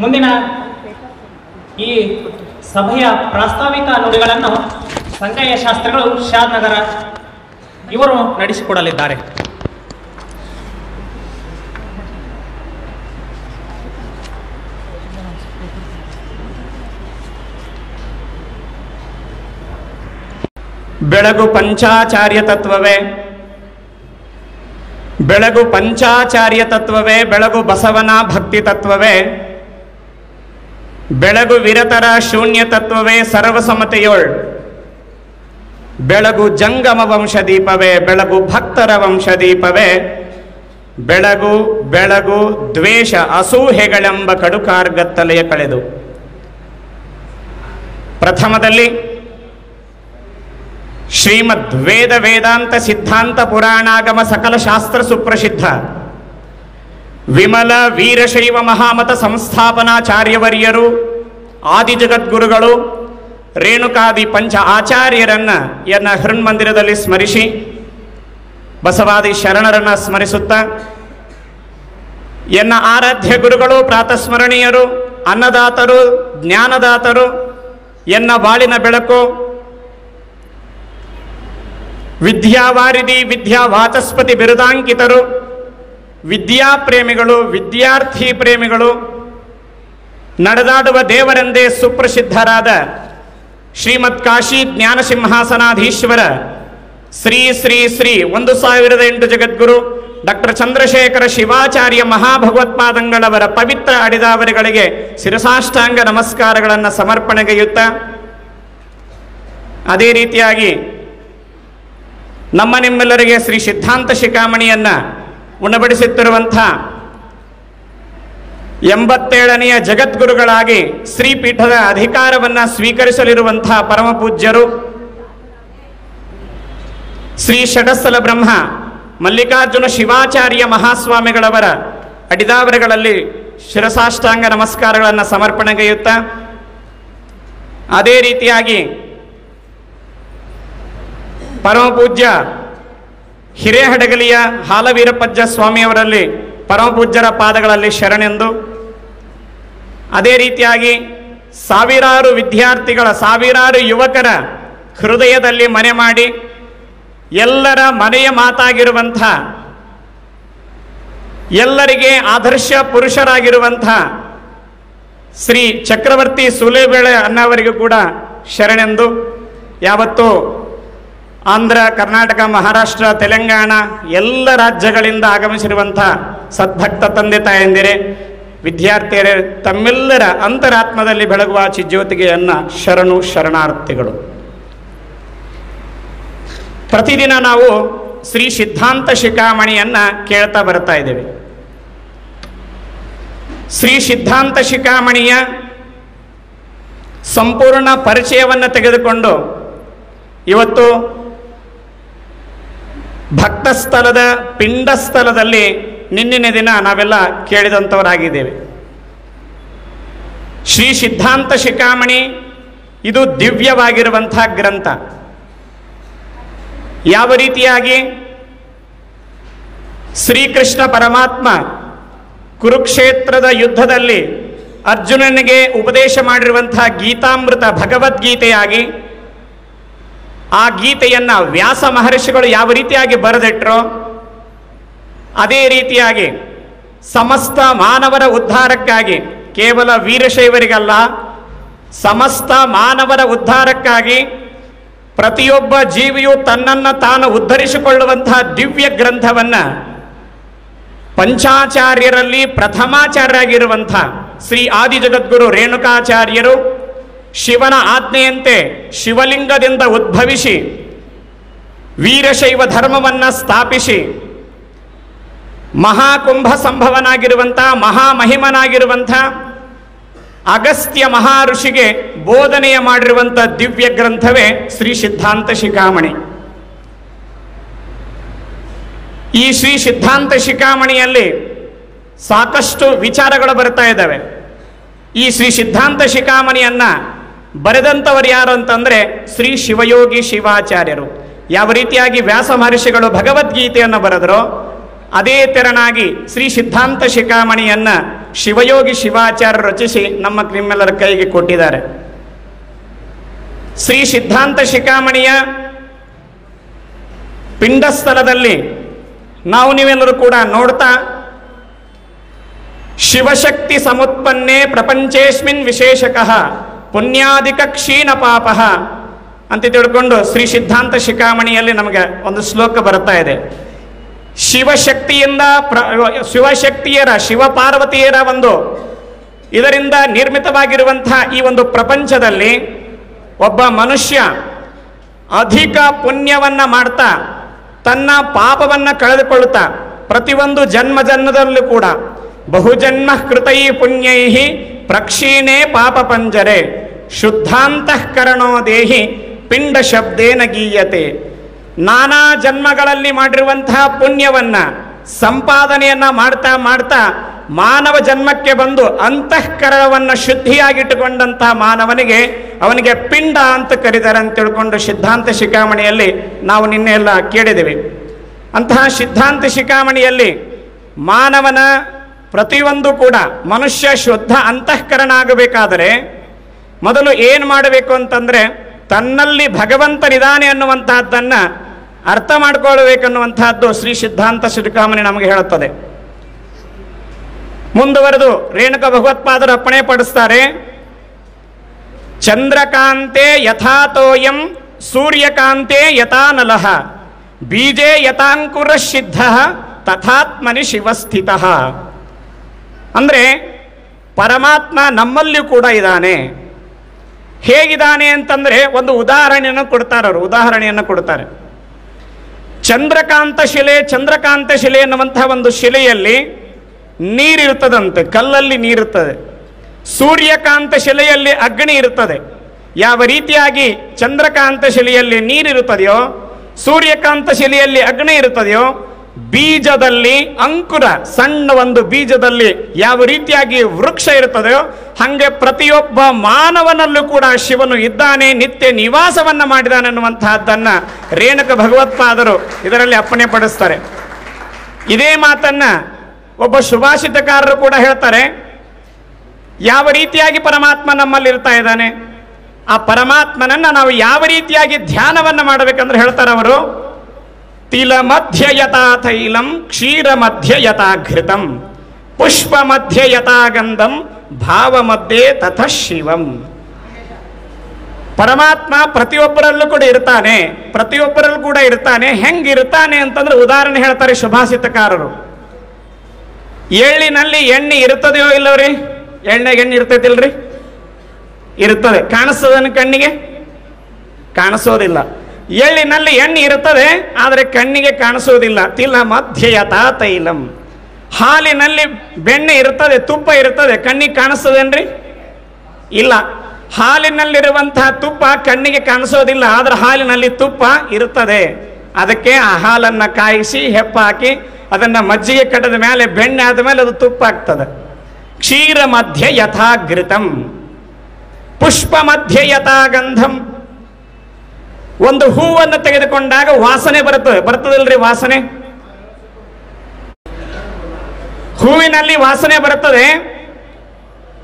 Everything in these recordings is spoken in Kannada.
ಮುಂದಿನ ಈ ಸಭೆಯ ಪ್ರಾಸ್ತಾವಿಕ ನುಡಿಗಳನ್ನು ಸಂಗಯ್ಯ ಶಾಸ್ತ್ರಿಗಳು ಶಾದ್ನಗರ ಇವರು ನಡೆಸಿಕೊಡಲಿದ್ದಾರೆ. ಬೆಳಗು ಪಂಚಾಚಾರ್ಯ ತತ್ವವೇ, ಬೆಳಗು ಪಂಚಾಚಾರ್ಯ ತತ್ವವೇ, ಬೆಳಗು ಬಸವನ ಭಕ್ತಿ ತತ್ವವೇ, ಬೆಳಗು ವಿರತರ ಶೂನ್ಯ ತತ್ವವೇ ಸರ್ವಸಮತೆಯೋಳ್, ಬೆಳಗು ಜಂಗಮ ವಂಶದೀಪವೇ, ಬೆಳಗು ಭಕ್ತರ ವಂಶದೀಪವೇ, ಬೆಳಗು ಬೆಳಗು ದ್ವೇಷ ಅಸೂಹೆಗಳೆಂಬ ಕಡುಕಾರ್ಗತ್ತಲೆಯ ಕಳೆದು. ಪ್ರಥಮದಲ್ಲಿ ಶ್ರೀಮದ್ ವೇದ ವೇದಾಂತ ಸಿದ್ಧಾಂತ ಪುರಾಣಾಗಮ ಸಕಲ ಶಾಸ್ತ್ರ ಸುಪ್ರಸಿದ್ಧ ವಿಮಲ ವೀರಶೈವ ಮಹಾಮತ ಸಂಸ್ಥಾಪನಾಚಾರ್ಯವರ್ಯರು ಆದಿಜಗದ್ಗುರುಗಳು ರೇಣುಕಾದಿ ಪಂಚ ಆಚಾರ್ಯರನ್ನ ಹೃನ್ಮಂದಿರದಲ್ಲಿ ಸ್ಮರಿಸಿ ಬಸವಾದಿ ಶರಣರನ್ನ ಸ್ಮರಿಸುತ್ತಾ ಎನ್ನ ಆರಾಧ್ಯ ಗುರುಗಳು ಪ್ರಾತಸ್ಮರಣೀಯರು ಅನ್ನದಾತರು ಜ್ಞಾನದಾತರು ಎನ್ನ ಬಾಳಿನ ಬೆಳಕು ವಿದ್ಯಾವಾರಿಧಿ ವಿದ್ಯಾ ವಾಚಸ್ಪತಿ ಬಿರುದಾಂಕಿತರು ವಿದ್ಯಾಪ್ರೇಮಿಗಳು ವಿದ್ಯಾರ್ಥಿ ಪ್ರೇಮಿಗಳು ನಡೆದಾಡುವ ದೇವರೆಂದೇ ಸುಪ್ರಸಿದ್ಧರಾದ ಶ್ರೀಮದ್ ಕಾಶಿ ಜ್ಞಾನ ಸಿಂಹಾಸನಾಧೀಶ್ವರ ಶ್ರೀ ಶ್ರೀ ಶ್ರೀ 1008 ಜಗದ್ಗುರು ಡಾಕ್ಟರ್ ಚಂದ್ರಶೇಖರ ಶಿವಾಚಾರ್ಯ ಮಹಾಭಗವತ್ಪಾದಂಗಳವರ ಪವಿತ್ರ ಅಡಿದಾವರಿಗಳಿಗೆ ಶಿರಸಾಷ್ಟಾಂಗ ನಮಸ್ಕಾರಗಳನ್ನು ಸಮರ್ಪಣೆಗೈಯುತ್ತಾ ಅದೇ ರೀತಿಯಾಗಿ ನಮ್ಮ ನಿಮ್ಮೆಲ್ಲರಿಗೆ ಶ್ರೀ ಸಿದ್ಧಾಂತ ಶಿಖಾಮಣಿಯನ್ನ ಉಣಬಡಿಸುತ್ತಿರುವಂಥ 87ನೆಯ ಜಗದ್ಗುರುಗಳಾಗಿ ಶ್ರೀಪೀಠದ ಅಧಿಕಾರವನ್ನು ಸ್ವೀಕರಿಸಲಿರುವಂತಹ ಪರಮ ಪೂಜ್ಯರು ಶ್ರೀ ಷಡಸ್ಥಲ ಬ್ರಹ್ಮ ಮಲ್ಲಿಕಾರ್ಜುನ ಶಿವಾಚಾರ್ಯ ಮಹಾಸ್ವಾಮಿಗಳವರ ಅಡಿದಾವರೆಗಳಲ್ಲಿ ಶಿರಸಾಷ್ಟಾಂಗ ನಮಸ್ಕಾರಗಳನ್ನು ಸಮರ್ಪಣೆಗೈಯುತ್ತಾ ಅದೇ ರೀತಿಯಾಗಿ ಪರಮಪೂಜ್ಯ ಹಿರೇಹಡಗಲಿಯ ಹಾಲವೀರಪ್ಪಜ್ಜ ಸ್ವಾಮಿಯವರಲ್ಲಿ ಪರಮಪೂಜ್ಯರ ಪಾದಗಳಲ್ಲಿ ಶರಣೆಂದು ಅದೇ ರೀತಿಯಾಗಿ ಸಾವಿರಾರು ವಿದ್ಯಾರ್ಥಿಗಳ ಸಾವಿರಾರು ಯುವಕರ ಹೃದಯದಲ್ಲಿ ಮನೆ ಮಾಡಿ ಎಲ್ಲರ ಮನೆಯ ಮಾತಾಗಿರುವಂಥ ಎಲ್ಲರಿಗೆ ಆದರ್ಶ ಪುರುಷರಾಗಿರುವಂಥ ಶ್ರೀ ಚಕ್ರವರ್ತಿ ಸೂಲೇಬೇಳೆ ಅನ್ನವರಿಗೂ ಕೂಡ ಶರಣೆಂದು ಯಾವತ್ತೂ ಆಂಧ್ರ ಕರ್ನಾಟಕ ಮಹಾರಾಷ್ಟ್ರ ತೆಲಂಗಾಣ ಎಲ್ಲ ರಾಜ್ಯಗಳಿಂದ ಆಗಮಿಸಿರುವಂಥ ಸದ್ಭಕ್ತ ತಂದೆ ತಾಯಂದಿರೇ ವಿದ್ಯಾರ್ಥಿಯರೇ ತಮ್ಮೆಲ್ಲರ ಅಂತರಾತ್ಮದಲ್ಲಿ ಬೆಳಗುವ ಚಿಜ್ಯೋತಿಗೆ ಅನ್ನ ಶರಣು ಶರಣಾರ್ಥಿಗಳು. ಪ್ರತಿದಿನ ನಾವು ಶ್ರೀ ಸಿದ್ಧಾಂತ ಶಿಖಾಮಣಿಯನ್ನ ಕೇಳ್ತಾ ಬರ್ತಾ ಇದ್ದೇವೆ. ಶ್ರೀ ಸಿದ್ಧಾಂತ ಶಿಖಾಮಣಿಯ ಸಂಪೂರ್ಣ ಪರಿಚಯವನ್ನು ತೆಗೆದುಕೊಂಡು ಇವತ್ತು ಭಕ್ತಸ್ಥಳದ ಪಿಂಡಸ್ಥಳದಲ್ಲಿ ನಿನ್ನಿನ ದಿನ ನಾವೆಲ್ಲ ಕೇಳಿದಂಥವರಾಗಿದ್ದೇವೆ. ಶ್ರೀ ಸಿದ್ಧಾಂತ ಶಿಖಾಮಣಿ ಇದು ದಿವ್ಯವಾಗಿರುವಂಥ ಗ್ರಂಥ. ಯಾವ ರೀತಿಯಾಗಿ ಶ್ರೀಕೃಷ್ಣ ಪರಮಾತ್ಮ ಕುರುಕ್ಷೇತ್ರದ ಯುದ್ಧದಲ್ಲಿ ಅರ್ಜುನನಿಗೆ ಉಪದೇಶ ಮಾಡಿರುವಂಥ ಗೀತಾಮೃತ ಭಗವದ್ಗೀತೆಯಾಗಿ ಆ ಗೀತೆಯನ್ನ ವ್ಯಾಸ ಮಹರ್ಷಿಗಳು ಯಾವ ರೀತಿಯಾಗಿ ಬರೆದಿಟ್ರೋ ಅದೇ ರೀತಿಯಾಗಿ ಸಮಸ್ತ ಮಾನವರ ಉದ್ಧಾರಕ್ಕಾಗಿ ಕೇವಲ ವೀರಶೈವರಿಗಲ್ಲ ಸಮಸ್ತ ಮಾನವರ ಉದ್ಧಾರಕ್ಕಾಗಿ ಪ್ರತಿಯೊಬ್ಬ ಜೀವಿಯು ತನ್ನನ್ನು ತಾನು ಉದ್ಧರಿಸಿಕೊಳ್ಳುವಂತಹ ದಿವ್ಯ ಗ್ರಂಥವನ್ನು ಪಂಚಾಚಾರ್ಯರಲ್ಲಿ ಪ್ರಥಮಾಚಾರ್ಯರಾಗಿರುವಂಥ ಶ್ರೀ ಆದಿಜಗದ್ಗುರು ರೇಣುಕಾಚಾರ್ಯರು ಶಿವನ ಆಜ್ಞೆಯಂತೆ ಶಿವಲಿಂಗದಿಂದ ಉದ್ಭವಿಸಿ ವೀರಶೈವ ಧರ್ಮವನ್ನು ಸ್ಥಾಪಿಸಿ ಮಹಾಕುಂಭ ಸಂಭವನಾಗಿರುವಂಥ ಮಹಾಮಹಿಮನಾಗಿರುವಂಥ ಅಗಸ್ತ್ಯ ಮಹಾಋಷಿಗೆ ಬೋಧನೆಯ ಮಾಡಿರುವಂಥ ದಿವ್ಯ ಗ್ರಂಥವೇ ಶ್ರೀ ಸಿದ್ಧಾಂತ ಶಿಖಾಮಣಿ. ಈ ಶ್ರೀ ಸಿದ್ಧಾಂತ ಶಿಖಾಮಣಿಯಲ್ಲಿ ಸಾಕಷ್ಟು ವಿಚಾರಗಳು ಬರ್ತಾ ಇದ್ದಾವೆ. ಈ ಶ್ರೀ ಸಿದ್ಧಾಂತ ಶಿಖಾಮಣಿಯನ್ನ ಬರೆದಂಥವರು ಯಾರು ಅಂತಂದ್ರೆ ಶ್ರೀ ಶಿವಯೋಗಿ ಶಿವಾಚಾರ್ಯರು. ಯಾವ ರೀತಿಯಾಗಿ ವ್ಯಾಸ ಮಹರ್ಷಿಗಳು ಭಗವದ್ಗೀತೆಯನ್ನು ಬರೆದರೋ ಅದೇ ತೆರನಾಗಿ ಶ್ರೀ ಸಿದ್ಧಾಂತ ಶಿಖಾಮಣಿಯನ್ನ ಶಿವಯೋಗಿ ಶಿವಾಚಾರ್ಯ ರಚಿಸಿ ನಿಮ್ಮೆಲ್ಲರ ಕೈಗೆ ಕೊಟ್ಟಿದ್ದಾರೆ. ಶ್ರೀ ಸಿದ್ಧಾಂತ ಶಿಖಾಮಣಿಯ ಪಿಂಡಸ್ಥಳದಲ್ಲಿ ನಾವು ನೀವೆಲ್ಲರೂ ಕೂಡ ನೋಡ್ತಾ ಶಿವಶಕ್ತಿ ಸಮುತ್ಪನ್ನೇ ಪ್ರಪಂಚೇಸ್ಮಿನ್ ವಿಶೇಷಕಃ ಪುಣ್ಯಾಧಿಕ ಕ್ಷೀಣ ಪಾಪಃ ಅಂತ ತಿಳ್ಕೊಂಡು ಶ್ರೀ ಸಿದ್ಧಾಂತ ಶಿಖಾಮಣಿಯಲ್ಲಿ ನಮಗೆ ಒಂದು ಶ್ಲೋಕ ಬರ್ತಾ ಇದೆ. ಶಿವಶಕ್ತಿಯಿಂದ ಶಿವಶಕ್ತಿಯರ ಶಿವಪಾರ್ವತಿಯರ ಒಂದು ಇದರಿಂದ ನಿರ್ಮಿತವಾಗಿರುವಂತಹ ಈ ಒಂದು ಪ್ರಪಂಚದಲ್ಲಿ ಒಬ್ಬ ಮನುಷ್ಯ ಅಧಿಕ ಪುಣ್ಯವನ್ನ ಮಾಡ್ತಾ ತನ್ನ ಪಾಪವನ್ನ ಕಳೆದುಕೊಳ್ಳುತ್ತಾ ಪ್ರತಿಯೊಂದು ಜನ್ಮದಲ್ಲೂ ಕೂಡ ಬಹುಜನ್ಮ ಕೃತೈ ಪುಣ್ಯೈ ಪ್ರಕ್ಷೀಣೆ ಪಾಪ ಪಂಜರೆ ಶುದ್ಧಾಂತಃಕರಣೋ ದೇಹಿ ಪಿಂಡ ಶಬ್ದೇನ ಗೀಯತೆ. ನಾನಾ ಜನ್ಮಗಳಲ್ಲಿ ಮಾಡಿರುವಂತಹ ಪುಣ್ಯವನ್ನ ಸಂಪಾದನೆಯನ್ನ ಮಾಡ್ತಾ ಮಾಡ್ತಾ ಮಾನವ ಜನ್ಮಕ್ಕೆ ಬಂದು ಅಂತಃಕರಣವನ್ನ ಶುದ್ಧಿಯಾಗಿಟ್ಟುಕೊಂಡಂತಹ ಮಾನವನಿಗೆ ಅವನಿಗೆ ಪಿಂಡ ಅಂತ ಕರೀತಾರೆ ಅಂತ ತಿಳ್ಕೊಂಡು ಸಿದ್ಧಾಂತ ಶಿಖಾಮಣಿಯಲ್ಲಿ ನಾವು ನಿನ್ನೆ ಎಲ್ಲ ಕೇಳಿದ್ದೇವೆ. ಅಂತಹ ಸಿದ್ಧಾಂತ ಶಿಖಾಮಣಿಯಲ್ಲಿ ಮಾನವನ ಪ್ರತಿಯೊಂದು ಕೂಡ ಮನುಷ್ಯ ಶುದ್ಧ ಅಂತಃಕರಣ ಆಗಬೇಕಾದರೆ ಮೊದಲು ಏನು ಮಾಡಬೇಕು ಅಂತಂದ್ರೆ ತನ್ನಲ್ಲಿ ಭಗವಂತನಿದ್ದಾನೆ ಅನ್ನುವಂತಹದ್ದನ್ನ ಅರ್ಥ ಮಾಡಿಕೊಳ್ಳಬೇಕನ್ನುವಂತಹದ್ದು ಶ್ರೀ ಸಿದ್ಧಾಂತ ಶಿಖಾಮಣಿ ನಮಗೆ ಹೇಳುತ್ತದೆ. ಮುಂದುವರೆದು ರೇಣುಕ ಭಗವತ್ಪಾದರು ಅಪ್ಪಣೆ ಪಡಿಸ್ತಾರೆ. ಚಂದ್ರಕಾಂತೆ ಯಥಾತೋಯಂ ಸೂರ್ಯಕಾಂತೆ ಯಥಾನಲಃ ಬೀಜೆ ಯಥಾಂಕುರ ಸಿದ್ಧ ತಥಾತ್ಮನಿ ಶಿವಸ್ಥಿತಃ. ಅಂದ್ರೆ ಪರಮಾತ್ಮ ನಮ್ಮಲ್ಲಿಯೂ ಕೂಡ ಇದ್ದಾನೆ. ಹೇಗಿದ್ದಾನೆ ಅಂತಂದ್ರೆ ಒಂದು ಉದಾಹರಣೆಯನ್ನು ಕೊಡ್ತಾರೆ. ಚಂದ್ರಕಾಂತ ಶಿಲೆ ಎನ್ನುವಂತಹ ಒಂದು ಶಿಲೆಯಲ್ಲಿ ನೀರಿರುತ್ತದಂತೆ, ಕಲ್ಲಲ್ಲಿ ನೀರಿರುತ್ತದೆ. ಸೂರ್ಯಕಾಂತ ಶಿಲೆಯಲ್ಲಿ ಅಗ್ನಿ ಇರುತ್ತದೆ. ಯಾವ ರೀತಿಯಾಗಿ ಚಂದ್ರಕಾಂತ ಶಿಲೆಯಲ್ಲಿ ನೀರಿರುತ್ತದೆಯೋ ಸೂರ್ಯಕಾಂತ ಶಿಲೆಯಲ್ಲಿ ಅಗ್ನಿ ಇರುತ್ತದೆಯೋ ಬೀಜದಲ್ಲಿ ಅಂಕುರ, ಸಣ್ಣ ಒಂದು ಬೀಜದಲ್ಲಿ ಯಾವ ರೀತಿಯಾಗಿ ವೃಕ್ಷ ಇರುತ್ತದೆಯೋ ಹಾಗೆ ಪ್ರತಿಯೊಬ್ಬ ಮಾನವನಲ್ಲೂ ಕೂಡ ಶಿವನು ಇದ್ದಾನೆ, ನಿತ್ಯ ನಿವಾಸವನ್ನ ಮಾಡಿದಾನೆ ಅನ್ನುವಂತಹದ್ದನ್ನ ರೇಣುಕ ಭಗವತ್ಪಾದರು ಇದರಲ್ಲಿ ಅಪ್ಪಣೆ ಪಡಿಸ್ತಾರೆ. ಇದೇ ಮಾತನ್ನ ಒಬ್ಬ ಸುಭಾಷಿತಕಾರರು ಕೂಡ ಹೇಳ್ತಾರೆ. ಯಾವ ರೀತಿಯಾಗಿ ಪರಮಾತ್ಮ ನಮ್ಮಲ್ಲಿ ಇರ್ತಾ ಇದ್ದಾನೆ, ಆ ಪರಮಾತ್ಮನನ್ನ ನಾವು ಯಾವ ರೀತಿಯಾಗಿ ಧ್ಯಾನವನ್ನ ಮಾಡಬೇಕಂದ್ರೆ ಹೇಳ್ತಾರೆ ಅವರು, ತಿಲ ಮಧ್ಯ ಯಥಾ ತೈಲಂ ಕ್ಷೀರ ಮಧ್ಯ ಯಥಾ ಘೃತಂ ಪುಷ್ಪ ಮಧ್ಯ ಯಥಾ ಗಂಧಂ ಭಾವ ಮಧ್ಯೆ ತಥ ಶಿವಂ. ಪರಮಾತ್ಮ ಪ್ರತಿಯೊಬ್ಬರಲ್ಲೂ ಕೂಡ ಇರ್ತಾನೆ. ಹೆಂಗಿರ್ತಾನೆ ಅಂತಂದ್ರೆ ಉದಾಹರಣೆ ಹೇಳ್ತಾರೆ ಸುಭಾಷಿತಕಾರರು. ಎಳ್ಳಿನಲ್ಲಿ ಎಣ್ಣೆ ಇರ್ತದೆಯೋ ಇಲ್ಲವ್ರಿ? ಎಣ್ಣೆಗೆ ಎಣ್ಣೆ ಇರ್ತೈತಿಲ್ರಿ? ಇರ್ತದೆ. ಕಾಣಿಸ್ತದನ್ನು ಕಣ್ಣಿಗೆ? ಕಾಣಿಸೋದಿಲ್ಲ. ಎಳ್ಳಿನಲ್ಲಿ ಎಣ್ಣೆ ಇರುತ್ತದೆ, ಆದರೆ ಕಣ್ಣಿಗೆ ಕಾಣಿಸೋದಿಲ್ಲ. ತಿಲ ಮಧ್ಯಯತಾ ತೈಲಂ. ಹಾಲಿನಲ್ಲಿ ಬೆಣ್ಣೆ ಇರ್ತದೆ, ತುಪ್ಪ ಇರ್ತದೆ, ಕಣ್ಣಿಗೆ ಕಾಣಿಸ್ತದೇನ್ರಿ? ಇಲ್ಲ. ಹಾಲಿನಲ್ಲಿರುವಂತಹ ತುಪ್ಪ ಕಣ್ಣಿಗೆ ಕಾಣಿಸೋದಿಲ್ಲ, ಆದ್ರೆ ಹಾಲಿನಲ್ಲಿ ತುಪ್ಪ ಇರುತ್ತದೆ. ಅದಕ್ಕೆ ಆ ಹಾಲನ್ನ ಕಾಯಿಸಿ ಹೆಪ್ಪಾಕಿ ಅದನ್ನ ಮಜ್ಜಿಗೆ ಕಟ್ಟದ ಮೇಲೆ ಬೆಣ್ಣೆ ಆದ ಮೇಲೆ ಅದು ತುಪ್ಪ ಆಗ್ತದೆ. ಕ್ಷೀರ ಮಧ್ಯ ಯಥಾ ಘೃತಂ ಪುಷ್ಪ ಮಧ್ಯ ಯಥಾ ಗಂಧಂ. ಒಂದು ಹೂವನ್ನು ತೆಗೆದುಕೊಂಡಾಗ ವಾಸನೆ ಬರ್ತದಿಲ್ರಿ? ವಾಸನೆ, ಹೂವಿನಲ್ಲಿ ವಾಸನೆ ಬರುತ್ತದೆ.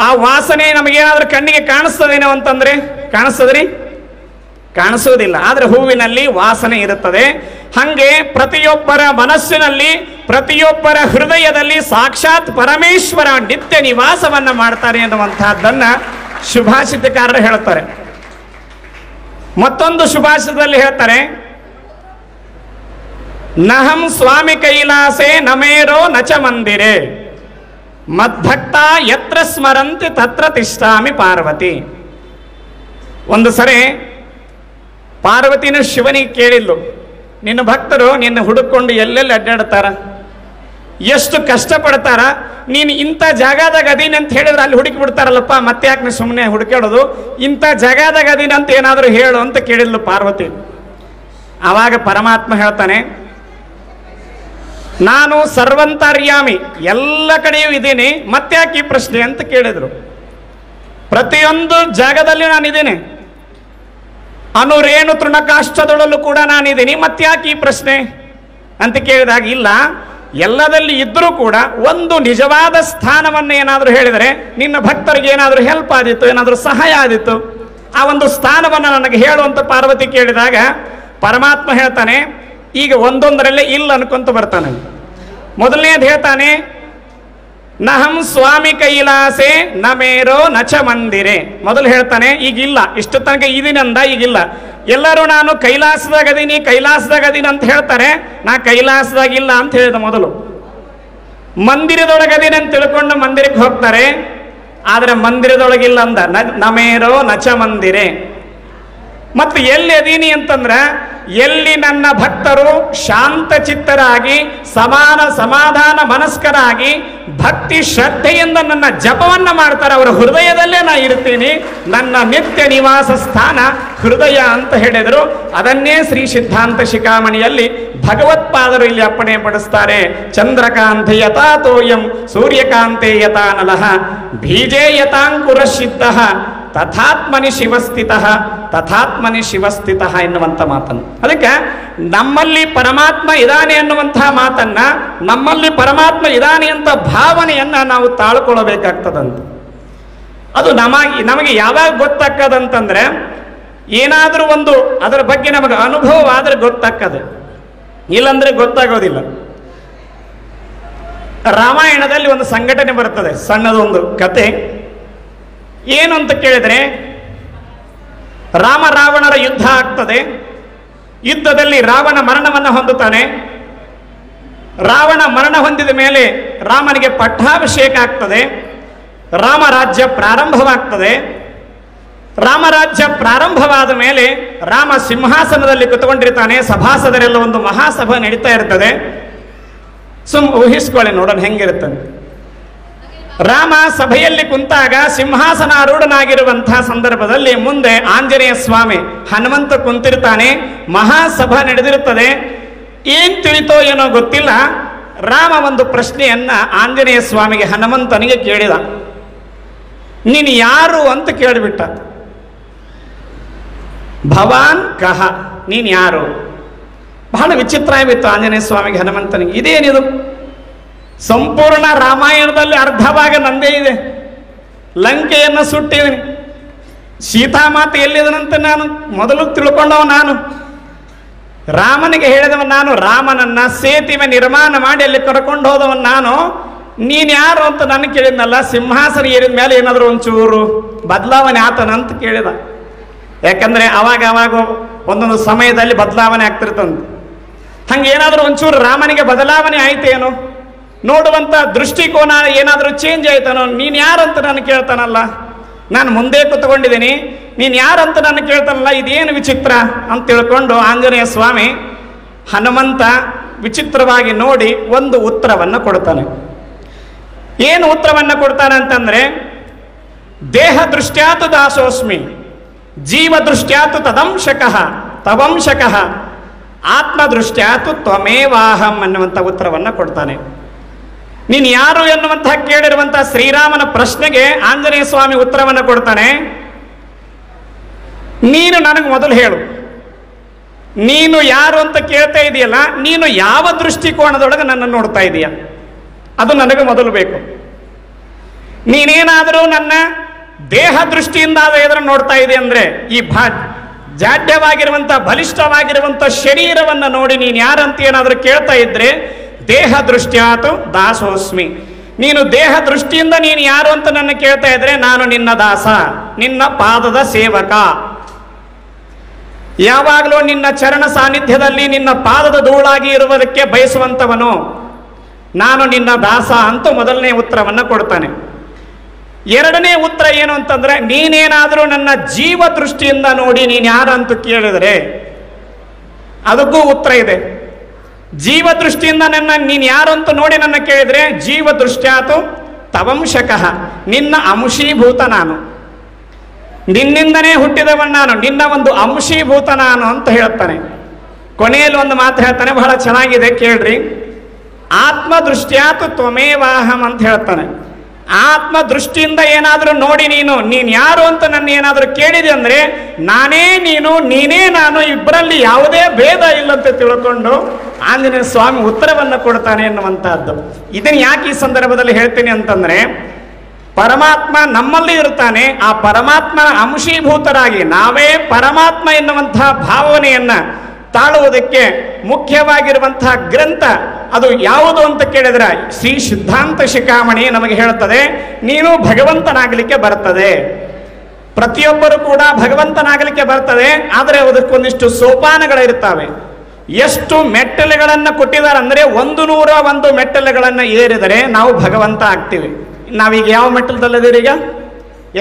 ಆ ವಾಸನೆ ನಮಗೇನಾದ್ರೂ ಕಣ್ಣಿಗೆ ಕಾಣಿಸ್ತದೇನೋ ಅಂತಂದ್ರೆ ಕಾಣಿಸ್ತದ್ರಿ? ಕಾಣಿಸೋದಿಲ್ಲ. ಆದ್ರೆ ಹೂವಿನಲ್ಲಿ ವಾಸನೆ ಇರುತ್ತದೆ. ಹಂಗೆ ಪ್ರತಿಯೊಬ್ಬರ ಮನಸ್ಸಿನಲ್ಲಿ, ಪ್ರತಿಯೊಬ್ಬರ ಹೃದಯದಲ್ಲಿ ಸಾಕ್ಷಾತ್ ಪರಮೇಶ್ವರ ನಿತ್ಯ ನಿವಾಸವನ್ನ ಮಾಡ್ತಾರೆ ಎನ್ನುವಂತಹದ್ದನ್ನ ಸುಭಾಷಿತಕಾರರು ಹೇಳ್ತಾರೆ. ಮತ್ತೊಂದು ಸುಭಾಷಿತದಲ್ಲಿ ಹೇಳ್ತಾರೆ, ನಹಂ ಸ್ವಾಮಿ ಕೈಲಾಸೆ ನಮೇರೋ ನಚ ಮಂದಿರೆ ಮದ್ಭಕ್ತ ಯತ್ರ ಸ್ಮರಂತಿ ತತ್ರ ತಿಷ್ಠಾಮಿ ಪಾರ್ವತಿ. ಒಂದು ಸರಿ ಪಾರ್ವತಿನ ಶಿವನಿಗೆ ಕೇಳಿದ್ಲು, ನಿನ್ನ ಭಕ್ತರು ನಿನ್ನ ಹುಡುಕೊಂಡು ಎಲ್ಲೆಲ್ಲಿ ಅಡ್ಡಾಡ್ತಾರ, ಎಷ್ಟು ಕಷ್ಟಪಡ್ತಾರ, ನೀನು ಇಂಥ ಜಾಗದಾಗ ಅದೀನಿ ಅಂತ ಹೇಳಿದ್ರೆ ಅಲ್ಲಿ ಹುಡುಕಿ ಬಿಡ್ತಾರಲ್ಲಪ್ಪ, ಮತ್ತೆ ಯಾಕೆ ನೀನು ಸುಮ್ಮನೆ ಹುಡುಕಾಡೋದು, ಇಂಥ ಜಾಗದಾಗ ಅದೀನಿ ಅಂತ ಏನಾದರೂ ಹೇಳು ಅಂತ ಕೇಳಿದ್ಲು ಪಾರ್ವತಿ. ಆವಾಗ ಪರಮಾತ್ಮ ಹೇಳ್ತಾನೆ, ನಾನು ಸರ್ವಂತರ್ಯಾಮಿ, ಎಲ್ಲ ಕಡೆಯೂ ಇದ್ದೀನಿ, ಮತ್ತೆ ಯಾಕೆ ಈ ಪ್ರಶ್ನೆ ಅಂತ ಕೇಳಿದ್ರು. ಪ್ರತಿಯೊಂದು ಜಾಗದಲ್ಲಿ ನಾನಿದ್ದೀನಿ, ಅನುರೇಣು ತೃಣಕಾಷ್ಟದೊಳಲು ಕೂಡ ನಾನಿದ್ದೀನಿ, ಮತ್ತೆ ಯಾಕೆ ಈ ಪ್ರಶ್ನೆ ಅಂತ ಕೇಳಿದಾಗ, ಇಲ್ಲ ಎಲ್ಲದಲ್ಲಿ ಇದ್ದರೂ ಕೂಡ ಒಂದು ನಿಜವಾದ ಸ್ಥಾನವನ್ನು ಏನಾದರೂ ಹೇಳಿದರೆ, ನಿನ್ನ ಭಕ್ತರಿಗೆ ಏನಾದರೂ ಹೆಲ್ಪ್ ಆದಿತ್ತು, ಏನಾದರೂ ಸಹಾಯ ಆದಿತ್ತು, ಆ ಒಂದು ಸ್ಥಾನವನ್ನು ನನಗೆ ಹೇಳುವಂತ ಪಾರ್ವತಿ ಕೇಳಿದಾಗ ಪರಮಾತ್ಮ ಹೇಳ್ತಾನೆ, ಈಗ ಒಂದೊಂದರಲ್ಲೇ ಇಲ್ಲ ಅನ್ಕೊಂತ ಬರ್ತಾನೆ. ಮೊದಲನೇದು ಹೇಳ್ತಾನೆ, ನಹಂ ಸ್ವಾಮಿ ಕೈಲಾಸೆ ನ ಮೇರೋ ನಚ ಮಂದಿರೆ. ಮೊದಲು ಹೇಳ್ತಾನೆ, ಈಗಿಲ್ಲ, ಇಷ್ಟು ತನಕ ಇದೀನಂದ, ಈಗಿಲ್ಲ. ಎಲ್ಲರೂ ನಾನು ಕೈಲಾಸದಾಗ ಅದೀನಿ ಅಂತ ಹೇಳ್ತಾರೆ, ನಾ ಕೈಲಾಸದಾಗಿಲ್ಲ ಅಂತ ಹೇಳಿದ. ಮೊದಲು ಮಂದಿರದೊಳಗದೀನಿ ಅಂತ ತಿಳ್ಕೊಂಡು ಮಂದಿರಕ್ಕೆ ಹೋಗ್ತಾರೆ, ಆದರೆ ಮಂದಿರದೊಳಗಿಲ್ಲ ಅಂದ, ನಮೇರೋ ನಚ ಮಂದಿರೆ. ಮತ್ತು ಎಲ್ಲಿ ಅದೀನಿ ಅಂತಂದ್ರೆ, ಎಲ್ಲಿ ನನ್ನ ಭಕ್ತರು ಶಾಂತ ಚಿತ್ತರಾಗಿ ಸಮಾಧಾನ ಮನಸ್ಕರಾಗಿ ಭಕ್ತಿ ಶ್ರದ್ಧೆಯಿಂದ ನನ್ನ ಜಪವನ್ನ ಮಾಡ್ತಾರೆ, ಅವರ ಹೃದಯದಲ್ಲೇ ನಾ ಇರ್ತೀನಿ. ನನ್ನ ನಿತ್ಯ ನಿವಾಸ ಸ್ಥಾನ ಹೃದಯ ಅಂತ ಹೇಳಿದರು. ಅದನ್ನೇ ಶ್ರೀ ಸಿದ್ಧಾಂತ ಶಿಖಾಮಣಿಯಲ್ಲಿ ಭಗವತ್ಪಾದರು ಇಲ್ಲಿ ಅಪ್ಪಣೆ ಪಡಿಸ್ತಾರೆ. ಚಂದ್ರಕಾಂತೆ ಯಥಾ ತೋಯಂ ಸೂರ್ಯಕಾಂತೆ ಯಥಾ ನಲಃ ಬೀಜೇ ಯಥಾಂಕುರ ಸಿದ್ಧ ತಥಾತ್ಮನಿ ಶಿವಸ್ಥಿತ ಎನ್ನುವಂಥ ಮಾತನ್ನು. ಅದಕ್ಕೆ ನಮ್ಮಲ್ಲಿ ಪರಮಾತ್ಮ ಇದಾನೆ ಅನ್ನುವಂತಹ ಮಾತನ್ನ, ನಮ್ಮಲ್ಲಿ ಪರಮಾತ್ಮ ಇದಾನೆ ಅಂತ ಭಾವನೆಯನ್ನ ನಾವು ತಾಳ್ಕೊಳ್ಬೇಕಾಗ್ತದಂತ. ಅದು ನಮಗೆ ಯಾವಾಗ ಗೊತ್ತಾಗ್ತದಂತಂದ್ರೆ, ಏನಾದರೂ ಒಂದು ಅದರ ಬಗ್ಗೆ ನಮಗೆ ಅನುಭವ ಆದ್ರೆ ಗೊತ್ತಾಗ್ತದೆ, ಇಲ್ಲಂದ್ರೆ ಗೊತ್ತಾಗೋದಿಲ್ಲ. ರಾಮಾಯಣದಲ್ಲಿ ಒಂದು ಸಂಘಟನೆ ಬರ್ತದೆ, ಸಣ್ಣದೊಂದು ಕತೆ. ಏನು ಅಂತ ಕೇಳಿದ್ರೆ, ರಾಮ ರಾವಣರ ಯುದ್ಧ ಆಗ್ತದೆ. ಯುದ್ಧದಲ್ಲಿ ರಾವಣ ಮರಣವನ್ನು ಹೊಂದುತ್ತಾನೆ. ರಾವಣ ಮರಣ ಹೊಂದಿದ ಮೇಲೆ ರಾಮನಿಗೆ ಪಟ್ಟಾಭಿಷೇಕ ಆಗ್ತದೆ. ರಾಮರಾಜ್ಯ ಪ್ರಾರಂಭವಾಗ್ತದೆ. ರಾಮರಾಜ್ಯ ಪ್ರಾರಂಭವಾದ ಮೇಲೆ ರಾಮ ಸಿಂಹಾಸನದಲ್ಲಿ ಕುತ್ಕೊಂಡಿರ್ತಾನೆ. ಸಭಾಸದರೆಲ್ಲ ಒಂದು ಮಹಾಸಭೆ ನಡೀತಾ ಇರ್ತದೆ. ಊಹಿಸ್ಕೊಳ್ಳಿ ನೋಡೋಣ ಹೆಂಗಿರುತ್ತದೆ. ರಾಮ ಸಭೆಯಲ್ಲಿ ಕುಂತಾಗ ಸಿಂಹಾಸನಾರೂಢನಾಗಿರುವಂತಹ ಸಂದರ್ಭದಲ್ಲಿ ಮುಂದೆ ಆಂಜನೇಯ ಸ್ವಾಮಿ ಹನುಮಂತ ಕುಂತಿರ್ತಾನೆ. ಮಹಾಸಭಾ ನಡೆದಿರುತ್ತದೆ. ಏನ್ ತಿಳಿತೋ ಏನೋ ಗೊತ್ತಿಲ್ಲ, ರಾಮ ಒಂದು ಪ್ರಶ್ನೆಯನ್ನ ಆಂಜನೇಯ ಸ್ವಾಮಿಗೆ ಹನುಮಂತನಿಗೆ ಕೇಳಿದ. ನೀನು ಯಾರು ಅಂತ ಕೇಳಿಬಿಟ್ಟ. ಭವಾನ್ ಕಹ, ನೀನ್ ಯಾರು? ಬಹಳ ವಿಚಿತ್ರ ಆಗಿತ್ತು ಆಂಜನೇಯ ಸ್ವಾಮಿಗೆ ಹನುಮಂತನಿಗೆ. ಇದೇನಿದು? ಸಂಪೂರ್ಣ ರಾಮಾಯಣದಲ್ಲಿ ಅರ್ಧ ಭಾಗ ನಂದೇ ಇದೆ. ಲಂಕೆಯನ್ನು ಸುಟ್ಟಿದ್ದೀನಿ, ಸೀತಾಮಾತೆ ಎಲ್ಲಿದನಂತ ನಾನು ಮೊದಲು ತಿಳ್ಕೊಂಡವ. ನಾನು ರಾಮನಿಗೆ ಹೇಳಿದವ, ನಾನು ರಾಮನನ್ನ ಸೇತುವೆ ನಿರ್ಮಾಣ ಮಾಡಿ ಅಲ್ಲಿ ಕರ್ಕೊಂಡು ಹೋದವ ನಾನು. ನೀನ್ ಯಾರು ಅಂತ ನಾನು ಕೇಳಿದ್ನಲ್ಲ. ಸಿಂಹಾಸನ ಏರಿದ ಮೇಲೆ ಏನಾದರೂ ಒಂಚೂರು ಬದಲಾವಣೆ ಆತನಂತ ಕೇಳಿದ. ಯಾಕಂದ್ರೆ ಅವಾಗ ಒಂದೊಂದು ಸಮಯದಲ್ಲಿ ಬದಲಾವಣೆ ಆಗ್ತಿರ್ತಂತೆ. ಹಂಗೇನಾದ್ರೂ ಒಂಚೂರು ರಾಮನಿಗೆ ಬದಲಾವಣೆ ಆಯ್ತೇನೋ, ನೋಡುವಂತ ದೃಷ್ಟಿಕೋನ ಏನಾದರೂ ಚೇಂಜ್ ಆಯ್ತಾನೋ. ನೀನ್ ಯಾರಂತ ನಾನು ಕೇಳ್ತಾನಲ್ಲ, ನಾನು ಮುಂದೆ ಕೂತ್ಕೊಂಡಿದ್ದೀನಿ, ನೀನ್ ಯಾರಂತ ನಾನು ಕೇಳ್ತಾನಲ್ಲ, ಇದೇನು ವಿಚಿತ್ರ ಅಂತ ತಿಳ್ಕೊಂಡು ಆಂಜನೇಯ ಸ್ವಾಮಿ ಹನುಮಂತ ವಿಚಿತ್ರವಾಗಿ ನೋಡಿ ಒಂದು ಉತ್ತರವನ್ನು ಕೊಡ್ತಾನೆ. ಏನು ಉತ್ತರವನ್ನು ಕೊಡ್ತಾನೆ ಅಂತಂದ್ರೆ, ದೇಹ ದೃಷ್ಟ್ಯಾತು ದಾಸೋಸ್ಮಿ, ಜೀವ ದೃಷ್ಟ್ಯಾತು ತವಂಶಕಃ, ಆತ್ಮ ದೃಷ್ಟ್ಯಾತು ತ್ವಮೇವಾಹಂ ಅನ್ನುವಂಥ ಉತ್ತರವನ್ನು ಕೊಡ್ತಾನೆ. ನೀನು ಯಾರು ಎನ್ನುವಂತಹ ಕೇಳಿರುವಂತಹ ಶ್ರೀರಾಮನ ಪ್ರಶ್ನೆಗೆ ಆಂಜನೇಯ ಸ್ವಾಮಿ ಉತ್ತರವನ್ನು ಕೊಡ್ತಾನೆ. ನೀನು ನನಗೆ ಮೊದಲು ಹೇಳು, ನೀನು ಯಾರು ಅಂತ ಕೇಳ್ತಾ ಇದೆಯಲ್ಲ, ನೀನು ಯಾವ ದೃಷ್ಟಿಕೋನದೊಳಗೆ ನನ್ನನ್ನು ನೋಡ್ತಾ ಇದೀಯ, ಅದು ನನಗೆ ಮೊದಲು ಬೇಕು. ನೀನೇನಾದರೂ ನನ್ನ ದೇಹ ದೃಷ್ಟಿಯಿಂದ ಎದುರು ನೋಡ್ತಾ ಇದೆ ಅಂದ್ರೆ, ಈ ಜಾಡ್ಯವಾಗಿರುವಂತ ಬಲಿಷ್ಠವಾಗಿರುವಂತ ಶರೀರವನ್ನು ನೋಡಿ ನೀನು ಯಾರಂತ ಏನಾದರೂ ಕೇಳ್ತಾ ಇದ್ರೆ, ದೇಹ ದೃಷ್ಟ್ಯಾತು ದಾಸೋಸ್ಮಿ, ನೀನು ದೇಹ ದೃಷ್ಟಿಯಿಂದ ನೀನು ಯಾರು ಅಂತ ನನ್ನ ಕೇಳ್ತಾ ಇದ್ರೆ, ನಾನು ನಿನ್ನ ದಾಸ, ನಿನ್ನ ಪಾದದ ಸೇವಕ, ಯಾವಾಗಲೂ ನಿನ್ನ ಚರಣ ಸಾನ್ನಿಧ್ಯದಲ್ಲಿ ನಿನ್ನ ಪಾದದ ಧೂಳಾಗಿ ಇರುವುದಕ್ಕೆ ಬಯಸುವಂತವನು, ನಾನು ನಿನ್ನ ದಾಸ ಅಂತ ಮೊದಲನೇ ಉತ್ತರವನ್ನು ಕೊಡ್ತಾನೆ. ಎರಡನೇ ಉತ್ತರ ಏನು ಅಂತಂದ್ರೆ, ನೀನೇನಾದರೂ ನನ್ನ ಜೀವ ದೃಷ್ಟಿಯಿಂದ ನೋಡಿ ನೀನು ಯಾರಂತ ಕೇಳಿದರೆ ಅದಕ್ಕೂ ಉತ್ತರ ಇದೆ. ಜೀವ ದೃಷ್ಟಿಯಿಂದ ನೀನು ಯಾರು ಅಂತ ನೋಡಿ ನನ್ನ ಕೇಳಿದ್ರೆ, ಜೀವ ದೃಷ್ಟ್ಯಾತು ತವಂಶಕಃ, ನಿನ್ನ ಅಂಶೀಭೂತ ನಾನು, ನಿನ್ನಿಂದನೇ ಹುಟ್ಟಿದವನ್ ನಾನು, ನಿನ್ನ ಒಂದು ಅಂಶೀಭೂತ ನಾನು ಅಂತ ಹೇಳ್ತಾನೆ. ಕೊನೆಯಲ್ಲಿ ಒಂದು ಮಾತು ಹೇಳ್ತಾನೆ, ಬಹಳ ಚೆನ್ನಾಗಿದೆ ಕೇಳ್ರಿ. ಆತ್ಮ ದೃಷ್ಟ್ಯಾತು ತ್ವಮೇವಾಹಂ ಅಂತ ಹೇಳ್ತಾನೆ. ಆತ್ಮ ದೃಷ್ಟಿಯಿಂದ ಏನಾದರೂ ನೋಡಿ ನೀನು ಯಾರು ಅಂತ ನನ್ನ ಏನಾದರೂ ಕೇಳಿದೆ ಅಂದ್ರೆ, ನಾನೇ ನೀನು, ನೀನೇ ನಾನು, ಇಬ್ಬರಲ್ಲಿ ಯಾವುದೇ ಭೇದ ಇಲ್ಲಂತ ತಿಳ್ಕೊಂಡು ಆಂಜನೇಯ ಸ್ವಾಮಿ ಉತ್ತರವನ್ನು ಕೊಡ್ತಾನೆ ಎನ್ನುವಂತಹದ್ದು. ಇದನ್ನು ಯಾಕೆ ಈ ಸಂದರ್ಭದಲ್ಲಿ ಹೇಳ್ತೀನಿ ಅಂತಂದ್ರೆ, ಪರಮಾತ್ಮ ನಮ್ಮಲ್ಲಿ ಇರ್ತಾನೆ. ಆ ಪರಮಾತ್ಮನ ಅಂಶೀಭೂತರಾಗಿ ನಾವೇ ಪರಮಾತ್ಮ ಎನ್ನುವಂತಹ ಭಾವನೆಯನ್ನ ತಾಳುವುದಕ್ಕೆ ಮುಖ್ಯವಾಗಿರುವಂತಹ ಗ್ರಂಥ ಅದು ಯಾವುದು ಅಂತ ಕೇಳಿದ್ರೆ ಶ್ರೀ ಸಿದ್ಧಾಂತ ಶಿಖಾಮಣಿ ನಮಗೆ ಹೇಳುತ್ತದೆ, ನೀನು ಭಗವಂತನಾಗಲಿಕ್ಕೆ ಬರ್ತದೆ. ಪ್ರತಿಯೊಬ್ಬರು ಕೂಡ ಭಗವಂತನಾಗಲಿಕ್ಕೆ ಬರ್ತದೆ. ಆದರೆ ಅದಕ್ಕೊಂದಿಷ್ಟು ಸೋಪಾನಗಳಿರ್ತವೆ. ಎಷ್ಟು ಮೆಟ್ಟಲುಗಳನ್ನು ಕೊಟ್ಟಿದ್ದಾರೆ ಅಂದರೆ 101 ಮೆಟ್ಟಲುಗಳನ್ನು ಏರಿದರೆ ನಾವು ಭಗವಂತ ಆಗ್ತೀವಿ. ನಾವೀಗ ಯಾವ ಮೆಟ್ಟಲದಲ್ಲಿದ್ದೀವಿ? ಈಗ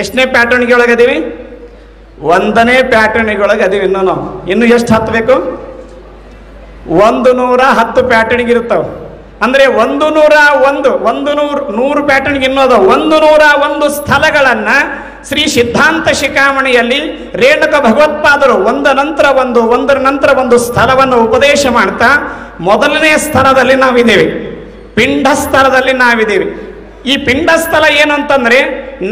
ಎಷ್ಟನೇ ಪ್ಯಾಟರ್ನ್ಗೆ ಒಳಗದೀವಿ? 1ನೇ ಪ್ಯಾಟರ್ನಿಗೆ ಒಳಗೆ ಅದೀವಿ. ಇನ್ನು ಎಷ್ಟು ಹತ್ತಬೇಕು? 110 ಪ್ಯಾಟರ್ನ್ಗೆ ಇರ್ತಾವೆ. ಅಂದರೆ 100 ಪ್ಯಾಟರ್ನ್ಗೆ ಇನ್ನೋದು 101 ಸ್ಥಳಗಳನ್ನು ಶ್ರೀ ಸಿದ್ಧಾಂತ ಶಿಖಾಮಣಿಯಲ್ಲಿ ರೇಣುಕ ಭಗವತ್ಪಾದರು ಒಂದರ ನಂತರ ಒಂದು ಸ್ಥಳವನ್ನು ಉಪದೇಶ ಮಾಡ್ತಾ, ಮೊದಲನೇ ಸ್ಥಳದಲ್ಲಿ ನಾವಿದ್ದೀವಿ, ಪಿಂಡ ಸ್ಥಳದಲ್ಲಿ ನಾವಿದ್ದೀವಿ. ಈ ಪಿಂಡ ಸ್ಥಳ ಏನು ಅಂತಂದ್ರೆ,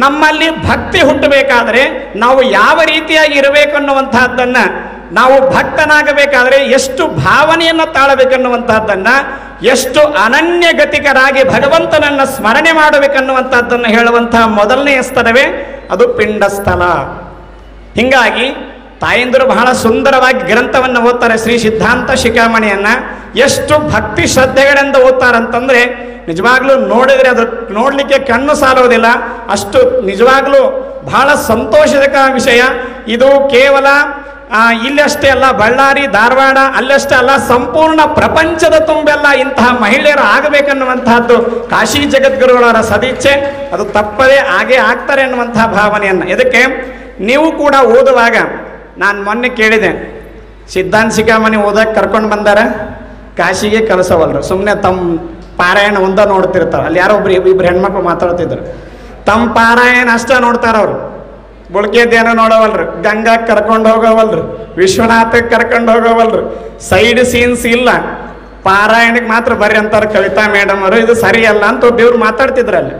ನಮ್ಮಲ್ಲಿ ಭಕ್ತಿ ಹುಟ್ಟಬೇಕಾದ್ರೆ ನಾವು ಯಾವ ರೀತಿಯಾಗಿ ಇರಬೇಕು ಅನ್ನುವಂತಹದ್ದನ್ನ, ನಾವು ಭಕ್ತನಾಗಬೇಕಾದ್ರೆ ಎಷ್ಟು ಭಾವನೆಯನ್ನು ತಾಳಬೇಕನ್ನುವಂತಹದ್ದನ್ನ, ಎಷ್ಟು ಅನನ್ಯಗತಿಕರಾಗಿ ಭಗವಂತನನ್ನ ಸ್ಮರಣೆ ಮಾಡಬೇಕನ್ನುವಂತಹದ್ದನ್ನು ಹೇಳುವಂತಹ ಮೊದಲನೆಯ ಸ್ಥಳವೇ ಅದು ಪಿಂಡ ಸ್ಥಳ. ಹಿಂಗಾಗಿ ತಾಯಂದಿರು ಬಹಳ ಸುಂದರವಾಗಿ ಗ್ರಂಥವನ್ನು ಓದ್ತಾರೆ. ಶ್ರೀ ಸಿದ್ಧಾಂತ ಶಿಖಾಮಣಿಯನ್ನ ಎಷ್ಟು ಭಕ್ತಿ ಶ್ರದ್ಧೆಗಳಿಂದ ಓದ್ತಾರಂತಂದ್ರೆ ನಿಜವಾಗ್ಲೂ ನೋಡಿದ್ರೆ ಅದು ನೋಡ್ಲಿಕ್ಕೆ ಕಣ್ಣು ಸಾಲುವುದಿಲ್ಲ. ಅಷ್ಟು ನಿಜವಾಗ್ಲೂ ಬಹಳ ಸಂತೋಷದ ವಿಷಯ. ಇದು ಕೇವಲ ಇಲ್ಲಷ್ಟೇ ಅಲ್ಲ, ಬಳ್ಳಾರಿ ಧಾರವಾಡ ಅಲ್ಲಷ್ಟೇ ಅಲ್ಲ, ಸಂಪೂರ್ಣ ಪ್ರಪಂಚದ ತುಂಬೆಲ್ಲ ಇಂತಹ ಮಹಿಳೆಯರು ಆಗಬೇಕನ್ನುವಂತಹದ್ದು ಕಾಶಿ ಜಗದ್ಗುರುಗಳವರ ಸದಿಚ್ಛೆ. ಅದು ತಪ್ಪದೇ ಹಾಗೆ ಆಗ್ತಾರೆ ಅನ್ನುವಂತಹ ಭಾವನೆಯನ್ನು ಇದಕ್ಕೆ ನೀವು ಕೂಡ ಓದುವಾಗ, ನಾನು ಮೊನ್ನೆ ಕೇಳಿದೆ, ಸಿದ್ಧಾಂತ ಶಿಖಾಮಣಿ ಓದಕ್ಕೆ ಕರ್ಕೊಂಡು ಬಂದಾರ, ಕಾಶಿಗೆ ಕಳಿಸವಲ್ರು, ಸುಮ್ಮನೆ ತಮ್ಮ ಪಾರಾಯಣ ಒಂದ ನೋಡ್ತಿರ್ತಾರೆ. ಅಲ್ಲಿ ಯಾರೋ ಇಬ್ರು ಹೆಣ್ಮಕ್ಳು ಮಾತಾಡ್ತಿದ್ರು, ತಮ್ಮ ಪಾರಾಯಣ ಅಷ್ಟ ನೋಡ್ತಾರವ್ರು, ಬುಳ್ಕೆದೇನೋ ನೋಡವಲ್ರು, ಗಂಗಾ ಕರ್ಕೊಂಡು ಹೋಗೋವಲ್ರು, ವಿಶ್ವನಾಥಕ್ಕೆ ಕರ್ಕೊಂಡು ಹೋಗೋವಲ್ರು, ಸೈಡ್ ಸೀನ್ಸ್ ಇಲ್ಲ, ಪಾರಾಯಣಕ್ಕೆ ಮಾತ್ರ ಬರ್ರಿ ಅಂತಾರೆ ಕವಿತಾ ಮೇಡಮ್ ಅವರು. ಇದು ಸರಿಯಲ್ಲ ಅಂತ ಒಬ್ಬರು ಮಾತಾಡ್ತಿದ್ರಲ್ಲಿ.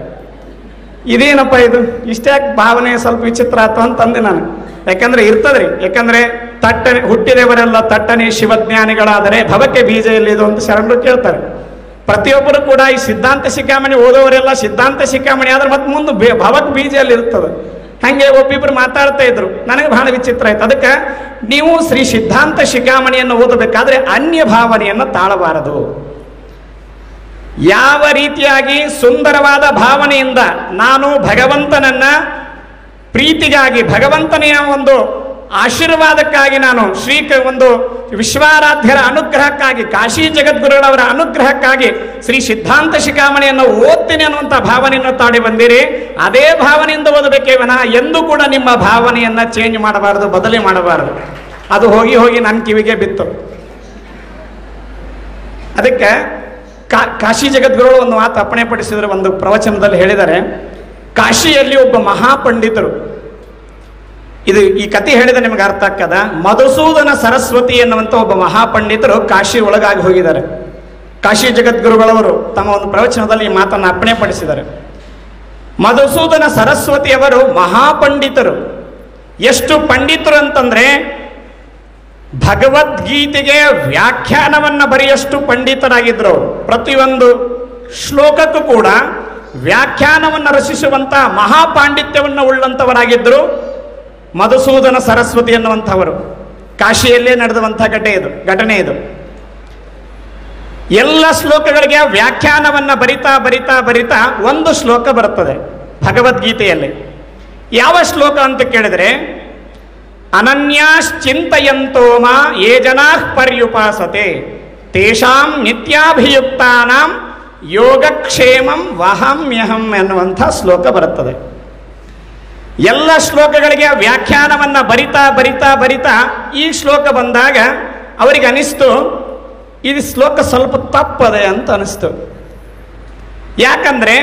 ಇದೇನಪ್ಪ ಇದು, ಇಷ್ಟ್ಯಾಕೆ ಭಾವನೆ ಸ್ವಲ್ಪ ವಿಚಿತ್ರ ಆಯ್ತು ಅಂತಂದೆ ನಾನು. ಯಾಕಂದ್ರೆ ಇರ್ತದ್ರಿ, ಯಾಕಂದ್ರೆ ತಟ್ಟನೆ ಹುಟ್ಟಿದವರೆಲ್ಲ ತಟ್ಟನೆ ಶಿವಜ್ಞಾನಿಗಳಾದರೆ ಭವಕ್ಕೆ ಬೀಜ ಎಲ್ಲಿದು ಅಂತ ಶರಣರು ಕೇಳ್ತಾರೆ. ಪ್ರತಿಯೊಬ್ಬರು ಕೂಡ ಈ ಸಿದ್ಧಾಂತ ಶಿಖಾಮಣಿ ಓದೋವರೆಲ್ಲ ಸಿದ್ಧಾಂತ ಶಿಖಾಮಣಿ ಆದ್ರೆ ಮತ್ತೆ ಮುಂದೆ ಭವಕ್ ಬೀಜ ಅಲ್ಲಿ ಇರ್ತದೆ. ಹಂಗೆ ಒಬ್ಬಿಬ್ರು ಮಾತಾಡ್ತಾ ಇದ್ರು, ನನಗೆ ಬಹಳ ವಿಚಿತ್ರ ಆಯ್ತು. ಅದಕ್ಕೆ ನೀವು ಶ್ರೀ ಸಿದ್ಧಾಂತ ಶಿಖಾಮಣಿಯನ್ನು ಓದಬೇಕಾದ್ರೆ ಅನ್ಯ ಭಾವನೆಯನ್ನು ತಾಳಬಾರದು. ಯಾವ ರೀತಿಯಾಗಿ ಸುಂದರವಾದ ಭಾವನೆಯಿಂದ ನಾನು ಭಗವಂತನನ್ನ ಪ್ರೀತಿಗಾಗಿ, ಭಗವಂತನೆಯ ಒಂದು ಆಶೀರ್ವಾದಕ್ಕಾಗಿ, ನಾನು ಒಂದು ವಿಶ್ವಾರಾಧ್ಯರ ಅನುಗ್ರಹಕ್ಕಾಗಿ, ಕಾಶಿ ಜಗದ್ಗುರುಗಳವರ ಅನುಗ್ರಹಕ್ಕಾಗಿ ಶ್ರೀ ಸಿದ್ಧಾಂತ ಶಿಖಾಮಣಿಯನ್ನು ಓದ್ತೀನಿ ಅನ್ನುವಂಥ ಭಾವನೆಯನ್ನು ತಾಡಿ ಬಂದಿರಿ. ಅದೇ ಭಾವನೆಯಿಂದ ಓದಬೇಕೇ ವಿನಃ ಎಂದೂ ಕೂಡ ನಿಮ್ಮ ಭಾವನೆಯನ್ನ ಚೇಂಜ್ ಮಾಡಬಾರದು, ಬದಲಿ ಮಾಡಬಾರದು. ಅದು ಹೋಗಿ ಹೋಗಿ ನನ್ನ ಕಿವಿಗೆ ಬಿತ್ತು. ಅದಕ್ಕೆ ಕಾಶಿ ಜಗದ್ಗುರುಗಳು ಒಂದು ಮಾತು ಅಪ್ಪಣೆ ಪಡಿಸಿದ್ರು, ಒಂದು ಪ್ರವಚನದಲ್ಲಿ ಹೇಳಿದ್ದಾರೆ, ಕಾಶಿಯಲ್ಲಿ ಒಬ್ಬ ಮಹಾಪಂಡಿತರು, ಇದು ಈ ಕಥೆ ಹೇಳಿದ ನಿಮಗೆ ಅರ್ಥ ಆಗ್ತದ. ಮಧುಸೂದನ ಸರಸ್ವತಿ ಎನ್ನುವಂತ ಒಬ್ಬ ಮಹಾಪಂಡಿತರು ಕಾಶಿ ಒಳಗಾಗಿ ಹೋಗಿದ್ದಾರೆ. ಕಾಶಿ ಜಗದ್ಗುರುಗಳವರು ತಮ್ಮ ಒಂದು ಪ್ರವಚನದಲ್ಲಿ ಈ ಮಾತನ್ನು ಅಪ್ಪಣೆ ಪಡಿಸಿದ್ದಾರೆ. ಮಧುಸೂದನ ಸರಸ್ವತಿಯವರು ಮಹಾಪಂಡಿತರು. ಎಷ್ಟು ಪಂಡಿತರು ಅಂತಂದ್ರೆ ಭಗವದ್ಗೀತೆಗೆ ವ್ಯಾಖ್ಯಾನವನ್ನ ಬರೆಯಷ್ಟು ಪಂಡಿತರಾಗಿದ್ರು. ಪ್ರತಿಯೊಂದು ಶ್ಲೋಕಕ್ಕೂ ಕೂಡ ವ್ಯಾಖ್ಯಾನವನ್ನು ರಚಿಸುವಂತ ಮಹಾಪಾಂಡಿತ್ಯವನ್ನು ಉಳ್ಳಂತವರಾಗಿದ್ದರು ಮಧುಸೂದನ ಸರಸ್ವತಿ ಎನ್ನುವಂಥವರು. ಕಾಶಿಯಲ್ಲೇ ನಡೆದಂತಹ ಘಟನೆ ಇದು. ಎಲ್ಲ ಶ್ಲೋಕಗಳಿಗೆ ವ್ಯಾಖ್ಯಾನವನ್ನ ಬರಿತಾ ಬರಿತಾ ಬರಿತಾ ಒಂದು ಶ್ಲೋಕ ಬರುತ್ತದೆ ಭಗವದ್ಗೀತೆಯಲ್ಲಿ. ಯಾವ ಶ್ಲೋಕ ಅಂತ ಕೇಳಿದ್ರೆ, ಅನನ್ಯಾಶ್ಚಿಂತಯಂತೋಮ ಯೇ ಜನಾಃ ಪರ್ಯುಪಾಸತೆ ತೇಷಾಂ ನಿತ್ಯಾಭಿಯುಕ್ತಾನಾಂ ಯೋಗಕ್ಷೇಮಂ ವಹಮ್ಯಹಂ ಎನ್ನುವಂಥ ಶ್ಲೋಕ ಬರುತ್ತದೆ. ಎಲ್ಲ ಶ್ಲೋಕಗಳಿಗೆ ವ್ಯಾಖ್ಯಾನವನ್ನ ಬರಿತಾ ಬರಿತಾ ಬರಿತಾ ಈ ಶ್ಲೋಕ ಬಂದಾಗ ಅವರಿಗೆ ಅನಿಸ್ತು, ಇದು ಶ್ಲೋಕ ಸ್ವಲ್ಪ ತಪ್ಪದೆ ಅಂತ ಅನಿಸ್ತು. ಯಾಕಂದ್ರೆ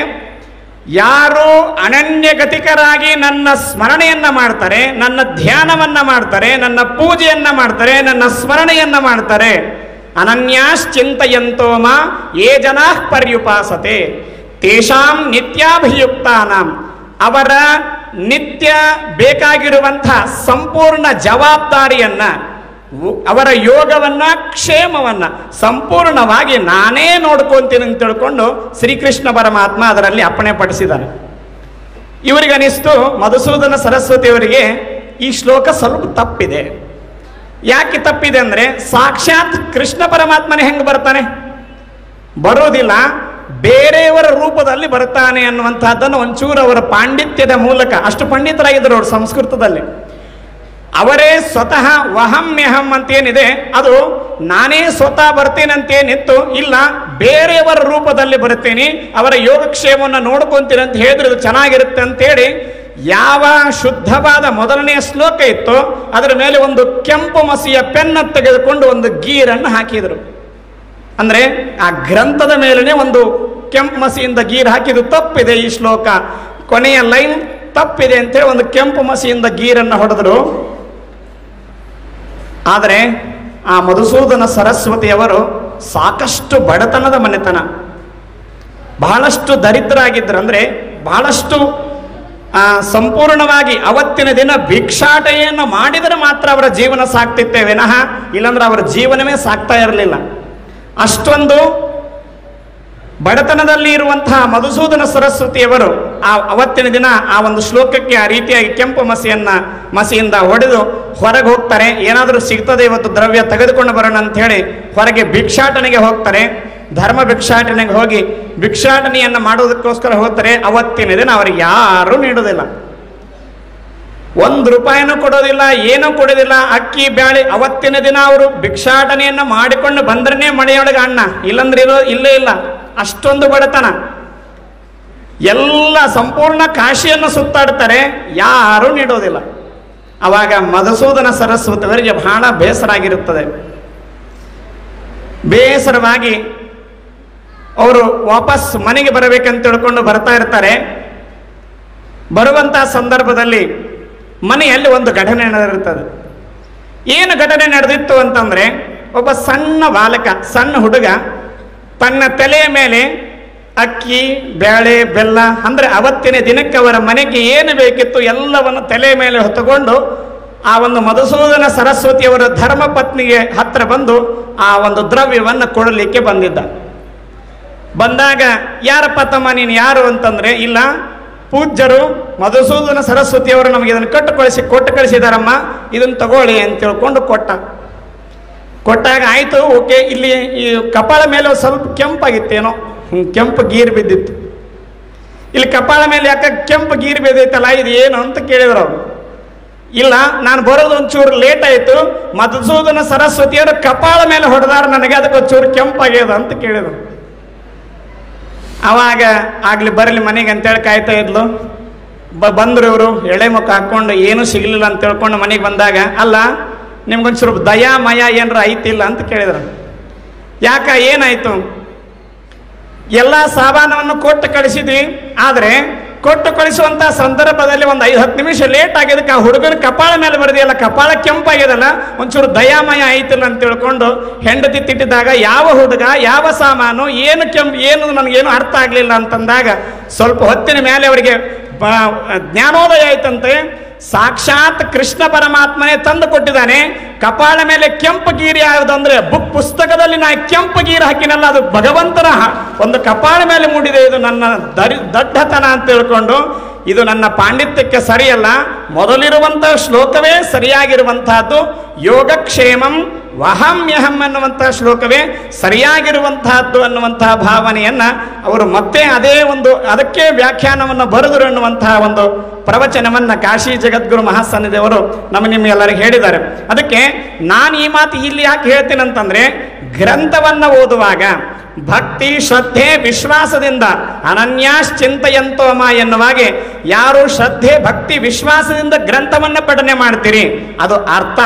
ಯಾರು ಅನನ್ಯಗತಿಕರಾಗಿ ನನ್ನ ಸ್ಮರಣೆಯನ್ನ ಮಾಡ್ತಾರೆ, ನನ್ನ ಧ್ಯಾನವನ್ನ ಮಾಡ್ತಾರೆ, ನನ್ನ ಪೂಜೆಯನ್ನ ಮಾಡ್ತಾರೆ, ನನ್ನ ಸ್ಮರಣೆಯನ್ನ ಮಾಡ್ತಾರೆ, ಅನನ್ಯಾಶ್ಚಿಂತಯಂತೋಮ ಯೇ ಜನಾಃ ಪರ್ಯುಪಾಸತೆ ತೇಷಾಂ ನಿತ್ಯಾಭಿಯುಕ್ತಾನಾಂ, ಅವರ ನಿತ್ಯ ಬೇಕಾಗಿರುವಂತಹ ಸಂಪೂರ್ಣ ಜವಾಬ್ದಾರಿಯನ್ನ ಅವರ ಯೋಗವನ್ನ ಕ್ಷೇಮವನ್ನ ಸಂಪೂರ್ಣವಾಗಿ ನಾನೇ ನೋಡ್ಕೊಂತೀನಿ ಅಂತ ತಿಳ್ಕೊಂಡು ಶ್ರೀಕೃಷ್ಣ ಪರಮಾತ್ಮ ಅದರಲ್ಲಿ ಅಪ್ಪಣೆ ಪಡಿಸಿದ್ದಾನೆ. ಇವರಿಗನಿಸ್ತು ಮಧುಸೂದನ ಸರಸ್ವತಿಯವರಿಗೆ ಈ ಶ್ಲೋಕ ಸ್ವಲ್ಪ ತಪ್ಪಿದೆ. ಯಾಕೆ ತಪ್ಪಿದೆ ಅಂದ್ರೆ ಸಾಕ್ಷಾತ್ ಕೃಷ್ಣ ಪರಮಾತ್ಮನೇ ಹೆಂಗೆ ಬರ್ತಾನೆ? ಬರೋದಿಲ್ಲ, ಬೇರೆಯವರ ರೂಪದಲ್ಲಿ ಬರ್ತಾನೆ ಅನ್ನುವಂತಹದ್ದನ್ನು ಒಂಚೂರು ಅವರ ಪಾಂಡಿತ್ಯದ ಮೂಲಕ, ಅಷ್ಟು ಪಂಡಿತರಾಗಿದ್ದರು ಅವರು ಸಂಸ್ಕೃತದಲ್ಲಿ, ಅವರೇ ಸ್ವತಃ ವಹಮ್ಯಹಂ ಅಂತೇನಿದೆ ಅದು ನಾನೇ ಸ್ವತಃ ಬರ್ತೇನೆ ಅಂತೇನಿತ್ತು, ಇಲ್ಲ ಬೇರೆಯವರ ರೂಪದಲ್ಲಿ ಬರ್ತೇನೆ, ಅವರ ಯೋಗಕ್ಷೇಮವನ್ನು ನೋಡ್ಕೊಂತೀನಿ ಅಂತ ಹೇಳಿದ್ರೆ ಇದು ಚೆನ್ನಾಗಿರುತ್ತೆ ಅಂತೇಳಿ ಯಾವ ಶುದ್ಧವಾದ ಮೊದಲನೆಯ ಶ್ಲೋಕ ಇತ್ತು ಅದರ ಮೇಲೆ ಒಂದು ಕೆಂಪು ಮಸಿಯ ಪೆನ್ನ ತೆಗೆದುಕೊಂಡು ಒಂದು ಗೀರನ್ನು ಹಾಕಿದರು. ಅಂದ್ರೆ ಆ ಗ್ರಂಥದ ಮೇಲೇ ಒಂದು ಕೆಂಪು ಮಸಿಯಿಂದ ಗೀರ್ ಹಾಕಿದ್ದು ತಪ್ಪಿದೆ, ಈ ಶ್ಲೋಕ ಕೊನೆಯ ಲೈನ್ ತಪ್ಪಿದೆ ಅಂತೇಳಿ ಒಂದು ಕೆಂಪು ಮಸಿಯಿಂದ ಗೀರನ್ನು ಹೊಡೆದರು. ಆದರೆ ಆ ಮಧುಸೂದನ ಸರಸ್ವತಿಯವರು ಸಾಕಷ್ಟು ಬಡತನದ ಮನೆತನ, ಬಹಳಷ್ಟು ದರಿದ್ರಾಗಿದ್ದರು. ಅಂದ್ರೆ ಬಹಳಷ್ಟು ಸಂಪೂರ್ಣವಾಗಿ ಅವತ್ತಿನ ದಿನ ಭಿಕ್ಷಾಟನೆಯನ್ನು ಮಾಡಿದರೆ ಮಾತ್ರ ಅವರ ಜೀವನ ಸಾಕ್ತಿತ್ತೇ ವಿನಃ ಇಲ್ಲಾಂದ್ರೆ ಅವರ ಜೀವನವೇ ಸಾಕ್ತಾ ಇರಲಿಲ್ಲ. ಅಷ್ಟೊಂದು ಬಡತನದಲ್ಲಿ ಇರುವಂತಹ ಮಧುಸೂದನ ಸರಸ್ವತಿಯವರು ಅವತ್ತಿನ ದಿನ ಆ ಒಂದು ಶ್ಲೋಕಕ್ಕೆ ಆ ರೀತಿಯಾಗಿ ಕೆಂಪು ಮಸಿಯಿಂದ ಹೊಡೆದು ಹೊರಗೆ ಹೋಗ್ತಾರೆ. ಏನಾದರೂ ಸಿಗ್ತದೆ ಇವತ್ತು ದ್ರವ್ಯ ತೆಗೆದುಕೊಂಡು ಬರೋಣ ಅಂತ ಹೇಳಿ ಹೊರಗೆ ಭಿಕ್ಷಾಟನೆಗೆ ಹೋಗ್ತಾರೆ. ಧರ್ಮ ಭಿಕ್ಷಾಟನೆಗೆ ಹೋಗಿ ಭಿಕ್ಷಾಟನೆಯನ್ನು ಮಾಡೋದಕ್ಕೋಸ್ಕರ ಹೋಗ್ತಾರೆ. ಅವತ್ತಿನ ದಿನ ಅವ್ರಿಗೆ ಯಾರೂ ನೀಡೋದಿಲ್ಲ, ₹1 ಕೊಡೋದಿಲ್ಲ, ಏನೂ ಕೊಡೋದಿಲ್ಲ, ಅಕ್ಕಿ ಬ್ಯಾಳಿ. ಅವತ್ತಿನ ದಿನ ಅವರು ಭಿಕ್ಷಾಟನೆಯನ್ನು ಮಾಡಿಕೊಂಡು ಬಂದ್ರೇ ಮಳೆಯೊಳಗೆ ಅಣ್ಣ, ಇಲ್ಲಂದ್ರೆ ಇಲ್ಲೇ ಇಲ್ಲ, ಅಷ್ಟೊಂದು ಬಡತನ. ಎಲ್ಲ ಸಂಪೂರ್ಣ ಕಾಶಿಯನ್ನು ಸುತ್ತಾಡ್ತಾರೆ, ಯಾರೂ ನೀಡೋದಿಲ್ಲ. ಅವಾಗ ಮಧುಸೂದನ ಸರಸ್ವತಿಯವರಿಗೆ ಬಹಳ ಬೇಸರ ಆಗಿರುತ್ತದೆ. ಬೇಸರವಾಗಿ ಅವರು ವಾಪಸ್ ಮನೆಗೆ ಬರಬೇಕಂತ ತಿಳ್ಕೊಂಡು ಬರ್ತಾ ಇರ್ತಾರೆ. ಬರುವಂತಹ ಸಂದರ್ಭದಲ್ಲಿ ಮನೆಯಲ್ಲಿ ಒಂದು ಘಟನೆ ನಡೆದಿರ್ತದೆ. ಏನು ಘಟನೆ ನಡೆದಿತ್ತು ಅಂತಂದ್ರೆ, ಒಬ್ಬ ಸಣ್ಣ ಬಾಲಕ, ಸಣ್ಣ ಹುಡುಗ ತನ್ನ ತಲೆಯ ಮೇಲೆ ಅಕ್ಕಿ ಬೇಳೆ ಬೆಲ್ಲ, ಅಂದ್ರೆ ಅವತ್ತಿನ ದಿನಕ್ಕೆ ಅವರ ಮನೆಗೆ ಏನು ಬೇಕಿತ್ತು ಎಲ್ಲವನ್ನು ತಲೆಯ ಮೇಲೆ ಹೊತ್ತುಕೊಂಡು ಆ ಒಂದು ಮಧುಸೂದನ ಸರಸ್ವತಿಯವರ ಧರ್ಮ ಪತ್ನಿಗೆ ಹತ್ರ ಬಂದು ಆ ಒಂದು ದ್ರವ್ಯವನ್ನು ಕೊಡಲಿಕ್ಕೆ ಬಂದಿದ್ದ. ಬಂದಾಗ ಯಾರಪ್ಪ ತಮ್ಮ ನೀನು ಯಾರು ಅಂತಂದ್ರೆ, ಇಲ್ಲ ಪೂಜ್ಯರು ಮಧುಸೂದನ ಸರಸ್ವತಿಯವರು ನಮಗೆ ಇದನ್ನು ಕೊಟ್ಟು ಕಳಿಸಿದಾರಮ್ಮ, ಇದನ್ನು ತಗೊಳ್ಳಿ ಅಂತ ತಿಳ್ಕೊಂಡು ಕೊಟ್ಟಾಗ ಆಯ್ತು, ಓಕೆ. ಇಲ್ಲಿ ಈ ಕಪಾಳ ಮೇಲೆ ಸ್ವಲ್ಪ ಕೆಂಪಾಗಿತ್ತೇನೋ, ಕೆಂಪು ಗೀರು ಬಿದ್ದಿತ್ತು. ಇಲ್ಲಿ ಕಪಾಳ ಮೇಲೆ ಯಾಕೆ ಕೆಂಪು ಗೀರು ಬಿದ್ದೈತಲ್ಲ, ಇದು ಏನು ಅಂತ ಕೇಳಿದ್ರು ಅವರು. ಇಲ್ಲ, ನಾನು ಬರೋದು ಒಂಚೂರು ಲೇಟ್ ಆಯಿತು, ಮಧುಸೂದನ ಸರಸ್ವತಿಯವರು ಕಪಾಳ ಮೇಲೆ ಹೊಡೆದಾರ, ನನಗೆ ಅದಕ್ಕೆ ಒಂಚೂರು ಕೆಂಪಾಗ್ಯದ ಅಂತ ಕೇಳಿದ್ರು. ಅವಾಗ ಆಗ್ಲಿ ಬರಲಿ ಮನೆಗೆ ಅಂತೇಳಿ ಕಾಯ್ತಾ ಇದ್ಲು. ಬಂದ್ರು ಇವರು ಎಳೆ ಮುಖ ಹಾಕೊಂಡು ಏನೂ ಸಿಗಲಿಲ್ಲ ಅಂತ ತಿಳ್ಕೊಂಡು ಮನೆಗೆ ಬಂದಾಗ, ಅಲ್ಲ ನಿಮ್ಗೊಂದು ಸ್ವಲ್ಪ ದಯಾ ಮಯ ಏನಾರ ಐತಿಲ್ಲ ಅಂತ ಕೇಳಿದ್ರು. ಯಾಕ ಏನಾಯ್ತು? ಎಲ್ಲ ಸಾಮಾನವನ್ನು ಕೊಟ್ಟು ಕಳಿಸಿದ್ವಿ, ಆದರೆ ಕೊಟ್ಟು ಕಳಿಸುವಂತ ಸಂದರ್ಭದಲ್ಲಿ ಒಂದು 5-10 ನಿಮಿಷ ಲೇಟ್ ಆಗಿದ್ದಕ್ಕೆ ಆ ಹುಡುಗನ ಕಪಾಳ ಮೇಲೆ ಬರೆದಿಲ್ಲ, ಕಪಾಳ ಕೆಂಪಾಗ್ಯದಲ್ಲ, ಒಂಚೂರು ದಯಾಮಯ ಐತಿಲ್ಲ ಅಂತ ತಿಳ್ಕೊಂಡು ಹೆಂಡತಿ ತಿಟ್ಟಿದಾಗ, ಯಾವ ಹುಡುಗ ಯಾವ ಸಾಮಾನು ಏನು ನನಗೇನು ಅರ್ಥ ಆಗಲಿಲ್ಲ ಅಂತಂದಾಗ ಸ್ವಲ್ಪ ಹೊತ್ತಿನ ಮೇಲೆ ಅವರಿಗೆ ಜ್ಞಾನೋದಯ ಆಯ್ತಂತೆ. ಸಾಕ್ಷಾತ್ ಕೃಷ್ಣ ಪರಮಾತ್ಮನೇ ತಂದು ಕೊಟ್ಟಿದ್ದಾನೆ. ಕಪಾಳ ಮೇಲೆ ಕೆಂಪು ಗೀರಿ ಯಾವುದಂದ್ರೆ ಪುಸ್ತಕದಲ್ಲಿ ನಾ ಕೆಂಪು ಗೀರು ಹಾಕಿನಲ್ಲ, ಅದು ಭಗವಂತನ ಒಂದು ಕಪಾಳ ಮೇಲೆ ಮೂಡಿದೆ. ಇದು ನನ್ನ ದಡ್ಡತನ ಅಂತ ತಿಳ್ಕೊಂಡು ಇದು ನನ್ನ ಪಾಂಡಿತ್ಯಕ್ಕೆ ಸರಿಯಲ್ಲ. ಮೊದಲಿರುವಂತಹ ಶ್ಲೋಕವೇ ಸರಿಯಾಗಿರುವಂತಹದ್ದು. ಯೋಗಕ್ಷೇಮಂ ವಹಮ್ಯಹಂ ಅನ್ನುವಂತಹ ಶ್ಲೋಕವೇ ಸರಿಯಾಗಿರುವಂತಹದ್ದು ಅನ್ನುವಂತಹ ಭಾವನೆಯನ್ನ ಅವರು ಮತ್ತೆ ಅದಕ್ಕೆ ವ್ಯಾಖ್ಯಾನವನ್ನು ಬರೆದರು ಎನ್ನುವಂತಹ ಒಂದು ಪ್ರವಚನವನ್ನ ಕಾಶಿ ಜಗದ್ಗುರು ಮಹಾಸನ್ನಿಧಿಯವರು ನಿಮ್ಗೆಲ್ಲರಿಗೆ ಹೇಳಿದ್ದಾರೆ. ಅದಕ್ಕೆ ನಾನು ಈ ಮಾತು ಇಲ್ಲಿ ಯಾಕೆ ಹೇಳ್ತೀನಿ ಅಂತಂದ್ರೆ, ಗ್ರಂಥವನ್ನ ಓದುವಾಗ ಭಕ್ತಿ ಶ್ರದ್ಧೆ ವಿಶ್ವಾಸದಿಂದ ಅನನ್ಯಾಶ್ಚಿಂತಯಂತೋಮ ಎನ್ನುವಾಗೆ, ಯಾರು ಶ್ರದ್ಧೆ ಭಕ್ತಿ ವಿಶ್ವಾಸದಿಂದ ಗ್ರಂಥವನ್ನ ಪಠನೆ ಮಾಡ್ತೀರಿ, ಅದು ಅರ್ಥ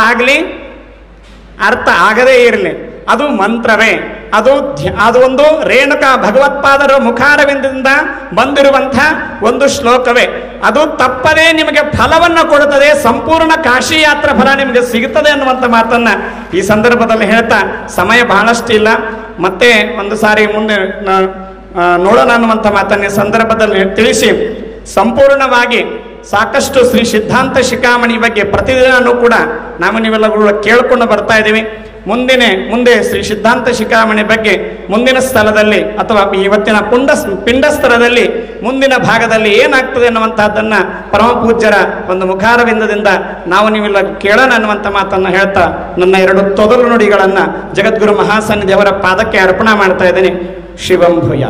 ಆಗದೇ ಇರಲಿ, ಅದು ಮಂತ್ರವೇ, ಅದು ಒಂದು ರೇಣುಕಾ ಭಗವತ್ಪಾದರ ಮುಖಾರವಿಂದದಿಂದ ಬಂದಿರುವಂತಹ ಒಂದು ಶ್ಲೋಕವೇ. ಅದು ತಪ್ಪದೇ ನಿಮಗೆ ಫಲವನ್ನು ಕೊಡುತ್ತದೆ, ಸಂಪೂರ್ಣ ಕಾಶಿ ಯಾತ್ರಾ ಫಲ ನಿಮಗೆ ಸಿಗುತ್ತದೆ ಅನ್ನುವಂಥ ಮಾತನ್ನ ಈ ಸಂದರ್ಭದಲ್ಲಿ ಹೇಳ್ತಾ, ಸಮಯ ಬಹಳಷ್ಟು ಇಲ್ಲ, ಮತ್ತೆ ಒಂದು ಸಾರಿ ಮುಂದೆ ನೋಡೋಣ ಅನ್ನುವಂಥ ಮಾತನ್ನ ಈ ಸಂದರ್ಭದಲ್ಲಿ ತಿಳಿಸಿ, ಸಂಪೂರ್ಣವಾಗಿ ಸಾಕಷ್ಟು ಶ್ರೀ ಸಿದ್ಧಾಂತ ಶಿಖಾಮಣಿ ಬಗ್ಗೆ ಪ್ರತಿದಿನವೂ ಕೂಡ ನಾವು ನೀವೆಲ್ಲರೂ ಕೇಳಿಕೊಂಡು ಬರ್ತಾ ಇದ್ದೀವಿ. ಮುಂದೆ ಶ್ರೀ ಸಿದ್ಧಾಂತ ಶಿಖಾಮಣಿ ಬಗ್ಗೆ ಮುಂದಿನ ಸ್ಥಳದಲ್ಲಿ ಅಥವಾ ಇವತ್ತಿನ ಪಿಂಡಸ್ತರದಲ್ಲಿ ಮುಂದಿನ ಭಾಗದಲ್ಲಿ ಏನಾಗ್ತದೆ ಅನ್ನುವಂತಹದ್ದನ್ನ ಪರಮ ಪೂಜ್ಯರ ಒಂದು ಮುಖಾರವಿಂದದಿಂದ ನಾವು ನೀವೆಲ್ಲ ಕೇಳೋಣ ಅನ್ನುವಂಥ ಮಾತನ್ನು ಹೇಳ್ತಾ ನನ್ನ 2 ತೊದಲು ನುಡಿಗಳನ್ನ ಜಗದ್ಗುರು ಮಹಾಸನ್ನಿಧಿ ಅವರ ಪಾದಕ್ಕೆ ಅರ್ಪಣೆ ಮಾಡ್ತಾ ಇದ್ದೇನೆ. ಶಿವಂ ಭೂಯ.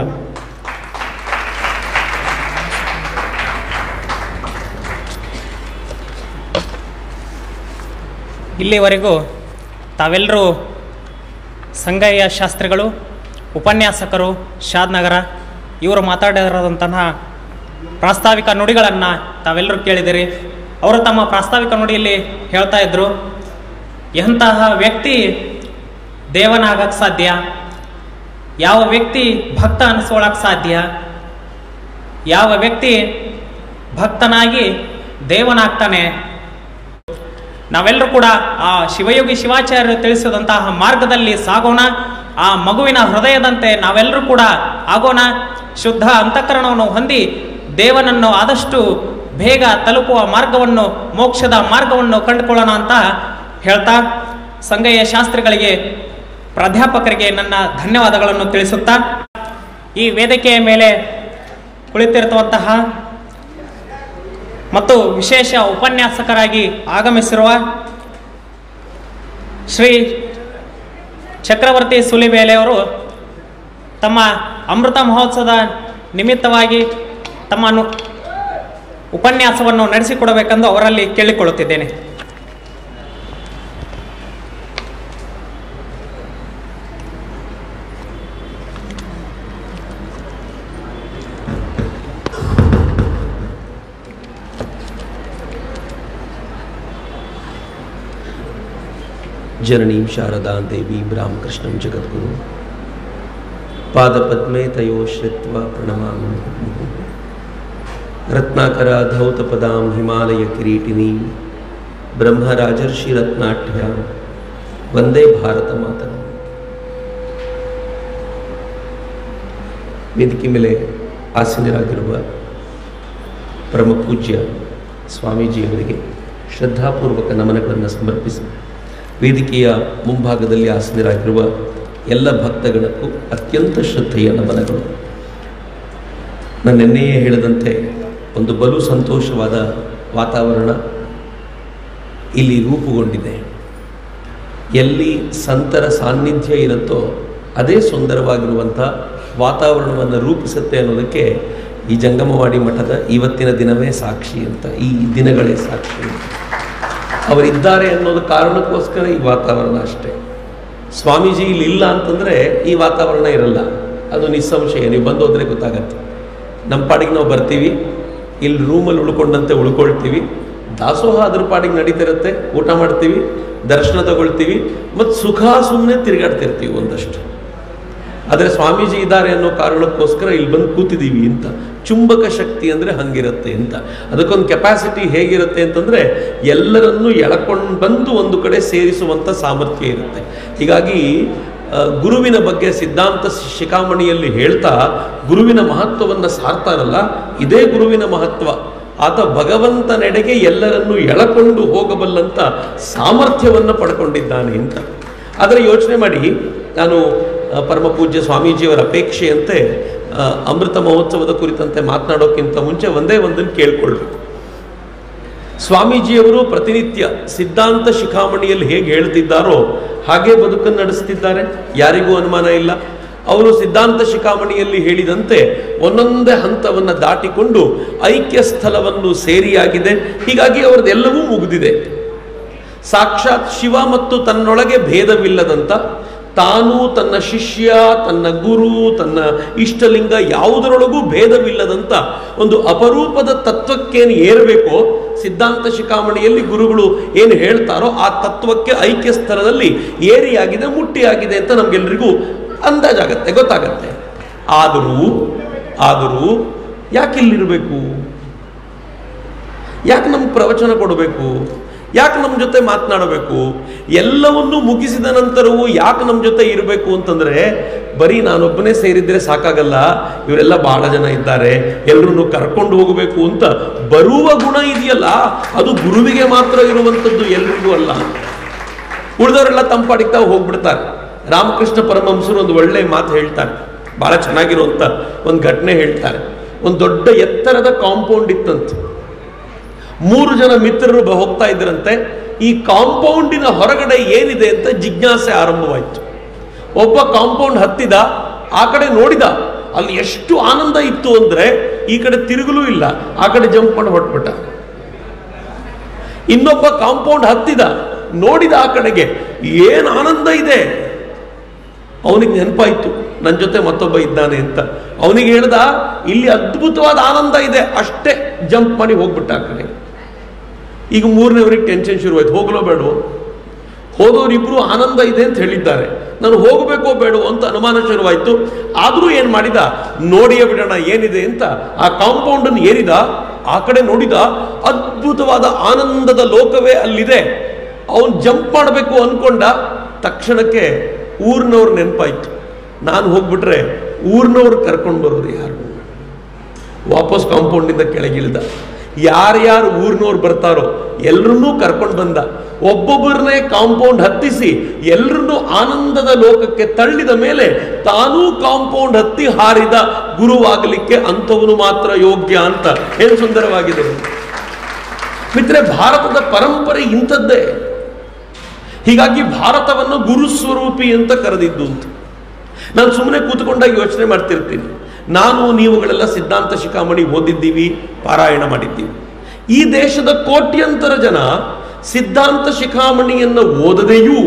ಇಲ್ಲಿವರೆಗೂ ತಾವೆಲ್ಲರೂ ಸಂಗಯ್ಯ ಶಾಸ್ತ್ರಿಗಳು, ಉಪನ್ಯಾಸಕರು, ಶಾದ್ನಗರ ಇವರು ಮಾತಾಡಿರೋದಂತಹ ಪ್ರಾಸ್ತಾವಿಕ ನುಡಿಗಳನ್ನು ತಾವೆಲ್ಲರೂ ಕೇಳಿದಿರಿ. ಅವರು ತಮ್ಮ ಪ್ರಾಸ್ತಾವಿಕ ನುಡಿಯಲ್ಲಿ ಹೇಳ್ತಾ ಇದ್ರು, ಎಂತಹ ವ್ಯಕ್ತಿ ದೇವನಾಗಕ್ಕೆ ಸಾಧ್ಯ, ಯಾವ ವ್ಯಕ್ತಿ ಭಕ್ತ ಅನಿಸ್ಕೊಳ್ಳೋಕೆ ಸಾಧ್ಯ, ಯಾವ ವ್ಯಕ್ತಿ ಭಕ್ತನಾಗಿ ದೇವನಾಗ್ತಾನೆ. ನಾವೆಲ್ಲರೂ ಕೂಡ ಆ ಶಿವಯೋಗಿ ಶಿವಾಚಾರ್ಯರು ತಿಳಿಸಿದಂತಹ ಮಾರ್ಗದಲ್ಲಿ ಸಾಗೋಣ. ಆ ಮಗುವಿನ ಹೃದಯದಂತೆ ನಾವೆಲ್ಲರೂ ಕೂಡ ಆಗೋಣ. ಶುದ್ಧ ಅಂತಃಕರಣವನ್ನು ಹೊಂದಿ ದೇವನನ್ನು ಆದಷ್ಟು ಬೇಗ ತಲುಪುವ ಮಾರ್ಗವನ್ನು, ಮೋಕ್ಷದ ಮಾರ್ಗವನ್ನು ಕಂಡುಕೊಳ್ಳೋಣ ಅಂತ ಹೇಳ್ತಾ ಸಂಗಯ್ಯ ಶಾಸ್ತ್ರಿಗಳಿಗೆ, ಪ್ರಾಧ್ಯಾಪಕರಿಗೆ ನನ್ನ ಧನ್ಯವಾದಗಳನ್ನು ತಿಳಿಸುತ್ತಾ, ಈ ವೇದಿಕೆಯ ಮೇಲೆ ಕುಳಿತಿರುವಂತಹ ಮತ್ತು ವಿಶೇಷ ಉಪನ್ಯಾಸಕರಾಗಿ ಆಗಮಿಸಿರುವ ಶ್ರೀ ಚಕ್ರವರ್ತಿ ಸುಲಿಬೇಲೆಯವರು ತಮ್ಮ ಅಮೃತ ಮಹೋತ್ಸವದ ನಿಮಿತ್ತವಾಗಿ ತಮ್ಮ ಉಪನ್ಯಾಸವನ್ನು ನಡೆಸಿಕೊಡಬೇಕೆಂದು ಅವರಲ್ಲಿ ಕೇಳಿಕೊಳ್ಳುತ್ತಿದ್ದೇನೆ. जननीं शारदां देवीं रामकृष्णं जगद्गुरु पादपद्मे तयो श्रित्वा प्रणमामि रत्नाकराधौतपदां हिमालयकिरीटिनीं ब्रह्मराजर्षिरत्नाढ्यां वंदे भारतमातरम्. ವೇದಿಕೆ ಮೇಲೆ ಆಸೀನರಾಗಿರುವ ಪರಮ ಪೂಜ್ಯ ಸ್ವಾಮೀಜಿಯವರಿಗೆ ಶ್ರದ್ಧಾಪೂರ್ವಕ ನಮನಗಳನ್ನು ಸಮರ್ಪಿಸಿ, ವೇದಿಕೆಯ ಮುಂಭಾಗದಲ್ಲಿ ಆಸೀನರಾಗಿರುವ ಎಲ್ಲ ಭಕ್ತಗಣಕ್ಕೂ ಅತ್ಯಂತ ಶ್ರದ್ಧೆಯ ನಮನಗಳು. ನನ್ನೆನ್ನೆಯೇ ಹೇಳಿದಂತೆ ಒಂದು ಬಲು ಸಂತೋಷವಾದ ವಾತಾವರಣ ಇಲ್ಲಿ ರೂಪುಗೊಂಡಿದೆ. ಎಲ್ಲಿ ಸಂತರ ಸಾನ್ನಿಧ್ಯ ಇರುತ್ತೋ ಅದೇ ಸುಂದರವಾಗಿರುವಂಥ ವಾತಾವರಣವನ್ನು ರೂಪಿಸುತ್ತೆ ಅನ್ನೋದಕ್ಕೆ ಈ ಜಂಗಮವಾಡಿ ಮಠದ ಇವತ್ತಿನ ದಿನವೇ ಸಾಕ್ಷಿ ಅಂತ, ಈ ದಿನಗಳೇ ಸಾಕ್ಷಿ. ಅವರಿದ್ದಾರೆ ಅನ್ನೋದು ಕಾರಣಕ್ಕೋಸ್ಕರ ಈ ವಾತಾವರಣ ಅಷ್ಟೇ. ಸ್ವಾಮೀಜಿ ಇಲ್ಲಿ ಇಲ್ಲ ಅಂತಂದರೆ ಈ ವಾತಾವರಣ ಇರಲ್ಲ, ಅದು ನಿಸ್ಸಂಶಯ. ನೀವು ಬಂದು ಹೋದರೆ ಗೊತ್ತಾಗತ್ತೆ. ನಮ್ಮ ಪಾಡಿಗೆ ನಾವು ಬರ್ತೀವಿ, ಇಲ್ಲಿ ರೂಮಲ್ಲಿ ಉಳ್ಕೊಂಡಂತೆ ಉಳ್ಕೊಳ್ತೀವಿ, ದಾಸೋಹ ಅದ್ರ ಪಾಡಿಗೆ ನಡೀತಿರುತ್ತೆ, ಊಟ ಮಾಡ್ತೀವಿ, ದರ್ಶನ ತಗೊಳ್ತೀವಿ, ಮತ್ತು ಸುಖ ಸುಮ್ಮನೆ ತಿರುಗಾಡ್ತಿರ್ತೀವಿ ಒಂದಷ್ಟು. ಆದರೆ ಸ್ವಾಮೀಜಿ ಇದ್ದಾರೆ ಅನ್ನೋ ಕಾರಣಕ್ಕೋಸ್ಕರ ಇಲ್ಲಿ ಬಂದು ಕೂತಿದ್ದೀವಿ ಅಂತ. ಚುಂಬಕ ಶಕ್ತಿ ಅಂದರೆ ಹಂಗಿರುತ್ತೆ ಅಂತ. ಅದಕ್ಕೊಂದು ಕೆಪಾಸಿಟಿ ಹೇಗಿರುತ್ತೆ ಅಂತಂದರೆ ಎಲ್ಲರನ್ನೂ ಎಳ್ಕೊಂಡು ಬಂದು ಒಂದು ಕಡೆ ಸೇರಿಸುವಂಥ ಸಾಮರ್ಥ್ಯ ಇರುತ್ತೆ. ಹೀಗಾಗಿ ಗುರುವಿನ ಬಗ್ಗೆ ಸಿದ್ಧಾಂತ ಶಿಖಾಮಣಿಯಲ್ಲಿ ಹೇಳ್ತಾ ಗುರುವಿನ ಮಹತ್ವವನ್ನು ಸಾರ್ತಾರಲ್ಲ, ಇದೇ ಗುರುವಿನ ಮಹತ್ವ. ಆತ ಭಗವಂತನೆಡೆಗೆ ಎಲ್ಲರನ್ನೂ ಎಳಕೊಂಡು ಹೋಗಬಲ್ಲಂಥ ಸಾಮರ್ಥ್ಯವನ್ನು ಪಡ್ಕೊಂಡಿದ್ದಾನೆ ಅಂತ. ಆದರೆ ಯೋಚನೆ ಮಾಡಿ, ನಾನು ಪರಮ ಪೂಜ್ಯ ಸ್ವಾಮೀಜಿಯವರ ಅಪೇಕ್ಷೆಯಂತೆ ಅಮೃತ ಮಹೋತ್ಸವದ ಕುರಿತಂತೆ ಮಾತನಾಡೋಕ್ಕಿಂತ ಮುಂಚೆ ಒಂದೇ ಒಂದನ್ನು ಕೇಳ್ಕೊಳ್ಬೇಕು. ಸ್ವಾಮೀಜಿಯವರು ಪ್ರತಿನಿತ್ಯ ಸಿದ್ಧಾಂತ ಶಿಖಾಮಣಿಯಲ್ಲಿ ಹೇಗೆ ಹೇಳ್ತಿದ್ದಾರೋ ಹಾಗೆ ಬದುಕನ್ನು ನಡೆಸ್ತಿದ್ದಾರೆ, ಯಾರಿಗೂ ಅನುಮಾನ ಇಲ್ಲ. ಅವರು ಸಿದ್ಧಾಂತ ಶಿಖಾಮಣಿಯಲ್ಲಿ ಹೇಳಿದಂತೆ ಒಂದೊಂದೇ ಹಂತವನ್ನು ದಾಟಿಕೊಂಡು ಐಕ್ಯ ಸ್ಥಳವನ್ನು ಸೇರಿಯಾಗಿದೆ. ಹೀಗಾಗಿ ಅವರದೆಲ್ಲವೂ ಮುಗಿದಿದೆ. ಸಾಕ್ಷಾತ್ ಶಿವ ಮತ್ತು ತನ್ನೊಳಗೆ ಭೇದವಿಲ್ಲದಂಥ, ತಾನು ತನ್ನ ಶಿಷ್ಯ, ತನ್ನ ಗುರು, ತನ್ನ ಇಷ್ಟಲಿಂಗ ಯಾವುದರೊಳಗೂ ಭೇದವಿಲ್ಲದಂಥ ಒಂದು ಅಪರೂಪದ ತತ್ವಕ್ಕೇನು ಏರಬೇಕೋ ಸಿದ್ಧಾಂತ ಶಿಖಾಮಣಿಯಲ್ಲಿ ಗುರುಗಳು ಏನು ಹೇಳ್ತಾರೋ ಆ ತತ್ವಕ್ಕೆ ಐಕ್ಯ ಸ್ಥಳದಲ್ಲಿ ಏರಿಯಾಗಿದೆ, ಮುಟ್ಟಿಯಾಗಿದೆ ಅಂತ ನಮಗೆಲ್ಲರಿಗೂ ಅಂದಾಜಾಗತ್ತೆ, ಗೊತ್ತಾಗತ್ತೆ. ಆದರೂ ಯಾಕೆ ಇಲ್ಲಿರಬೇಕು? ಯಾಕೆ ನಮ್ಗೆ ಪ್ರವಚನ ಕೊಡಬೇಕು? ಯಾಕೆ ನಮ್ಮ ಜೊತೆ ಮಾತನಾಡಬೇಕು? ಎಲ್ಲವನ್ನೂ ಮುಗಿಸಿದ ನಂತರವೂ ಯಾಕೆ ನಮ್ಮ ಜೊತೆ ಇರಬೇಕು ಅಂತಂದ್ರೆ, ಬರೀ ನಾನೊಬ್ಬನೇ ಸೇರಿದ್ರೆ ಸಾಕಾಗಲ್ಲ, ಇವರೆಲ್ಲ ಬಹಳ ಜನ ಇದ್ದಾರೆ, ಎಲ್ಲರನ್ನು ಕರ್ಕೊಂಡು ಹೋಗಬೇಕು ಅಂತ ಬರುವ ಗುಣ ಇದೆಯಲ್ಲ, ಅದು ಗುರುವಿಗೆ ಮಾತ್ರ ಇರುವಂಥದ್ದು, ಎಲ್ರಿಗೂ ಅಲ್ಲ. ಉಳಿದವರೆಲ್ಲ ತಂಪಾಡಿಗೆ ತಾವು ಹೋಗ್ಬಿಡ್ತಾರೆ. ರಾಮಕೃಷ್ಣ ಪರಮಹಂಸರು ಒಂದು ಒಳ್ಳೆ ಮಾತು ಹೇಳ್ತಾರೆ, ಬಹಳ ಚೆನ್ನಾಗಿರುವಂತ ಒಂದು ಘಟನೆ ಹೇಳ್ತಾರೆ. ಒಂದು ದೊಡ್ಡ ಎತ್ತರದ ಕಾಂಪೌಂಡ್ ಇತ್ತಂತೆ. 3 ಜನ ಮಿತ್ರರು ಹೋಗ್ತಾ ಇದ್ರಂತೆ. ಈ ಕಾಂಪೌಂಡಿನ ಹೊರಗಡೆ ಏನಿದೆ ಅಂತ ಜಿಜ್ಞಾಸೆ ಆರಂಭವಾಯಿತು. ಒಬ್ಬ ಕಾಂಪೌಂಡ್ ಹತ್ತಿದ, ಆ ಕಡೆ ನೋಡಿದ, ಅಲ್ಲಿ ಎಷ್ಟು ಆನಂದ ಇತ್ತು ಅಂದ್ರೆ ಈ ಕಡೆ ತಿರುಗಲೂ ಇಲ್ಲ, ಆ ಕಡೆ ಜಂಪ್ ಮಾಡಿ ಹೊರಟ್ಬಿಟ್ಟ. ಇನ್ನೊಬ್ಬ ಕಾಂಪೌಂಡ್ ಹತ್ತಿದ, ನೋಡಿದ ಆ ಕಡೆಗೆ, ಏನ್ ಆನಂದ ಇದೆ. ಅವನಿಗೆ ನೆನಪಾಯ್ತು ನನ್ನ ಜೊತೆ ಮತ್ತೊಬ್ಬ ಇದ್ದಾನೆ ಅಂತ. ಅವನಿಗೆ ಹೇಳ್ದ, ಇಲ್ಲಿ ಅದ್ಭುತವಾದ ಆನಂದ ಇದೆ, ಅಷ್ಟೇ ಜಂಪ್ ಮಾಡಿ ಹೋಗ್ಬಿಟ್ಟ ಆ ಕಡೆ. ಈಗ 3ನೇವರಿಗೆ ಟೆನ್ಷನ್ ಶುರುವಾಯ್ತು, ಹೋಗ್ಲೋ ಬೇಡವೋ? ಹೋದವರಿಬ್ರು ಆನಂದ ಇದೆ ಅಂತ ಹೇಳಿದ್ದಾರೆ, ನಾನು ಹೋಗಬೇಕೋ ಬೇಡವೋ ಅಂತ ಅನುಮಾನ ಶುರುವಾಯ್ತು. ಆದ್ರೂ ಏನ್ ಮಾಡಿದ, ನೋಡಿಯೇ ಬಿಡೋಣ ಏನಿದೆ ಅಂತ ಆ ಕಾಂಪೌಂಡ್ ಅನ್ನು ಏರಿದ, ಆ ಕಡೆ ನೋಡಿದ, ಅದ್ಭುತವಾದ ಆನಂದದ ಲೋಕವೇ ಅಲ್ಲಿದೆ. ಅವನು ಜಂಪ್ ಮಾಡಬೇಕು ಅನ್ಕೊಂಡ ತಕ್ಷಣಕ್ಕೆ ಊರಿನವ್ರು ನೆನಪಾಯ್ತು, ನಾನು ಹೋಗ್ಬಿಟ್ರೆ ಊರಿನವ್ರು ಕರ್ಕೊಂಡು ಬರೋದು ಯಾರು? ವಾಪಸ್ ಕಾಂಪೌಂಡಿಂದ ಕೆಳಗಿಳಿದ. ಯಾರ್ಯಾರು ಊರಿನವ್ರು ಬರ್ತಾರೋ ಎಲ್ಲರನ್ನೂ ಕರ್ಕೊಂಡು ಬಂದ. ಒಬ್ಬೊಬ್ಬರನ್ನೇ ಕಾಂಪೌಂಡ್ ಹತ್ತಿಸಿ ಎಲ್ಲರನ್ನೂ ಆನಂದದ ಲೋಕಕ್ಕೆ ತಳ್ಳಿದ ಮೇಲೆ ತಾನೂ ಕಾಂಪೌಂಡ್ ಹತ್ತಿ ಹಾರಿದ. ಗುರುವಾಗಲಿಕ್ಕೆ ಅಂಥವನು ಮಾತ್ರ ಯೋಗ್ಯ ಅಂತ. ಏನು ಸುಂದರವಾಗಿದೆ ಮಿತ್ರೆ, ಭಾರತದ ಪರಂಪರೆ ಇಂಥದ್ದೇ. ಹೀಗಾಗಿ ಭಾರತವನ್ನು ಗುರುಸ್ವರೂಪಿ ಅಂತ ಕರೆದಿದ್ದು ಅಂತ. ನಾನು ಸುಮ್ಮನೆ ಕೂತ್ಕೊಂಡಾಗ ಯೋಚನೆ ಮಾಡ್ತಿರ್ತೀನಿ, ನಾನು ನೀವುಗಳೆಲ್ಲ ಸಿದ್ಧಾಂತ ಶಿಖಾಮಣಿ ಓದಿದ್ದೀವಿ, ಪಾರಾಯಣ ಮಾಡಿದ್ದೀವಿ. ಈ ದೇಶದ ಕೋಟ್ಯಂತರ ಜನ ಸಿದ್ಧಾಂತ ಶಿಖಾಮಣಿಯನ್ನು ಓದದೆಯೂ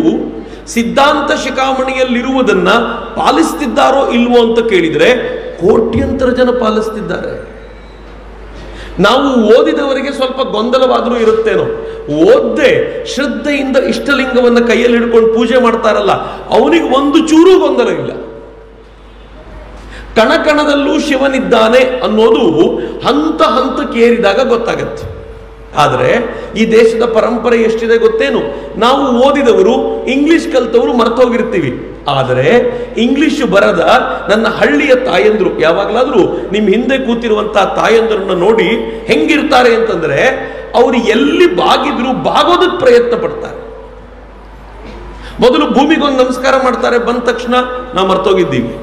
ಸಿದ್ಧಾಂತ ಶಿಖಾಮಣಿಯಲ್ಲಿರುವುದನ್ನ ಪಾಲಿಸ್ತಿದ್ದಾರೋ ಇಲ್ವೋ ಅಂತ ಕೇಳಿದರೆ ಕೋಟ್ಯಂತರ ಜನ ಪಾಲಿಸ್ತಿದ್ದಾರೆ. ನಾವು ಓದಿದವರಿಗೆ ಸ್ವಲ್ಪ ಗೊಂದಲವಾದರೂ ಇರುತ್ತೇನೋ. ಓದ್ದೆ ಶ್ರದ್ಧೆಯಿಂದ ಇಷ್ಟಲಿಂಗವನ್ನು ಕೈಯಲ್ಲಿ ಹಿಡ್ಕೊಂಡು ಪೂಜೆ ಮಾಡ್ತಾರಲ್ಲ, ಅವನಿಗೆ ಒಂದು ಚೂರು ಗೊಂದಲ ಇಲ್ಲ. ಕಣಕಣದಲ್ಲೂ ಶಿವನಿದ್ದಾನೆ ಅನ್ನೋದು ಹಂತ ಹಂತಕ್ಕೇರಿದಾಗ ಗೊತ್ತಾಗತ್ತೆ. ಆದರೆ ಈ ದೇಶದ ಪರಂಪರೆ ಎಷ್ಟಿದೆ ಗೊತ್ತೇನು? ನಾವು ಓದಿದವರು, ಇಂಗ್ಲಿಷ್ ಕಲ್ತವರು ಮರ್ತೋಗಿರ್ತೀವಿ. ಆದರೆ ಇಂಗ್ಲಿಷ್ ಬರದ ನನ್ನ ಹಳ್ಳಿಯ ತಾಯಂದ್ರು ಯಾವಾಗಲಾದ್ರೂ ನಿಮ್ಮ ಹಿಂದೆ ಕೂತಿರುವಂತಹ ತಾಯಂದ್ರನ್ನ ನೋಡಿ ಹೆಂಗಿರ್ತಾರೆ ಅಂತಂದ್ರೆ, ಅವರು ಎಲ್ಲಿ ಬಾಗಿದ್ರು ಬಾಗೋದಕ್ಕೆ ಪ್ರಯತ್ನ ಪಡ್ತಾರೆ. ಮೊದಲು ಭೂಮಿಗೊಂದು ನಮಸ್ಕಾರ ಮಾಡ್ತಾರೆ, ಬಂದ ತಕ್ಷಣ ನಾವು ಮರ್ತೋಗಿದ್ದೀವಿ.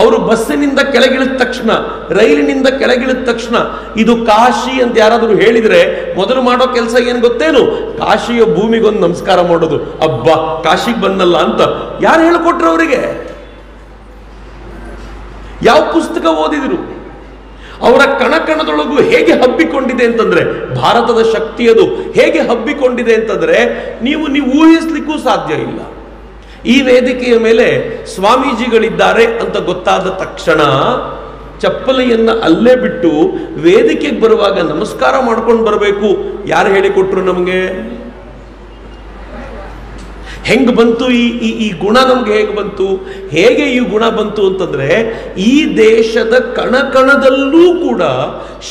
ಅವರು ಬಸ್ಸಿನಿಂದ ಕೆಳಗಿಳಿದ ತಕ್ಷಣ, ರೈಲಿನಿಂದ ಕೆಳಗಿಳಿದ ತಕ್ಷಣ ಇದು ಕಾಶಿ ಅಂತ ಯಾರಾದರೂ ಹೇಳಿದ್ರೆ ಮೊದಲು ಮಾಡೋ ಕೆಲಸ ಏನು ಗೊತ್ತೇನು? ಕಾಶಿಯ ಭೂಮಿಗೊಂದು ನಮಸ್ಕಾರ ಮಾಡೋದು. ಅಬ್ಬಾ, ಕಾಶಿಗೆ ಬಂದಲ್ಲ ಅಂತ ಯಾರು ಹೇಳಿಕೊಟ್ರು ಅವರಿಗೆ? ಯಾವ ಪುಸ್ತಕ ಓದಿದ್ರು? ಅವರ ಕಣಕಣದೊಳಗೂ ಹೇಗೆ ಹಬ್ಬಿಕೊಂಡಿದೆ ಅಂತಂದ್ರೆ, ಭಾರತದ ಶಕ್ತಿಯದು ಹೇಗೆ ಹಬ್ಬಿಕೊಂಡಿದೆ ಅಂತಂದ್ರೆ ನೀವು ಊಹಿಸ್ಲಿಕ್ಕೂ ಸಾಧ್ಯ ಇಲ್ಲ. ಈ ವೇದಿಕೆಯ ಮೇಲೆ ಸ್ವಾಮೀಜಿಗಳಿದ್ದಾರೆ ಅಂತ ಗೊತ್ತಾದ ತಕ್ಷಣ ಚಪ್ಪಲಿಯನ್ನ ಅಲ್ಲೇ ಬಿಟ್ಟು ವೇದಿಕೆಗೆ ಬರುವಾಗ ನಮಸ್ಕಾರ ಮಾಡ್ಕೊಂಡು ಬರಬೇಕು. ಯಾರು ಹೇಳಿಕೊಟ್ರು ನಮಗೆ? ಹೆಂಗ್ ಬಂತು ಈ ಗುಣ? ನಮ್ಗೆ ಹೇಗೆ ಬಂತು? ಹೇಗೆ ಈ ಗುಣ ಬಂತು ಅಂತಂದ್ರೆ, ಈ ದೇಶದ ಕಣಕಣದಲ್ಲೂ ಕೂಡ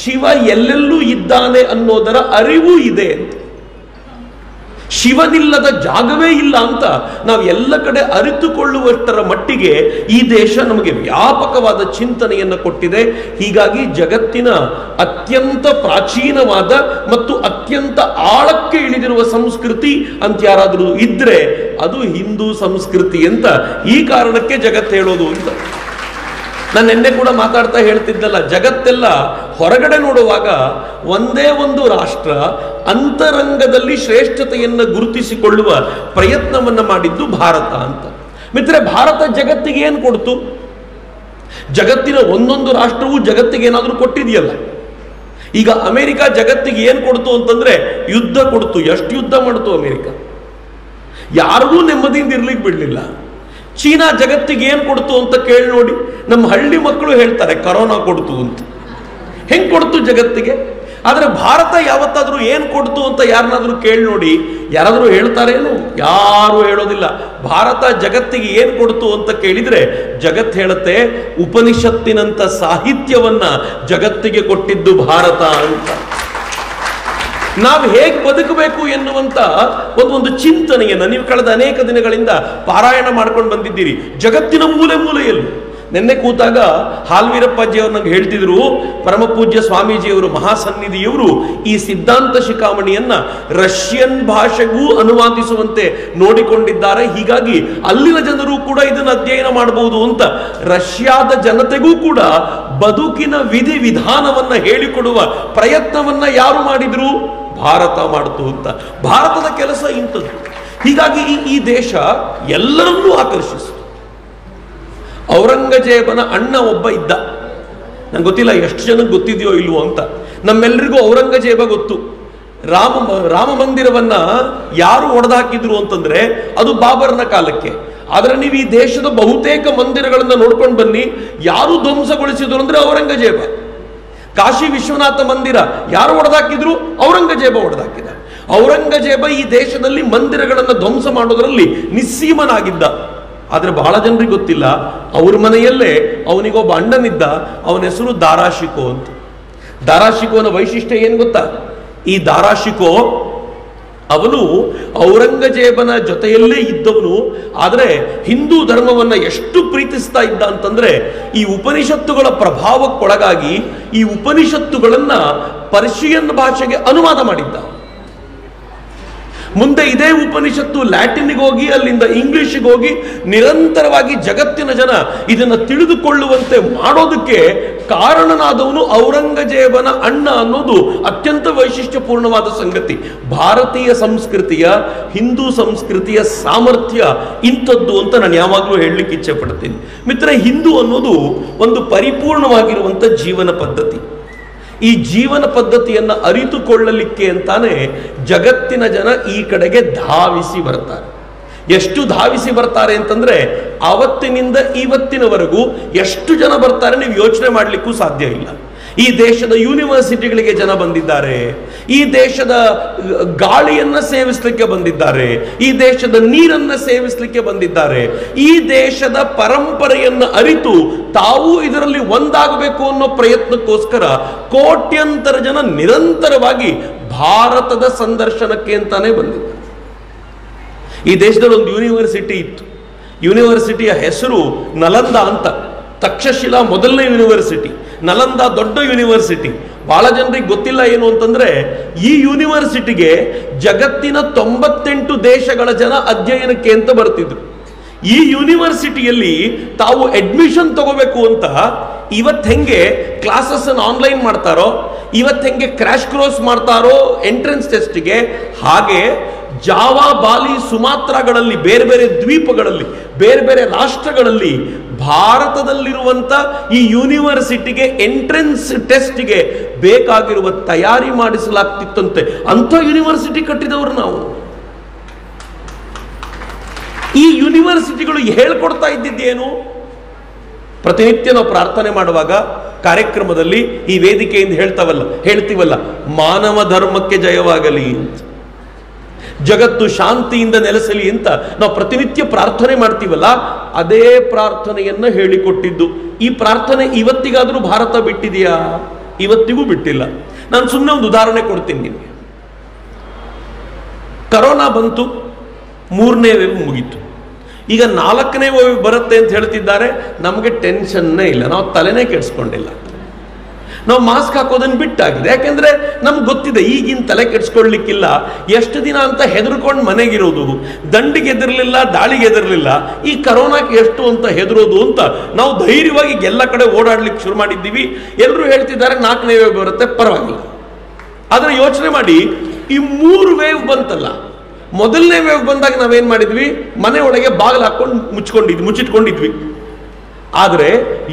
ಶಿವ ಎಲ್ಲೆಲ್ಲೂ ಇದ್ದಾನೆ ಅನ್ನೋದರ ಅರಿವು ಇದೆ ಅಂತ. ಶಿವನಿಲ್ಲದ ಜಾಗವೇ ಇಲ್ಲ ಅಂತ ನಾವು ಎಲ್ಲ ಕಡೆ ಅರಿತುಕೊಳ್ಳುವಷ್ಟರ ಮಟ್ಟಿಗೆ ಈ ದೇಶ ನಮಗೆ ವ್ಯಾಪಕವಾದ ಚಿಂತನೆಯನ್ನು ಕೊಟ್ಟಿದೆ. ಹೀಗಾಗಿ ಜಗತ್ತಿನ ಅತ್ಯಂತ ಪ್ರಾಚೀನವಾದ ಮತ್ತು ಅತ್ಯಂತ ಆಳಕ್ಕೆ ಇಳಿದಿರುವ ಸಂಸ್ಕೃತಿ ಅಂತ ಯಾರಾದರೂ ಇದ್ರೆ ಅದು ಹಿಂದೂ ಸಂಸ್ಕೃತಿ ಅಂತ ಈ ಕಾರಣಕ್ಕೆ ಜಗತ್ತು ಹೇಳೋದು ಅಂತ. ನಾನು ನಿನ್ನೆ ಕೂಡ ಮಾತಾಡ್ತಾ ಹೇಳ್ತಿದ್ದಲ್ಲ, ಜಗತ್ತೆಲ್ಲ ಹೊರಗಡೆ ನೋಡುವಾಗ ಒಂದೇ ಒಂದು ರಾಷ್ಟ್ರ ಅಂತರಂಗದಲ್ಲಿ ಶ್ರೇಷ್ಠತೆಯನ್ನು ಗುರುತಿಸಿಕೊಳ್ಳುವ ಪ್ರಯತ್ನವನ್ನು ಮಾಡಿದ್ದು ಭಾರತ ಅಂತ. ಮಿತ್ರೆ, ಭಾರತ ಜಗತ್ತಿಗೆ ಏನು ಕೊಡ್ತು? ಜಗತ್ತಿನ ಒಂದೊಂದು ರಾಷ್ಟ್ರವೂ ಜಗತ್ತಿಗೆ ಏನಾದರೂ ಕೊಟ್ಟಿದೆಯಲ್ಲ. ಈಗ ಅಮೆರಿಕ ಜಗತ್ತಿಗೆ ಏನು ಕೊಡ್ತು ಅಂತಂದ್ರೆ ಯುದ್ಧ ಕೊಡ್ತು. ಎಷ್ಟು ಯುದ್ಧ ಮಾಡ್ತು ಅಮೆರಿಕ? ಯಾರಿಗೂ ನೆಮ್ಮದಿಯಿಂದ ಇರ್ಲಿಕ್ಕೆ ಬಿಡಲಿಲ್ಲ. ಚೀನಾ ಜಗತ್ತಿಗೆ ಏನು ಕೊಡ್ತು ಅಂತ ಕೇಳಿ ನೋಡಿ. ನಮ್ಮ ಹಳ್ಳಿ ಮಕ್ಕಳು ಹೇಳ್ತಾರೆ ಕರೋನಾ ಕೊಡ್ತು ಅಂತ. ಹೆಂಗ್ ಕೊಡ್ತು ಜಗತ್ತಿಗೆ? ಆದ್ರೆ ಭಾರತ ಯಾವತ್ತಾದ್ರೂ ಏನು ಕೊಡ್ತು ಅಂತ ಯಾರನ್ನಾದ್ರೂ ಕೇಳಿ ನೋಡಿ. ಯಾರಾದ್ರೂ ಹೇಳ್ತಾರೇನು? ಯಾರು ಹೇಳೋದಿಲ್ಲ. ಭಾರತ ಜಗತ್ತಿಗೆ ಏನು ಕೊಡ್ತು ಅಂತ ಕೇಳಿದ್ರೆ ಜಗತ್ ಹೇಳುತ್ತೆ, ಉಪನಿಷತ್ತಿನಂತ ಸಾಹಿತ್ಯವನ್ನ ಜಗತ್ತಿಗೆ ಕೊಟ್ಟಿದ್ದು ಭಾರತ ಅಂತ. ನಾವು ಹೇಗೆ ಬದುಕಬೇಕು ಎನ್ನುವಂತ ಒಂದು ಚಿಂತನೆಯನ್ನು ನೀವು ಕಳೆದ ಅನೇಕ ದಿನಗಳಿಂದ ಪಾರಾಯಣ ಮಾಡ್ಕೊಂಡು ಬಂದಿದ್ದೀರಿ. ಜಗತ್ತಿನ ಮೂಲೆ ಮೂಲೆಯಲ್ಲೂ ನಿನ್ನೆ ಕೂತಾಗ ಹಾಲ್ವೀರಪ್ಪಾಜಿಯವರು ನಂಗೆ ಹೇಳ್ತಿದ್ರು, ಪರಮ ಪೂಜ್ಯ ಸ್ವಾಮೀಜಿಯವರು ಮಹಾಸನ್ನಿಧಿಯವರು ಈ ಸಿದ್ಧಾಂತ ಶಿಖಾಮಣಿಯನ್ನ ರಷ್ಯನ್ ಭಾಷೆಗೂ ಅನುವಾದಿಸುವಂತೆ ನೋಡಿಕೊಂಡಿದ್ದಾರೆ. ಹೀಗಾಗಿ ಅಲ್ಲಿನ ಜನರು ಕೂಡ ಇದನ್ನು ಅಧ್ಯಯನ ಮಾಡಬಹುದು ಅಂತ ರಷ್ಯಾದ ಜನತೆಗೂ ಕೂಡ ಬದುಕಿನ ವಿಧಿ ವಿಧಾನವನ್ನ ಹೇಳಿಕೊಡುವ ಪ್ರಯತ್ನವನ್ನ ಯಾರು ಮಾಡಿದ್ರು? ಭಾರತ ಮಾಡಿತು ಅಂತ. ಭಾರತದ ಕೆಲಸ ಇಂಥದ್ದು. ಹೀಗಾಗಿ ಈ ದೇಶ ಎಲ್ಲರನ್ನೂ ಆಕರ್ಷಿಸಿತು. ಔರಂಗಜೇಬನ ಅಣ್ಣ ಒಬ್ಬ ಇದ್ದ, ನಂಗೆ ಗೊತ್ತಿಲ್ಲ ಎಷ್ಟು ಜನಕ್ಕೆ ಗೊತ್ತಿದೆಯೋ ಇಲ್ವೋ ಅಂತ. ನಮ್ಮೆಲ್ಲರಿಗೂ ಔರಂಗಜೇಬ ಗೊತ್ತು. ರಾಮ ಮಂದಿರವನ್ನ ಯಾರು ಒಡೆದಾಕಿದ್ರು ಅಂತಂದ್ರೆ ಅದು ಬಾಬರ್ನ ಕಾಲಕ್ಕೆ. ಆದ್ರೆ ನೀವು ಈ ದೇಶದ ಬಹುತೇಕ ಮಂದಿರಗಳನ್ನ ನೋಡ್ಕೊಂಡು ಬನ್ನಿ, ಯಾರು ಧ್ವಂಸಗೊಳಿಸಿದ್ರು ಅಂದ್ರೆ ಔರಂಗಜೇಬ. ಕಾಶಿ ವಿಶ್ವನಾಥ ಮಂದಿರ ಯಾರು ಒಡೆದಾಕಿದ್ರು? ಔರಂಗಜೇಬ ಒಡೆದಾಕಿದ. ಔರಂಗಜೇಬ ಈ ದೇಶದಲ್ಲಿ ಮಂದಿರಗಳನ್ನು ಧ್ವಂಸ ಮಾಡೋದ್ರಲ್ಲಿ ನಿಸ್ಸೀಮನಾಗಿದ್ದ. ಆದ್ರೆ ಬಹಳ ಜನರಿಗೆ ಗೊತ್ತಿಲ್ಲ, ಅವ್ರ ಮನೆಯಲ್ಲೇ ಅವನಿಗೊಬ್ಬ ಅಣ್ಣನಿದ್ದ, ಅವನ ಹೆಸರು ದಾರಾಶಿಕೋ ಅಂತ. ದಾರಾಶಿಕೋನ ವೈಶಿಷ್ಟ್ಯ ಏನು ಗೊತ್ತಾ? ಈ ದಾರಾಶಿಕೋ ಅವನು ಔರಂಗಜೇಬನ ಜೊತೆಯಲ್ಲೇ ಇದ್ದವನು. ಆದರೆ ಹಿಂದೂ ಧರ್ಮವನ್ನ ಎಷ್ಟು ಪ್ರೀತಿಸ್ತಾ ಇದ್ದ ಅಂತಂದ್ರೆ ಈ ಉಪನಿಷತ್ತುಗಳ ಪ್ರಭಾವಕ್ಕೊಳಗಾಗಿ ಈ ಉಪನಿಷತ್ತುಗಳನ್ನ ಪರ್ಷಿಯನ್ ಭಾಷೆಗೆ ಅನುವಾದ ಮಾಡಿದ್ದ. ಮುಂದೆ ಇದೇ ಉಪನಿಷತ್ತು ಲ್ಯಾಟಿನ್ಗೆ ಹೋಗಿ ಅಲ್ಲಿಂದ ಇಂಗ್ಲಿಷ್ಗೆ ಹೋಗಿ ನಿರಂತರವಾಗಿ ಜಗತ್ತಿನ ಜನ ಇದನ್ನು ತಿಳಿದುಕೊಳ್ಳುವಂತೆ ಮಾಡೋದಕ್ಕೆ ಕಾರಣನಾದವನು ಔರಂಗಜೇಬನ ಅಣ್ಣ ಅನ್ನೋದು ಅತ್ಯಂತ ವೈಶಿಷ್ಟ್ಯಪೂರ್ಣವಾದ ಸಂಗತಿ. ಭಾರತೀಯ ಸಂಸ್ಕೃತಿಯ, ಹಿಂದೂ ಸಂಸ್ಕೃತಿಯ ಸಾಮರ್ಥ್ಯ ಇಂಥದ್ದು ಅಂತ ನಾನು ಯಾವಾಗಲೂ ಹೇಳಲಿಕ್ಕೆ ಇಚ್ಛೆ ಪಡ್ತೀನಿ. ಮಿತ್ರ, ಹಿಂದೂ ಅನ್ನೋದು ಒಂದು ಪರಿಪೂರ್ಣವಾಗಿರುವಂಥ ಜೀವನ ಪದ್ಧತಿ. ಈ ಜೀವನ ಪದ್ಧತಿಯನ್ನು ಅರಿತುಕೊಳ್ಳಲಿಕ್ಕೆ ಅಂತಾನೆ ಜಗತ್ತಿನ ಜನ ಈ ಕಡೆಗೆ ಧಾವಿಸಿ ಬರ್ತಾರೆ. ಎಷ್ಟು ಧಾವಿಸಿ ಬರ್ತಾರೆ ಅಂತಂದ್ರೆ ಆವತ್ತಿನಿಂದ ಇವತ್ತಿನವರೆಗೂ ಎಷ್ಟು ಜನ ಬರ್ತಾರೆ ನೀವು ಯೋಚನೆ ಮಾಡಲಿಕ್ಕೂ ಸಾಧ್ಯ ಇಲ್ಲ. ಈ ದೇಶದ ಯೂನಿವರ್ಸಿಟಿಗಳಿಗೆ ಜನ ಬಂದಿದ್ದಾರೆ, ಈ ದೇಶದ ಗಾಳಿಯನ್ನ ಸೇವಿಸಲಿಕ್ಕೆ ಬಂದಿದ್ದಾರೆ, ಈ ದೇಶದ ನೀರನ್ನ ಸೇವಿಸಲಿಕ್ಕೆ ಬಂದಿದ್ದಾರೆ. ಈ ದೇಶದ ಪರಂಪರೆಯನ್ನ ಅರಿತು ತಾವು ಇದರಲ್ಲಿ ಒಂದಾಗಬೇಕು ಅನ್ನೋ ಪ್ರಯತ್ನಕ್ಕೋಸ್ಕರ ಕೋಟ್ಯಂತರ ಜನ ನಿರಂತರವಾಗಿ ಭಾರತದ ಸಂದರ್ಶನಕ್ಕೆ ಅಂತಾನೆ ಬಂದಿದ್ದಾರೆ. ಈ ದೇಶದಲ್ಲಿ ಒಂದು ಯೂನಿವರ್ಸಿಟಿ ಇತ್ತು. ಯೂನಿವರ್ಸಿಟಿಯ ಹೆಸರು ನಲಂದ ಅಂತ. ತಕ್ಷಶಿಲಾ ಮೊದಲನೇ ಯೂನಿವರ್ಸಿಟಿ, ನಲಂದ ದೊಡ್ಡ ಯೂನಿವರ್ಸಿಟಿ. ಬಹಳ ಜನರಿಗೆ ಗೊತ್ತಿಲ್ಲ ಏನು ಅಂತಂದ್ರೆ ಈ ಯೂನಿವರ್ಸಿಟಿಗೆ ಜಗತ್ತಿನ 98 ದೇಶಗಳ ಜನ ಅಧ್ಯಯನಕ್ಕೆ ಅಂತ ಬರ್ತಿದ್ರು. ಈ ಯೂನಿವರ್ಸಿಟಿಯಲ್ಲಿ ತಾವು ಅಡ್ಮಿಷನ್ ತಗೋಬೇಕು ಅಂತ ಇವತ್ತು ಹೆಂಗೆ ಕ್ಲಾಸಸ್ ಅನ್ನು ಆನ್ಲೈನ್ ಮಾಡ್ತಾರೋ, ಇವತ್ತು ಹೆಂಗೆ ಕ್ರ್ಯಾಶ್ ಕೋರ್ಸ್ ಮಾಡ್ತಾರೋ ಎಂಟ್ರೆನ್ಸ್ ಟೆಸ್ಟ್ಗೆ, ಹಾಗೆ ಜಾವಾ, ಬಾಲಿ, ಸುಮಾತ್ರಗಳಲ್ಲಿ, ಬೇರೆ ಬೇರೆ ದ್ವೀಪಗಳಲ್ಲಿ, ಬೇರೆ ಬೇರೆ ರಾಷ್ಟ್ರಗಳಲ್ಲಿ ಭಾರತದಲ್ಲಿರುವಂತ ಈ ಯೂನಿವರ್ಸಿಟಿಗೆ ಎಂಟ್ರೆನ್ಸ್ ಟೆಸ್ಟ್ಗೆ ಬೇಕಾಗಿರುವ ತಯಾರಿ ಮಾಡಿಸಲಾಗ್ತಿತ್ತಂತೆ. ಅಂಥ ಯೂನಿವರ್ಸಿಟಿ ಕಟ್ಟಿದವರು ನಾವು. ಈ ಯೂನಿವರ್ಸಿಟಿಗಳು ಹೇಳ್ಕೊಡ್ತಾ ಇದ್ದಿದ್ದೇನು? ಪ್ರತಿನಿತ್ಯ ನಾವು ಪ್ರಾರ್ಥನೆ ಮಾಡುವಾಗ ಕಾರ್ಯಕ್ರಮದಲ್ಲಿ ಈ ವೇದಿಕೆಯಿಂದ ಹೇಳ್ತೀವಲ್ಲ, ಮಾನವ ಧರ್ಮಕ್ಕೆ ಜಯವಾಗಲಿ ಅಂತ, ಜಗತ್ತು ಶಾಂತಿಯಿಂದ ನೆಲೆಸಲಿ ಅಂತ ನಾವು ಪ್ರತಿನಿತ್ಯ ಪ್ರಾರ್ಥನೆ ಮಾಡ್ತೀವಲ್ಲ, ಅದೇ ಪ್ರಾರ್ಥನೆಯನ್ನ ಹೇಳಿಕೊಟ್ಟಿದ್ದು. ಈ ಪ್ರಾರ್ಥನೆ ಇವತ್ತಿಗಾದರೂ ಭಾರತ ಬಿಟ್ಟಿದೆಯಾ? ಇವತ್ತಿಗೂ ಬಿಟ್ಟಿಲ್ಲ. ನಾನು ಸುಮ್ಮನೆ ಒಂದು ಉದಾಹರಣೆ ಕೊಡ್ತೀನಿ ನಿಮಗೆ. ಕರೋನಾ ಬಂತು, 3ನೇ ವೇವ್ ಮುಗೀತು. ಈಗ 4ನೇ ವೇವ್ ಬರುತ್ತೆ ಅಂತ ಹೇಳ್ತಿದ್ದಾರೆ. ನಮಗೆ ಟೆನ್ಷನ್ನೇ ಇಲ್ಲ, ನಾವು ತಲೆನೇ ಕೆಡಿಸ್ಕೊಂಡಿಲ್ಲ. ನಾವು ಮಾಸ್ಕ್ ಹಾಕೋದನ್ನು ಬಿಟ್ಟಾಗಿದೆ. ಯಾಕೆಂದ್ರೆ ನಮ್ಗೆ ಗೊತ್ತಿದೆ ಈಗಿನ ತಲೆ ಕೆಡಿಸ್ಕೊಳ್ಲಿಕ್ಕಿಲ್ಲ. ಎಷ್ಟು ದಿನ ಅಂತ ಹೆದರ್ಕೊಂಡು ಮನೆಗಿರೋದು, ದಂಡಿಗೆ ಹೆದರ್ಲಿಲ್ಲ, ದಾಳಿಗೆ ಹೆದರ್ಲಿಲ್ಲ, ಈ ಕರೋನಾಕ್ಕೆ ಎಷ್ಟು ಅಂತ ಹೆದರೋದು ಅಂತ ನಾವು ಧೈರ್ಯವಾಗಿ ಎಲ್ಲ ಕಡೆ ಓಡಾಡ್ಲಿಕ್ಕೆ ಶುರು ಮಾಡಿದ್ದೀವಿ. ಎಲ್ಲರೂ ಹೇಳ್ತಿದ್ದಾರೆ 4ನೇ ವೇವ್ ಬರುತ್ತೆ, ಪರವಾಗಿಲ್ಲ. ಆದ್ರೆ ಯೋಚನೆ ಮಾಡಿ, ಈ 3 ವೇವ್ ಬಂತಲ್ಲ, ಮೊದಲನೇ ವೇವ್ ಬಂದಾಗ ನಾವೇನ್ ಮಾಡಿದ್ವಿ? ಮನೆ ಒಳಗೆ ಬಾಗಿಲು ಹಾಕೊಂಡು ಮುಚ್ಚಿಟ್ಕೊಂಡಿದ್ವಿ. ಆದರೆ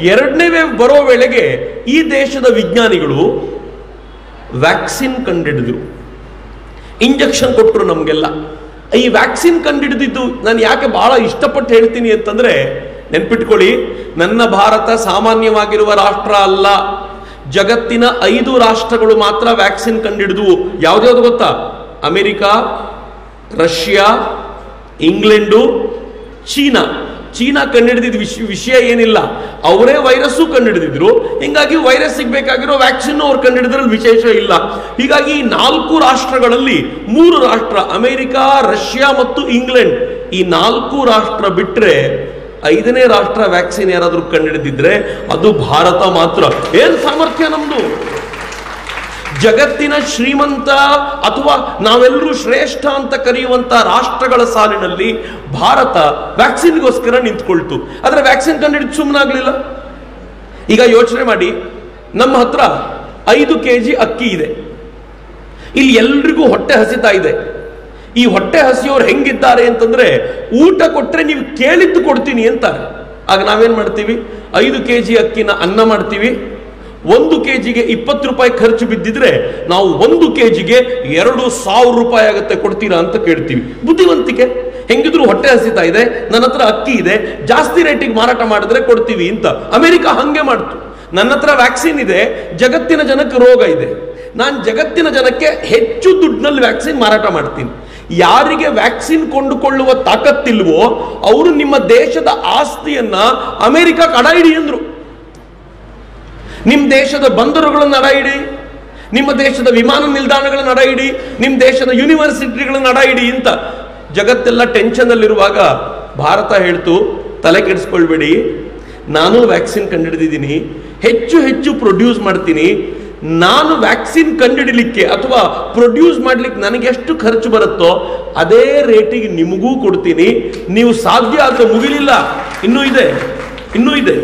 2ನೇ ವೇವ್ ಬರೋ ವೇಳೆಗೆ ಈ ದೇಶದ ವಿಜ್ಞಾನಿಗಳು ವ್ಯಾಕ್ಸಿನ್ ಕಂಡಿಡಿದ್ರು, ಇಂಜೆಕ್ಷನ್ ಕೊಟ್ಟರು ನಮಗೆಲ್ಲ. ಈ ವ್ಯಾಕ್ಸಿನ್ ಕಂಡಿಡಿದಿದ್ದು ನಾನು ಯಾಕೆ ಬಹಳ ಇಷ್ಟಪಟ್ಟು ಹೇಳ್ತೀನಿ ಅಂತಂದ್ರೆ, ನೆನ್ಪಿಟ್ಕೊಳ್ಳಿ, ನನ್ನ ಭಾರತ ಸಾಮಾನ್ಯವಾಗಿರುವ ರಾಷ್ಟ್ರ ಅಲ್ಲ. ಜಗತ್ತಿನ 5 ರಾಷ್ಟ್ರಗಳು ಮಾತ್ರ ವ್ಯಾಕ್ಸಿನ್ ಕಂಡಿಡಿದ್ವು. ಯಾವ್ದ್ಯಾವ್ದು ಗೊತ್ತಾ? America, Russia, England, China. China ಕಂಡುಹಿಡಿದಿದ್ದ ವಿಷಯ ಏನಿಲ್ಲ, ಅವರೇ ವೈರಸ್ಸು ಕಂಡುಹಿಡಿದಿದ್ರು. ಹಿಂಗಾಗಿ ವೈರಸ್ ಸಿಗಬೇಕಾಗಿರೋ ವ್ಯಾಕ್ಸಿನ್ ಅವ್ರು ಕಂಡುಹಿಡಿದ್ರಲ್ಲಿ ವಿಶೇಷ ಇಲ್ಲ. ಹೀಗಾಗಿ 4 ರಾಷ್ಟ್ರಗಳಲ್ಲಿ 3 ರಾಷ್ಟ್ರ ಅಮೆರಿಕ, ರಷ್ಯಾ ಮತ್ತು ಇಂಗ್ಲೆಂಡ್, ಈ 4 ರಾಷ್ಟ್ರ ಬಿಟ್ರೆ 5ನೇ ರಾಷ್ಟ್ರ ವ್ಯಾಕ್ಸಿನ್ ಯಾರಾದ್ರೂ ಕಂಡುಹಿಡಿದಿದ್ರೆ ಅದು ಭಾರತ ಮಾತ್ರ. ಏನ್ ಸಾಮರ್ಥ್ಯ ನಮ್ದು! ಜಗತ್ತಿನ ಶ್ರೀಮಂತ ಅಥವಾ ನಾವೆಲ್ಲರೂ ಶ್ರೇಷ್ಠ ಅಂತ ಕರೆಯುವಂತ ರಾಷ್ಟ್ರಗಳ ಸಾಲಿನಲ್ಲಿ ಭಾರತ ವ್ಯಾಕ್ಸಿನ್ಗೋಸ್ಕರ ನಿಂತ್ಕೊಳ್ತು. ಆದ್ರೆ ವ್ಯಾಕ್ಸಿನ್ ಕಂಡುಹಿಡಿದು ಸುಮ್ಮನಾಗ್ಲಿಲ್ಲ. ಈಗ ಯೋಚನೆ ಮಾಡಿ, ನಮ್ಮ ಹತ್ರ 5 kg ಅಕ್ಕಿ ಇದೆ. ಇಲ್ಲಿ ಎಲ್ರಿಗೂ ಹೊಟ್ಟೆ ಹಸಿತಾ ಇದೆ. ಈ ಹೊಟ್ಟೆ ಹಸಿಯೋರು ಹೆಂಗಿದ್ದಾರೆ ಅಂತಂದ್ರೆ, ಊಟ ಕೊಟ್ರೆ ನೀವು ಕೇಳಿದ್ದು ಕೊಡ್ತೀನಿ ಅಂತಾರೆ. ಆಗ ನಾವೇನ್ ಮಾಡ್ತೀವಿ? 5 kg ಅಕ್ಕಿನ ಅನ್ನ ಮಾಡ್ತೀವಿ. 1 kgಗೆ 20 ರೂಪಾಯಿ ಖರ್ಚು ಬಿದ್ದಿದ್ರೆ ನಾವು 1 kgಗೆ 2,000 ರೂಪಾಯಿ ಆಗುತ್ತೆ, ಕೊಡ್ತೀರಾ ಅಂತ ಕೇಳ್ತೀವಿ. ಬುದ್ಧಿವಂತಿಕೆ. ಹೆಂಗಿದ್ರು ಹೊಟ್ಟೆ ಹಸಿತಾ ಇದೆ, ನನ್ನ ಹತ್ರ ಅಕ್ಕಿ ಇದೆ, ಜಾಸ್ತಿ ರೇಟಿಗೆ ಮಾರಾಟ ಮಾಡಿದ್ರೆ ಕೊಡ್ತೀವಿ ಅಂತ. ಅಮೆರಿಕ ಹಂಗೆ ಮಾಡ್ತು. ನನ್ನ ಹತ್ರ ವ್ಯಾಕ್ಸಿನ್ ಇದೆ, ಜಗತ್ತಿನ ಜನಕ್ಕೆ ರೋಗ ಇದೆ, ನಾನು ಜಗತ್ತಿನ ಜನಕ್ಕೆ ಹೆಚ್ಚು ದುಡ್ಡಿನಲ್ಲಿ ವ್ಯಾಕ್ಸಿನ್ ಮಾರಾಟ ಮಾಡ್ತೀನಿ. ಯಾರಿಗೆ ವ್ಯಾಕ್ಸಿನ್ ಕೊಂಡುಕೊಳ್ಳುವ ತಾಕತ್ತಿಲ್ವೋ ಅವರು ನಿಮ್ಮ ದೇಶದ ಆಸ್ತಿಯನ್ನ ಅಮೆರಿಕಕ್ಕೆ ಅಡ ಇಡಿ ಅಂದ್ರು. ನಿಮ್ಮ ದೇಶದ ಬಂದರುಗಳನ್ನು ಅಡ ಇಡಿ, ನಿಮ್ಮ ದೇಶದ ವಿಮಾನ ನಿಲ್ದಾಣಗಳನ್ನು ಅಡ ಇಡಿ, ನಿಮ್ಮ ದೇಶದ ಯೂನಿವರ್ಸಿಟಿಗಳನ್ನು ಅಡ ಇಡಿ ಅಂತ. ಜಗತ್ತೆಲ್ಲ ಟೆನ್ಷನ್ ಅಲ್ಲಿರುವಾಗ ಭಾರತ ಹೇಳ್ತು, ತಲೆ ಕೆಡಿಸ್ಕೊಳ್ಬೇಡಿ, ನಾನು ವ್ಯಾಕ್ಸಿನ್ ಕಂಡುಹಿಡಿದಿದ್ದೀನಿ, ಹೆಚ್ಚು ಹೆಚ್ಚು ಪ್ರೊಡ್ಯೂಸ್ ಮಾಡ್ತೀನಿ. ನಾನು ವ್ಯಾಕ್ಸಿನ್ ಕಂಡುಹಿಡಲಿಕ್ಕೆ ಅಥವಾ ಪ್ರೊಡ್ಯೂಸ್ ಮಾಡ್ಲಿಕ್ಕೆ ನನಗೆ ಎಷ್ಟು ಖರ್ಚು ಬರುತ್ತೋ ಅದೇ ರೇಟಿಗೆ ನಿಮಗೂ ಕೊಡ್ತೀನಿ. ನೀವು ಸಾಧ್ಯ ಆದ್ರೆ ಮುಗಿಲಿಲ್ಲ, ಇನ್ನೂ ಇದೆ.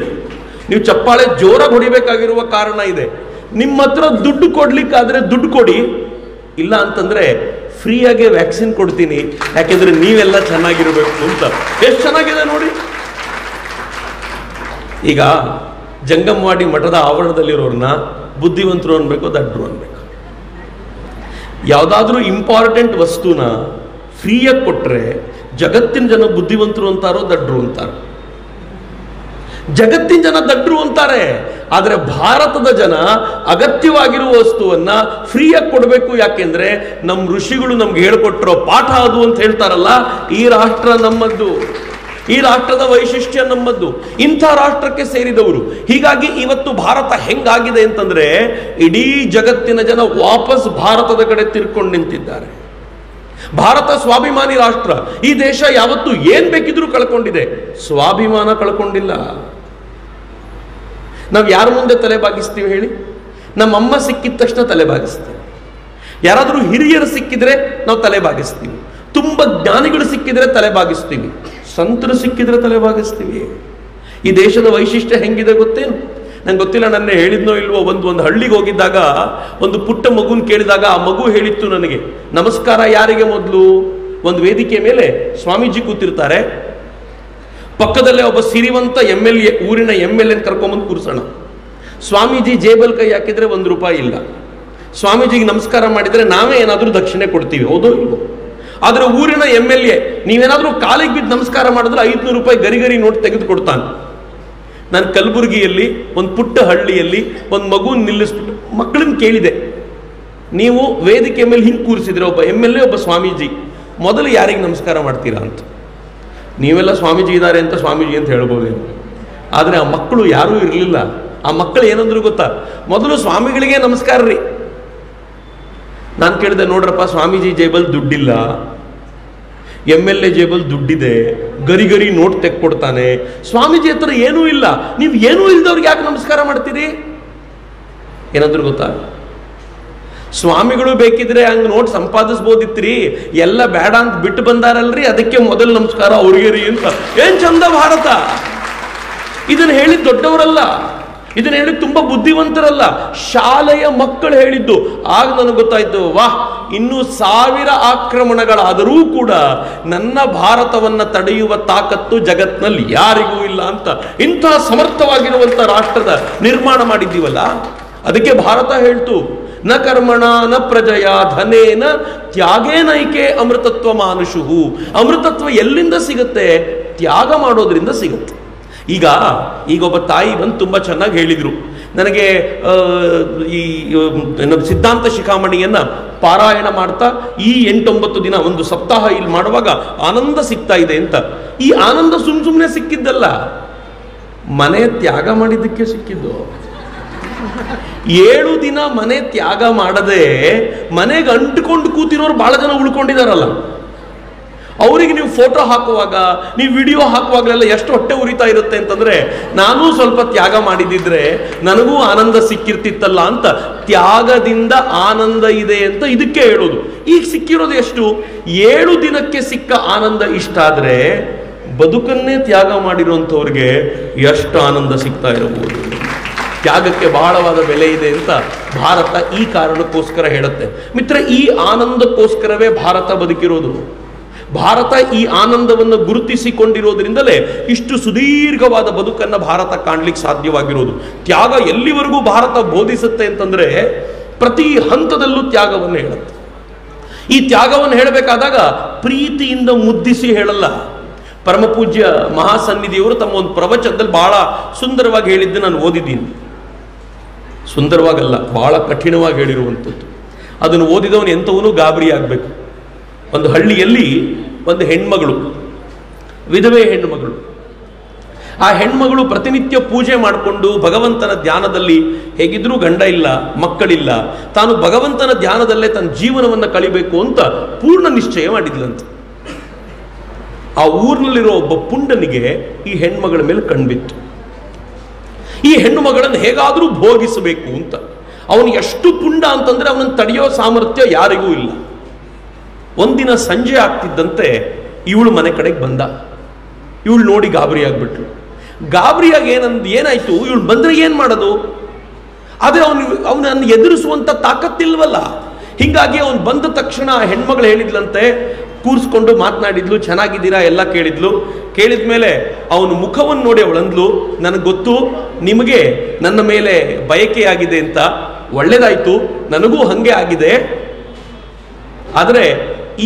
ನೀವು ಚಪ್ಪಾಳೆ ಜೋರಾಗಿ ಹೊಡಿಬೇಕಾಗಿರುವ ಕಾರಣ ಇದೆ. ನಿಮ್ಮ ಹತ್ರ ದುಡ್ಡು ಕೊಡ್ಲಿಕ್ಕಾದ್ರೆ ದುಡ್ಡು ಕೊಡಿ, ಇಲ್ಲ ಅಂತಂದ್ರೆ ಫ್ರೀಯಾಗೆ ವ್ಯಾಕ್ಸಿನ್ ಕೊಡ್ತೀನಿ, ಯಾಕೆಂದ್ರೆ ನೀವೆಲ್ಲ ಚೆನ್ನಾಗಿರ್ಬೇಕು ಅಂತ. ಎಷ್ಟು ಚೆನ್ನಾಗಿದೆ ನೋಡಿ. ಈಗ ಜಂಗಮವಾಡಿ ಮಠದ ಆವರಣದಲ್ಲಿರೋರನ್ನ ಬುದ್ಧಿವಂತರು ಅನ್ಬೇಕು, ದಡ್ರು ಅನ್ಬೇಕು? ಯಾವುದಾದ್ರೂ ಇಂಪಾರ್ಟೆಂಟ್ ವಸ್ತುನ ಫ್ರೀಯಾಗಿ ಕೊಟ್ರೆ ಜಗತ್ತಿನ ಜನ ಬುದ್ಧಿವಂತರು ಅಂತಾರೋ ದಡ್ರು ಅಂತಾರೋ? ಜಗತ್ತಿನ ಜನ ದಡ್ರು ಅಂತಾರೆ. ಆದ್ರೆ ಭಾರತದ ಜನ ಅಗತ್ಯವಾಗಿರುವ ವಸ್ತುವನ್ನ ಫ್ರೀಯಾಗಿ ಕೊಡಬೇಕು. ಯಾಕೆಂದ್ರೆ ನಮ್ಮ ಋಷಿಗಳು ನಮ್ಗೆ ಹೇಳ್ಕೊಟ್ಟಿರೋ ಪಾಠ ಅದು ಅಂತ ಹೇಳ್ತಾರಲ್ಲ. ಈ ರಾಷ್ಟ್ರ ನಮ್ಮದ್ದು, ಈ ರಾಷ್ಟ್ರದ ವೈಶಿಷ್ಟ್ಯ ನಮ್ಮದ್ದು, ಇಂಥ ರಾಷ್ಟ್ರಕ್ಕೆ ಸೇರಿದವರು. ಹೀಗಾಗಿ ಇವತ್ತು ಭಾರತ ಹೆಂಗಾಗಿದೆ ಅಂತಂದ್ರೆ ಇಡೀ ಜಗತ್ತಿನ ಜನ ವಾಪಸ್ ಭಾರತದ ಕಡೆ ತಿರ್ಕೊಂಡು ನಿಂತಿದ್ದಾರೆ. ಭಾರತ ಸ್ವಾಭಿಮಾನಿ ರಾಷ್ಟ್ರ. ಈ ದೇಶ ಯಾವತ್ತು ಏನ್ ಬೇಕಿದ್ರೂ ಕಳ್ಕೊಂಡಿದೆ, ಸ್ವಾಭಿಮಾನ ಕಳ್ಕೊಂಡಿಲ್ಲ. ನಾವು ಯಾರ ಮುಂದೆ ತಲೆ ಬಾಗಿಸ್ತೀವಿ ಹೇಳಿ? ನಮ್ಮಮ್ಮ ಸಿಕ್ಕಿದ ತಕ್ಷಣ ತಲೆ ಬಾಗಿಸ್ತೀವಿ. ಯಾರಾದರೂ ಹಿರಿಯರು ಸಿಕ್ಕಿದ್ರೆ ನಾವು ತಲೆ ಬಾಗಿಸ್ತೀವಿ. ತುಂಬಾ ಜ್ಞಾನಿಗಳು ಸಿಕ್ಕಿದ್ರೆ ತಲೆ ಬಾಗಿಸ್ತೀವಿ. ಸಂತರು ಸಿಕ್ಕಿದ್ರೆ ತಲೆ ಬಾಗಿಸ್ತೀವಿ. ಈ ದೇಶದ ವೈಶಿಷ್ಟ್ಯ ಹೆಂಗಿದೆ ಗೊತ್ತೇನು? ನಂಗೆ ಗೊತ್ತಿಲ್ಲ, ನನ್ನ ಹೇಳಿದ್ನೋ ಇಲ್ವೋ. ಒಂದು ಹಳ್ಳಿಗೆ ಹೋಗಿದ್ದಾಗ ಒಂದು ಪುಟ್ಟ ಮಗುನ್ ಕೇಳಿದಾಗ ಆ ಮಗು ಹೇಳಿತ್ತು ನನಗೆ, ನಮಸ್ಕಾರ ಯಾರಿಗೆ ಮೊದಲು? ಒಂದು ವೇದಿಕೆ ಮೇಲೆ ಸ್ವಾಮೀಜಿ ಕೂತಿರ್ತಾರೆ, ಪಕ್ಕದಲ್ಲೇ ಒಬ್ಬ ಸಿರಿವಂತ MLA, ಊರಿನ MLA ಕರ್ಕೊಂಬಂದು ಕೂರಿಸೋಣ. ಸ್ವಾಮೀಜಿ ಜೇಬಲ್ ಕೈ ಹಾಕಿದ್ರೆ 1 ರೂಪಾಯಿ ಇಲ್ಲ. ಸ್ವಾಮೀಜಿಗೆ ನಮಸ್ಕಾರ ಮಾಡಿದ್ರೆ ನಾವೇ ಏನಾದರೂ ದಕ್ಷಿಣೆ ಕೊಡ್ತೀವಿ, ಹೌದೋ ಇಲ್ವೋ? ಆದ್ರೆ ಊರಿನ MLA ನೀವೇನಾದ್ರೂ ಕಾಲಿಗೆ ಬಿದ್ದು ನಮಸ್ಕಾರ ಮಾಡಿದ್ರೆ 500 ರೂಪಾಯಿ ಗರಿ ನೋಟ್ ತೆಗೆದು ಕೊಡ್ತಾನೆ. ನಾನು ಕಲಬುರಗಿಯಲ್ಲಿ ಒಂದು ಪುಟ್ಟ ಹಳ್ಳಿಯಲ್ಲಿ ಒಂದು ಮಗು ನಿಲ್ಲಿಸ್ಬಿಟ್ಟು ಮಕ್ಕಳನ್ನ ಕೇಳಿದೆ, ನೀವು ವೇದಿಕೆ ಮೇಲೆ ಹಿಂಗೆ ಕೂರಿಸಿದ್ರೆ ಒಬ್ಬ MLA ಒಬ್ಬ ಸ್ವಾಮೀಜಿ, ಮೊದಲು ಯಾರಿಗೆ ನಮಸ್ಕಾರ ಮಾಡ್ತೀರಾ ಅಂತ. ನೀವೆಲ್ಲ ಸ್ವಾಮೀಜಿ ಇದ್ದಾರೆ ಅಂತ ಸ್ವಾಮೀಜಿ ಅಂತ ಹೇಳ್ಬೋದೇನು, ಆದರೆ ಆ ಮಕ್ಕಳು ಯಾರೂ ಇರಲಿಲ್ಲ. ಆ ಮಕ್ಕಳು ಏನಂದ್ರು ಗೊತ್ತಾ, ಮೊದಲು ಸ್ವಾಮಿಗಳಿಗೆ ನಮಸ್ಕಾರ ರೀ. ನಾನು ಕೇಳಿದೆ, ನೋಡ್ರಪ್ಪ ಸ್ವಾಮೀಜಿ ಜೇಬಲ್ ದುಡ್ಡಿಲ್ಲ, MLA ಜೇಬಲ್ ದುಡ್ಡಿದೆ, ಗರಿ ನೋಟ್ ತೆಕ್ಕೊಡ್ತಾನೆ, ಸ್ವಾಮೀಜಿ ಹತ್ರ ಏನೂ ಇಲ್ಲ, ನೀವು ಏನೂ ಇಲ್ದವ್ರಿಗೆ ಯಾಕೆ ನಮಸ್ಕಾರ ಮಾಡ್ತೀರಿ? ಏನಂದ್ರು ಗೊತ್ತಾ, ಸ್ವಾಮಿಗಳು ಬೇಕಿದ್ರೆ ಹಂಗೆ ನೋಟ್ ಸಂಪಾದಿಸ್ಬೋದಿತ್ರಿ, ಎಲ್ಲ ಬೇಡ ಅಂತ ಬಿಟ್ಟು ಬಂದಾರಲ್ರಿ, ಅದಕ್ಕೆ ಮೊದಲು ನಮಸ್ಕಾರ ಅವ್ರಿಗೆ ರೀ ಅಂತ. ಏನ್ ಚಂದ ಭಾರತ! ಇದನ್ನ ಹೇಳಿ ದೊಡ್ಡವರಲ್ಲ, ಇದನ್ನ ಹೇಳಿ ತುಂಬಾ ಬುದ್ಧಿವಂತರಲ್ಲ, ಶಾಲೆಯ ಮಕ್ಕಳು ಹೇಳಿದ್ದು. ಆಗ ನನಗೆ ಗೊತ್ತಾಯ್ತು, ವಾಹ್, ಇನ್ನೂ 1000 ಆಕ್ರಮಣಗಳಾದರೂ ಕೂಡ ನನ್ನ ಭಾರತವನ್ನ ತಡೆಯುವ ತಾಕತ್ತು ಜಗತ್ನಲ್ಲಿ ಯಾರಿಗೂ ಇಲ್ಲ ಅಂತ. ಇಂಥ ಸಮರ್ಥವಾಗಿರುವಂತ ರಾಷ್ಟ್ರದ ನಿರ್ಮಾಣ ಮಾಡಿದ್ದೀವಲ್ಲ, ಅದಕ್ಕೆ ಭಾರತ ಹೇಳ್ತು, ನ ಕರ್ಮಣ ನ ಪ್ರಜಯ ಧನೇನ ತ್ಯಾಗೇನೈಕೆ ಅಮೃತತ್ವ ಮಾನುಷು. ಅಮೃತತ್ವ ಎಲ್ಲಿಂದ ಸಿಗುತ್ತೆ? ತ್ಯಾಗ ಮಾಡೋದ್ರಿಂದ ಸಿಗುತ್ತೆ. ಈಗ ಒಬ್ಬ ತಾಯಿ ಬಂದು ತುಂಬ ಚೆನ್ನಾಗಿ ಹೇಳಿದರು ನನಗೆ, ಈ ಸಿದ್ಧಾಂತ ಶಿಖಾಮಣಿಯನ್ನ ಪಾರಾಯಣ ಮಾಡ್ತಾ ಈ 8-9 ದಿನ ಒಂದು ಸಪ್ತಾಹ ಇಲ್ಲಿ ಮಾಡುವಾಗ ಆನಂದ ಸಿಗ್ತಾ ಇದೆ ಅಂತ. ಈ ಆನಂದ ಸುಮ್ಮನೆ ಸಿಕ್ಕಿದ್ದಲ್ಲ, ಮನೆ ತ್ಯಾಗ ಮಾಡಿದ್ದಕ್ಕೆ ಸಿಕ್ಕಿದ್ದು. 7 ದಿನ ಮನೆ ತ್ಯಾಗ ಮಾಡದೆ ಮನೆಗೆ ಅಂಟುಕೊಂಡು ಕೂತಿರೋರು ಬಹಳ ಜನ ಉಳ್ಕೊಂಡಿದಾರಲ್ಲ, ಅವರಿಗೆ ನೀವು ಫೋಟೋ ಹಾಕುವಾಗ, ನೀವು ವಿಡಿಯೋ ಹಾಕುವಾಗಲೆಲ್ಲ ಎಷ್ಟು ಹೊಟ್ಟೆ ಉರಿತಾ ಇರುತ್ತೆ ಅಂತಂದ್ರೆ, ನಾನೂ ಸ್ವಲ್ಪ ತ್ಯಾಗ ಮಾಡಿದಿದ್ರೆ ನನಗೂ ಆನಂದ ಸಿಕ್ಕಿರ್ತಿತ್ತಲ್ಲ ಅಂತ. ತ್ಯಾಗದಿಂದ ಆನಂದ ಇದೆ ಅಂತ ಇದಕ್ಕೆ ಹೇಳೋದು. ಈಗ ಸಿಕ್ಕಿರೋದು ಎಷ್ಟು? 7 ದಿನಕ್ಕೆ ಸಿಕ್ಕ ಆನಂದ ಇಷ್ಟ ಆದ್ರೆ ಬದುಕನ್ನೇ ತ್ಯಾಗ ಮಾಡಿರುವಂಥವ್ರಿಗೆ ಎಷ್ಟು ಆನಂದ ಸಿಗ್ತಾ ಇರಬಹುದು. ತ್ಯಾಗಕ್ಕೆ ಬಹಳವಾದ ಬೆಲೆ ಇದೆ ಅಂತ ಭಾರತ ಈ ಕಾರಣಕ್ಕೋಸ್ಕರ ಹೇಳುತ್ತೆ. ಮಿತ್ರ, ಈ ಆನಂದಕ್ಕೋಸ್ಕರವೇ ಭಾರತ ಬದುಕಿರೋದು. ಭಾರತ ಈ ಆನಂದವನ್ನು ಗುರುತಿಸಿಕೊಂಡಿರೋದ್ರಿಂದಲೇ ಇಷ್ಟು ಸುದೀರ್ಘವಾದ ಬದುಕನ್ನು ಭಾರತ ಕಾಣ್ಲಿಕ್ಕೆ ಸಾಧ್ಯವಾಗಿರೋದು. ತ್ಯಾಗ ಎಲ್ಲಿವರೆಗೂ ಭಾರತ ಬೋಧಿಸುತ್ತೆ ಅಂತಂದ್ರೆ ಪ್ರತಿ ಹಂತದಲ್ಲೂ ತ್ಯಾಗವನ್ನು ಹೇಳುತ್ತೆ. ಈ ತ್ಯಾಗವನ್ನು ಹೇಳಬೇಕಾದಾಗ ಪ್ರೀತಿಯಿಂದ ಮುದ್ದಿಸಿ ಹೇಳಲ್ಲ. ಪರಮಪೂಜ್ಯ ಮಹಾಸನ್ನಿಧಿಯವರು ತಮ್ಮ ಒಂದು ಪ್ರವಚನದಲ್ಲಿ ಬಹಳ ಸುಂದರವಾಗಿ ಹೇಳಿದ್ದು ನಾನು ಓದಿದ್ದೀನಿ. ಸುಂದರವಾಗಲ್ಲ, ಬಹಳ ಕಠಿಣವಾಗಿ ಹೇಳಿರುವಂಥದ್ದು. ಅದನ್ನು ಓದಿದವನು ಎಂಥವನು ಗಾಬರಿ ಆಗಬೇಕು. ಒಂದು ಹಳ್ಳಿಯಲ್ಲಿ ಒಂದು ಹೆಣ್ಮಗಳು, ವಿಧವೆ ಹೆಣ್ಣುಮಗಳು. ಆ ಹೆಣ್ಮಗಳು ಪ್ರತಿನಿತ್ಯ ಪೂಜೆ ಮಾಡಿಕೊಂಡು ಭಗವಂತನ ಧ್ಯಾನದಲ್ಲಿ, ಹೇಗಿದ್ರೂ ಗಂಡ ಇಲ್ಲ, ಮಕ್ಕಳಿಲ್ಲ, ತಾನು ಭಗವಂತನ ಧ್ಯಾನದಲ್ಲೇ ತನ್ನ ಜೀವನವನ್ನು ಕಳಿಬೇಕು ಅಂತ ಪೂರ್ಣ ನಿಶ್ಚಯ ಮಾಡಿದ್ಲಂತೆ. ಆ ಊರಿನಲ್ಲಿರೋ ಒಬ್ಬ ಪುಂಡನಿಗೆ ಈ ಹೆಣ್ಮಗಳ ಮೇಲೆ ಕಣ್ಬಿತ್ತು. ಈ ಹೆಣ್ಣು ಮಗಳನ್ನು ಹೇಗಾದರೂ ಭೋಗಿಸಬೇಕು ಅಂತ. ಅವನು ಎಷ್ಟು ಪುಂಡ ಅಂತಂದ್ರೆ ಅವನನ್ನು ತಡೆಯೋ ಸಾಮರ್ಥ್ಯ ಯಾರಿಗೂ ಇಲ್ಲ. ಒಂದಿನ ಸಂಜೆ ಆಗ್ತಿದ್ದಂತೆ ಇವಳು ಮನೆ ಕಡೆಗೆ ಬಂದ. ಇವಳು ನೋಡಿ ಗಾಬರಿ ಆಗ್ಬಿಟ್ರು. ಗಾಬರಿಯಾಗಿ ಏನಾಯ್ತು, ಇವಳು ಬಂದ್ರೆ ಏನ್ ಮಾಡೋದು? ಆದ್ರೆ ಅವನನ್ನು ಎದುರಿಸುವಂತ ತಾಕತ್ತಿಲ್ವಲ್ಲ. ಹಿಂಗಾಗಿ ಅವನು ಬಂದ ತಕ್ಷಣ ಹೆಣ್ಮಗಳು ಹೇಳಿದ್ಲಂತೆ, ಕೂರಿಸ್ಕೊಂಡು ಮಾತನಾಡಿದ್ಲು, ಚೆನ್ನಾಗಿದ್ದೀರಾ ಎಲ್ಲ ಕೇಳಿದ್ಲು. ಕೇಳಿದ್ಮೇಲೆ ಅವನು ಮುಖವನ್ನು ನೋಡಿ ಅವಳಂದ್ಲು, ನನಗೆ ಗೊತ್ತು ನಿಮಗೆ ನನ್ನ ಮೇಲೆ ಬಯಕೆಯಾಗಿದೆ ಅಂತ, ಒಳ್ಳೇದಾಯ್ತು, ನನಗೂ ಹಂಗೆ ಆಗಿದೆ, ಆದರೆ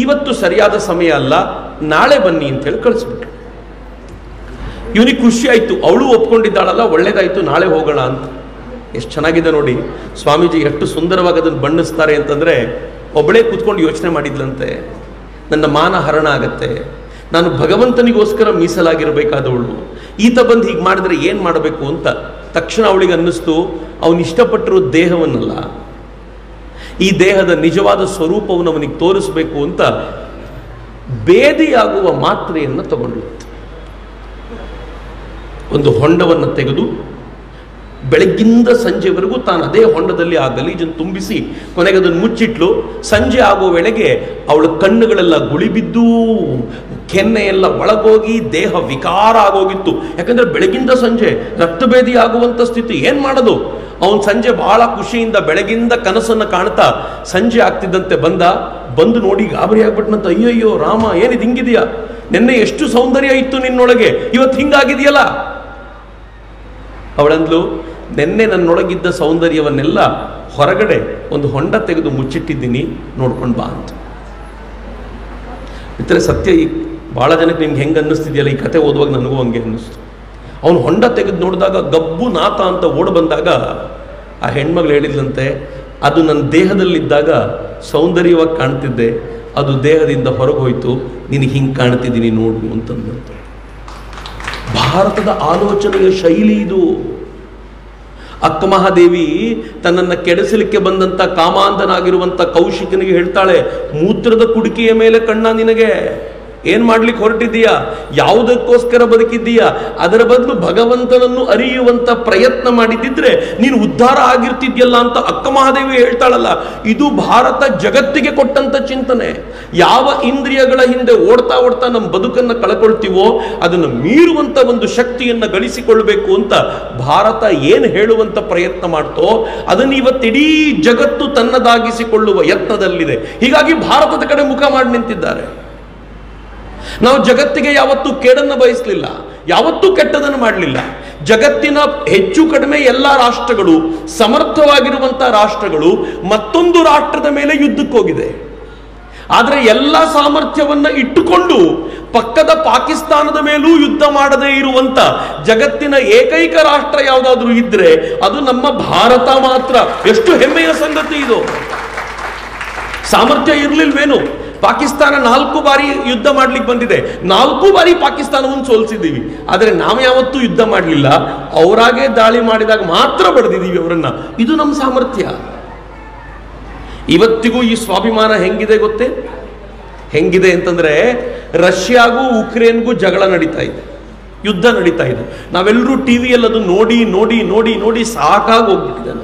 ಇವತ್ತು ಸರಿಯಾದ ಸಮಯ ಅಲ್ಲ, ನಾಳೆ ಬನ್ನಿ ಅಂತ ಹೇಳಿ ಕಳಿಸ್ಬಿಟ್ರು. ಇವನಿಗೆ ಖುಷಿ ಆಯ್ತು, ಅವಳು ಒಪ್ಕೊಂಡಿದ್ದಾಳಲ್ಲ, ಒಳ್ಳೇದಾಯ್ತು, ನಾಳೆ ಹೋಗೋಣ ಅಂತ. ಎಷ್ಟು ಚೆನ್ನಾಗಿದೆ ನೋಡಿ, ಸ್ವಾಮೀಜಿ ಎಷ್ಟು ಸುಂದರವಾಗಿ ಅದನ್ನು ಬಣ್ಣಿಸ್ತಾರೆ ಅಂತಂದ್ರೆ, ಒಬ್ಬಳೇ ಕೂತ್ಕೊಂಡು ಯೋಚನೆ ಮಾಡಿದ್ಲಂತೆ, ನನ್ನ ಮಾನ ಹರಣ ಆಗತ್ತೆ, ನಾನು ಭಗವಂತನಿಗೋಸ್ಕರ ಮೀಸಲಾಗಿರಬೇಕಾದವಳು, ಈತ ಬಂದು ಹೀಗೆ ಮಾಡಿದ್ರೆ ಏನು ಮಾಡಬೇಕು ಅಂತ. ತಕ್ಷಣ ಅವಳಿಗೆ ಅನ್ನಿಸ್ತು, ಅವನು ಇಷ್ಟಪಟ್ಟಿರೋ ದೇಹವನ್ನಲ್ಲ, ಈ ದೇಹದ ನಿಜವಾದ ಸ್ವರೂಪವನ್ನು ಅವನಿಗೆ ತೋರಿಸಬೇಕು ಅಂತ ಬೇದಿಯಾಗುವ ಮಾತ್ರೆಯನ್ನು ತಗೊಂಡ್ಳು. ಒಂದು ಹೊಂಡವನ್ನು ತೆಗೆದು ಬೆಳಗ್ಗಿಂದ ಸಂಜೆವರೆಗೂ ತಾನು ಅದೇ ಹೊಂಡದಲ್ಲಿ ಆ ಗಲೀಜನ್ನು ತುಂಬಿಸಿ ಕೊನೆಗೆ ಅದನ್ನು ಮುಚ್ಚಿಟ್ಲು. ಸಂಜೆ ಆಗೋ ವೇಳೆಗೆ ಅವಳ ಕಣ್ಣುಗಳೆಲ್ಲ ಗುಳಿಬಿದ್ದು, ಕೆನ್ನೆ ಎಲ್ಲ ಒಳಗೋಗಿ ದೇಹ ವಿಕಾರ ಆಗೋಗಿತ್ತು. ಯಾಕಂದ್ರೆ ಬೆಳಗಿಂದ ಸಂಜೆ ರಕ್ತಭೇದಿ ಆಗುವಂತ ಸ್ಥಿತಿ. ಏನ್ ಮಾಡೋದು? ಅವನು ಸಂಜೆ ಬಹಳ ಖುಷಿಯಿಂದ ಬೆಳಗಿಂದ ಕನಸನ್ನು ಕಾಣ್ತಾ ಸಂಜೆ ಆಗ್ತಿದ್ದಂತೆ ಬಂದು ನೋಡಿ ಗಾಬರಿ ಆಗ್ಬಿಟ್ನಂತ. ಅಯ್ಯಯ್ಯೋ ರಾಮ, ಏನಿದು ಹಿಂಗಿದೆಯಾ? ನಿನ್ನೆ ಎಷ್ಟು ಸೌಂದರ್ಯ ಇತ್ತು ನಿನ್ನೊಳಗೆ, ಇವತ್ತು ಹಿಂಗಾಗಿದೆಯಲ್ಲ. ಅವಳಂದ್ಲು, ನಿನ್ನೆ ನನ್ನೊಳಗಿದ್ದ ಸೌಂದರ್ಯವನ್ನೆಲ್ಲ ಹೊರಗಡೆ ಒಂದು ಹೊಂಡ ತೆಗೆದು ಮುಚ್ಚಿಟ್ಟಿದ್ದೀನಿ, ನೋಡ್ಕೊಂಡು ಬಾ ಅಂತ. ಇತರ ಸತ್ಯ ಈ ಬಹಳ ಜನಕ್ಕೆ ನಿಮ್ಗೆ ಹೆಂಗೆ ಅನ್ನಿಸ್ತಿದೆಯಲ್ಲ, ಈ ಕತೆ ಓದುವಾಗ ನನಗೂ ಹಂಗೆ ಅನ್ನಿಸ್ತು. ಅವನು ಹೊಂಡ ತೆಗೆದು ನೋಡಿದಾಗ ಗಬ್ಬು ನಾತ ಅಂತ ಓಡ್ ಬಂದಾಗ ಆ ಹೆಣ್ಮಗಳು ಹೇಳಿದ್ಲಂತೆ, ಅದು ನನ್ನ ದೇಹದಲ್ಲಿದ್ದಾಗ ಸೌಂದರ್ಯವಾಗಿ ಕಾಣ್ತಿದ್ದೆ, ಅದು ದೇಹದಿಂದ ಹೊರಗೆ ಹೋಯ್ತು, ನಿನಗೆ ಹಿಂಗೆ ಕಾಣ್ತಿದ್ದೀನಿ ನೋಡು ಅಂತಂದಂತೆ. ಭಾರತದ ಆಲೋಚನೆಯ ಶೈಲಿ ಇದು. ಅಕ್ಕ ಮಹಾದೇವಿ ತನ್ನನ್ನು ಕೆಡಿಸಲಿಕ್ಕೆ ಬಂದಂತ ಕಾಮಾಂಧನಾಗಿರುವಂತ ಕೌಶಿಕನಿಗೆ ಹೇಳ್ತಾಳೆ, ಮೂತ್ರದ ಕುಡಿಕೆಯ ಮೇಲೆ ಕಣ್ಣ ನಿನಗೆ, ಏನ್ ಮಾಡ್ಲಿಕ್ಕೆ ಹೊರಟಿದ್ದೀಯಾ? ಯಾವುದಕ್ಕೋಸ್ಕರ ಬದುಕಿದ್ದೀಯಾ? ಅದರ ಬದಲು ಭಗವಂತನನ್ನು ಅರಿಯುವಂತ ಪ್ರಯತ್ನ ಮಾಡಿದ್ದಿದ್ರೆ ನೀನು ಉದ್ಧಾರ ಆಗಿರ್ತಿದ್ಯಲ್ಲ ಅಂತ ಅಕ್ಕ ಮಹಾದೇವಿ ಹೇಳ್ತಾಳಲ್ಲ. ಇದು ಭಾರತ ಜಗತ್ತಿಗೆ ಕೊಟ್ಟಂತ ಚಿಂತನೆ. ಯಾವ ಇಂದ್ರಿಯಗಳ ಹಿಂದೆ ಓಡ್ತಾ ಓಡ್ತಾ ನಮ್ಮ ಬದುಕನ್ನು ಕಳ್ಕೊಳ್ತೀವೋ ಅದನ್ನು ಮೀರುವಂತ ಒಂದು ಶಕ್ತಿಯನ್ನ ಗಳಿಸಿಕೊಳ್ಬೇಕು ಅಂತ ಭಾರತ ಏನು ಹೇಳುವಂತ ಪ್ರಯತ್ನ ಮಾಡ್ತೋ ಅದನ್ನು ಇವತ್ತಿಡೀ ಜಗತ್ತು ತನ್ನದಾಗಿಸಿಕೊಳ್ಳುವ ಯತ್ನದಲ್ಲಿದೆ. ಹೀಗಾಗಿ ಭಾರತದ ಕಡೆ ಮುಖ ಮಾಡಿ ನಿಂತಿದ್ದಾರೆ. ನಾವು ಜಗತ್ತಿಗೆ ಯಾವತ್ತೂ ಕೇಡನ್ನು ಬಯಸಲಿಲ್ಲ, ಯಾವತ್ತೂ ಕೆಟ್ಟದನ್ನು ಮಾಡಲಿಲ್ಲ. ಜಗತ್ತಿನ ಹೆಚ್ಚು ಕಡಿಮೆ ಎಲ್ಲ ರಾಷ್ಟ್ರಗಳು, ಸಮರ್ಥವಾಗಿರುವಂತಹ ರಾಷ್ಟ್ರಗಳು ಮತ್ತೊಂದು ರಾಷ್ಟ್ರದ ಮೇಲೆ ಯುದ್ಧಕ್ಕೆ ಹೋಗಿದೆ. ಆದರೆ ಎಲ್ಲ ಸಾಮರ್ಥ್ಯವನ್ನ ಇಟ್ಟುಕೊಂಡು ಪಕ್ಕದ ಪಾಕಿಸ್ತಾನದ ಮೇಲೂ ಯುದ್ಧ ಮಾಡದೇ ಇರುವಂತ ಜಗತ್ತಿನ ಏಕೈಕ ರಾಷ್ಟ್ರ ಯಾವುದಾದ್ರೂ ಇದ್ರೆ ಅದು ನಮ್ಮ ಭಾರತ ಮಾತ್ರ. ಎಷ್ಟು ಹೆಮ್ಮೆಯ ಸಂಗತಿ ಇದು. ಸಾಮರ್ಥ್ಯ ಇರಲಿಲ್ವೇನು? ಪಾಕಿಸ್ತಾನ 4 ಬಾರಿ ಯುದ್ಧ ಮಾಡ್ಲಿಕ್ಕೆ ಬಂದಿದೆ, 4 ಬಾರಿ ಪಾಕಿಸ್ತಾನವನ್ನು ಸೋಲಿಸಿದ್ದೀವಿ. ಆದರೆ ನಾವು ಯಾವತ್ತೂ ಯುದ್ಧ ಮಾಡಲಿಲ್ಲ, ಅವರಾಗೆ ದಾಳಿ ಮಾಡಿದಾಗ ಮಾತ್ರ ಬಡ್ದಿದ್ದೀವಿ ಅವರನ್ನ. ಇದು ನಮ್ಮ ಸಾಮರ್ಥ್ಯ. ಇವತ್ತಿಗೂ ಈ ಸ್ವಾಭಿಮಾನ ಹೆಂಗಿದೆ ಗೊತ್ತೇ? ಹೆಂಗಿದೆ ಅಂತಂದ್ರೆ, ರಷ್ಯಾಗೂ ಉಕ್ರೇನ್ಗೂ ಜಗಳ ನಡೀತಾ ಇದೆ, ಯುದ್ಧ ನಡೀತಾ ಇದೆ. ನಾವೆಲ್ಲರೂ ಟಿವಿಯಲ್ಲಿ ಅದು ನೋಡಿ ನೋಡಿ ನೋಡಿ ನೋಡಿ ಸಾಕಾಗಿ ಹೋಗ್ಬಿಟ್ಟಿದೆ.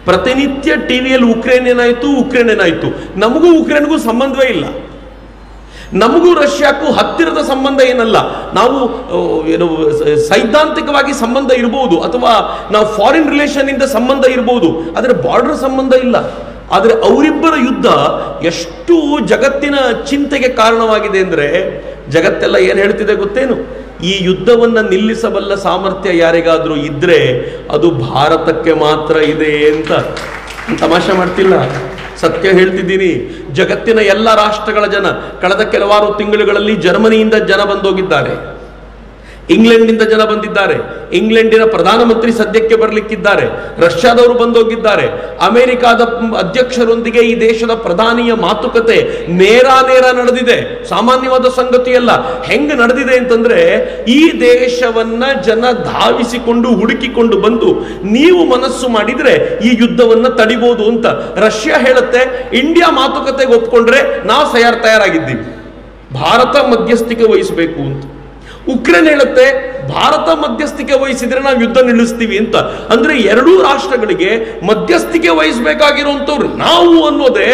ಪ್ರತಿನಿತ್ಯ ಟಿವಿಯಲ್ಲಿ ಉಕ್ರೇನ್ ಏನಾಯ್ತು, ಉಕ್ರೇನ್ ಏನಾಯ್ತು. ನಮಗೂ ಉಕ್ರೇನ್ಗೂ ಸಂಬಂಧವೇ ಇಲ್ಲ. ನಮಗೂ ರಷ್ಯಾಕ್ಕೂ ಹತ್ತಿರದ ಸಂಬಂಧ ಏನಲ್ಲ. ನಾವು ಏನು ಸೈದ್ಧಾಂತಿಕವಾಗಿ ಸಂಬಂಧ ಇರಬಹುದು, ಅಥವಾ ನಾವು ಫಾರಿನ್ ರಿಲೇಷನ್ ಇಂದ ಸಂಬಂಧ ಇರಬಹುದು, ಆದರೆ ಬಾರ್ಡರ್ ಸಂಬಂಧ ಇಲ್ಲ. ಆದರೆ ಅವರಿಬ್ಬರ ಯುದ್ಧ ಎಷ್ಟು ಜಗತ್ತಿನ ಚಿಂತೆಗೆ ಕಾರಣವಾಗಿದೆ ಅಂದ್ರೆ, ಜಗತ್ತೆಲ್ಲ ಏನು ಹೇಳ್ತಿದೆ ಗೊತ್ತೇನು? ಈ ಯುದ್ಧವನ್ನ ನಿಲ್ಲಿಸಬಲ್ಲ ಸಾಮರ್ಥ್ಯ ಯಾರಿಗಾದ್ರೂ ಇದ್ರೆ ಅದು ಭಾರತಕ್ಕೆ ಮಾತ್ರ ಇದೆ ಅಂತ. ತಮಾಷೆ ಮಾಡ್ತಿಲ್ಲ, ಸತ್ಯ ಹೇಳ್ತಿದ್ದೀನಿ. ಜಗತ್ತಿನ ಎಲ್ಲ ರಾಷ್ಟ್ರಗಳ ಜನ ಕಳೆದ ಕೆಲವಾರು ತಿಂಗಳುಗಳಲ್ಲಿ ಜರ್ಮನಿಯಿಂದ ಜನ ಬಂದೋಗಿದ್ದಾರೆ, ಇಂಗ್ಲೆಂಡ್ನಿಂದ ಜನ ಬಂದಿದ್ದಾರೆ, ಇಂಗ್ಲೆಂಡಿನ ಪ್ರಧಾನಮಂತ್ರಿ ಸದ್ಯಕ್ಕೆ ಬರಲಿಕ್ಕಿದ್ದಾರೆ, ರಷ್ಯಾದವರು ಬಂದೋಗಿದ್ದಾರೆ, ಅಮೆರಿಕಾದ ಅಧ್ಯಕ್ಷರೊಂದಿಗೆ ಈ ದೇಶದ ಪ್ರಧಾನಿಯ ಮಾತುಕತೆ ನೇರ ನಡೆದಿದೆ. ಸಾಮಾನ್ಯವಾದ ಸಂಗತಿಯಲ್ಲ. ಹೆಂಗ್ ನಡೆದಿದೆ ಅಂತಂದ್ರೆ, ಈ ದೇಶವನ್ನ ಜನ ಧಾವಿಸಿಕೊಂಡು ಹುಡುಕಿಕೊಂಡು ಬಂದು ನೀವು ಮನಸ್ಸು ಮಾಡಿದ್ರೆ ಈ ಯುದ್ಧವನ್ನ ತಡಿಬಹುದು ಅಂತ. ರಷ್ಯಾ ಹೇಳುತ್ತೆ, ಇಂಡಿಯಾ ಮಾತುಕತೆಗೆ ಒಪ್ಕೊಂಡ್ರೆ ನಾವು ತಯಾರಾಗಿದ್ದೀವಿ, ಭಾರತ ಮಧ್ಯಸ್ಥಿಕೆ ವಹಿಸಬೇಕು ಅಂತ. ಉಕ್ರೇನ್ ಹೇಳುತ್ತೆ, ಭಾರತ ಮಧ್ಯಸ್ಥಿಕೆ ವಹಿಸಿದ್ರೆ ನಾವು ಯುದ್ಧ ನಿಲ್ಲಿಸ್ತೀವಿ ಅಂತ. ಅಂದ್ರೆ ಎರಡೂ ರಾಷ್ಟ್ರಗಳಿಗೆ ಮಧ್ಯಸ್ಥಿಕೆ ವಹಿಸಬೇಕಾಗಿರುವಂತವ್ರು ನಾವು ಅನ್ನೋದೇ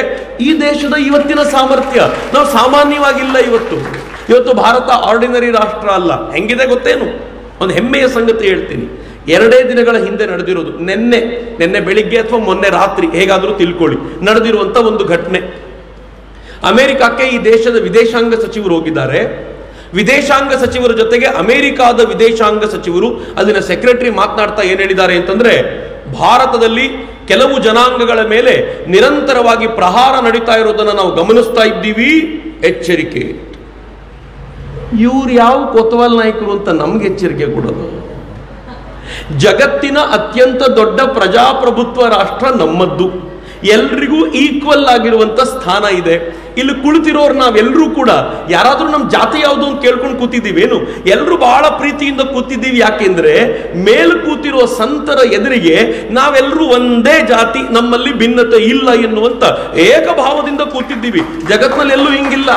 ಈ ದೇಶದ ಇವತ್ತಿನ ಸಾಮರ್ಥ್ಯ. ನಾವು ಸಾಮಾನ್ಯವಾಗಿಲ್ಲ. ಇವತ್ತು ಭಾರತ ಆರ್ಡಿನರಿ ರಾಷ್ಟ್ರ ಅಲ್ಲ. ಹೆಂಗಿದೆ ಗೊತ್ತೇನು? ಒಂದು ಹೆಮ್ಮೆಯ ಸಂಗತಿ ಹೇಳ್ತೀನಿ. 2 ದಿನಗಳ ಹಿಂದೆ ನಡೆದಿರೋದು, ನಿನ್ನೆ ಬೆಳಿಗ್ಗೆ ಅಥವಾ ಮೊನ್ನೆ ರಾತ್ರಿ, ಹೇಗಾದ್ರೂ ತಿಳ್ಕೊಳ್ಳಿ, ನಡೆದಿರುವಂತ ಒಂದು ಘಟನೆ. ಅಮೆರಿಕಕ್ಕೆ ಈ ದೇಶದ ವಿದೇಶಾಂಗ ಸಚಿವರು ಹೋಗಿದ್ದಾರೆ. ವಿದೇಶಾಂಗ ಸಚಿವರ ಜೊತೆಗೆ ಅಮೆರಿಕಾದ ವಿದೇಶಾಂಗ ಸಚಿವರು, ಅಲ್ಲಿನ ಸೆಕ್ರೆಟರಿ ಮಾತನಾಡ್ತಾ ಏನ್ ಹೇಳಿದ್ದಾರೆ ಅಂತಂದ್ರೆ, ಭಾರತದಲ್ಲಿ ಕೆಲವು ಜನಾಂಗಗಳ ಮೇಲೆ ನಿರಂತರವಾಗಿ ಪ್ರಹಾರ ನಡೀತಾ ಇರೋದನ್ನ ನಾವು ಗಮನಿಸ್ತಾ ಇದ್ದೀವಿ, ಎಚ್ಚರಿಕೆ. ಇವ್ರು ಯಾವ ಕೊತ್ವಾಲ್ ನಾಯಕರು ಅಂತ ನಮ್ಗೆ ಎಚ್ಚರಿಕೆ ಕೊಡೋದು? ಜಗತ್ತಿನ ಅತ್ಯಂತ ದೊಡ್ಡ ಪ್ರಜಾಪ್ರಭುತ್ವ ರಾಷ್ಟ್ರ ನಮ್ಮದ್ದು. ಎಲ್ರಿಗೂ ಈಕ್ವಲ್ ಆಗಿರುವಂತ ಸ್ಥಾನ ಇದೆ. ಇಲ್ಲಿ ಕುಳಿತಿರೋರು ನಾವೆಲ್ಲರೂ ಕೂಡ ಯಾರಾದ್ರೂ ನಮ್ಮ ಜಾತಿ ಯಾವುದು ಅಂತ ಕೇಳ್ಕೊಂಡು ಕೂತಿದ್ದೀವೇನು? ಎಲ್ಲರೂ ಬಹಳ ಪ್ರೀತಿಯಿಂದ ಕೂತಿದ್ದೀವಿ. ಯಾಕೆಂದ್ರೆ ಮೇಲ್ ಕೂತಿರುವ ಸಂತರ ಎದುರಿಗೆ ನಾವೆಲ್ಲರೂ ಒಂದೇ ಜಾತಿ, ನಮ್ಮಲ್ಲಿ ಭಿನ್ನತೆ ಇಲ್ಲ ಎನ್ನುವಂತ ಏಕಭಾವದಿಂದ ಕೂತಿದ್ದೀವಿ. ಜಗತ್ನಲ್ಲಿ ಎಲ್ಲೂ ಹಿಂಗಿಲ್ಲ.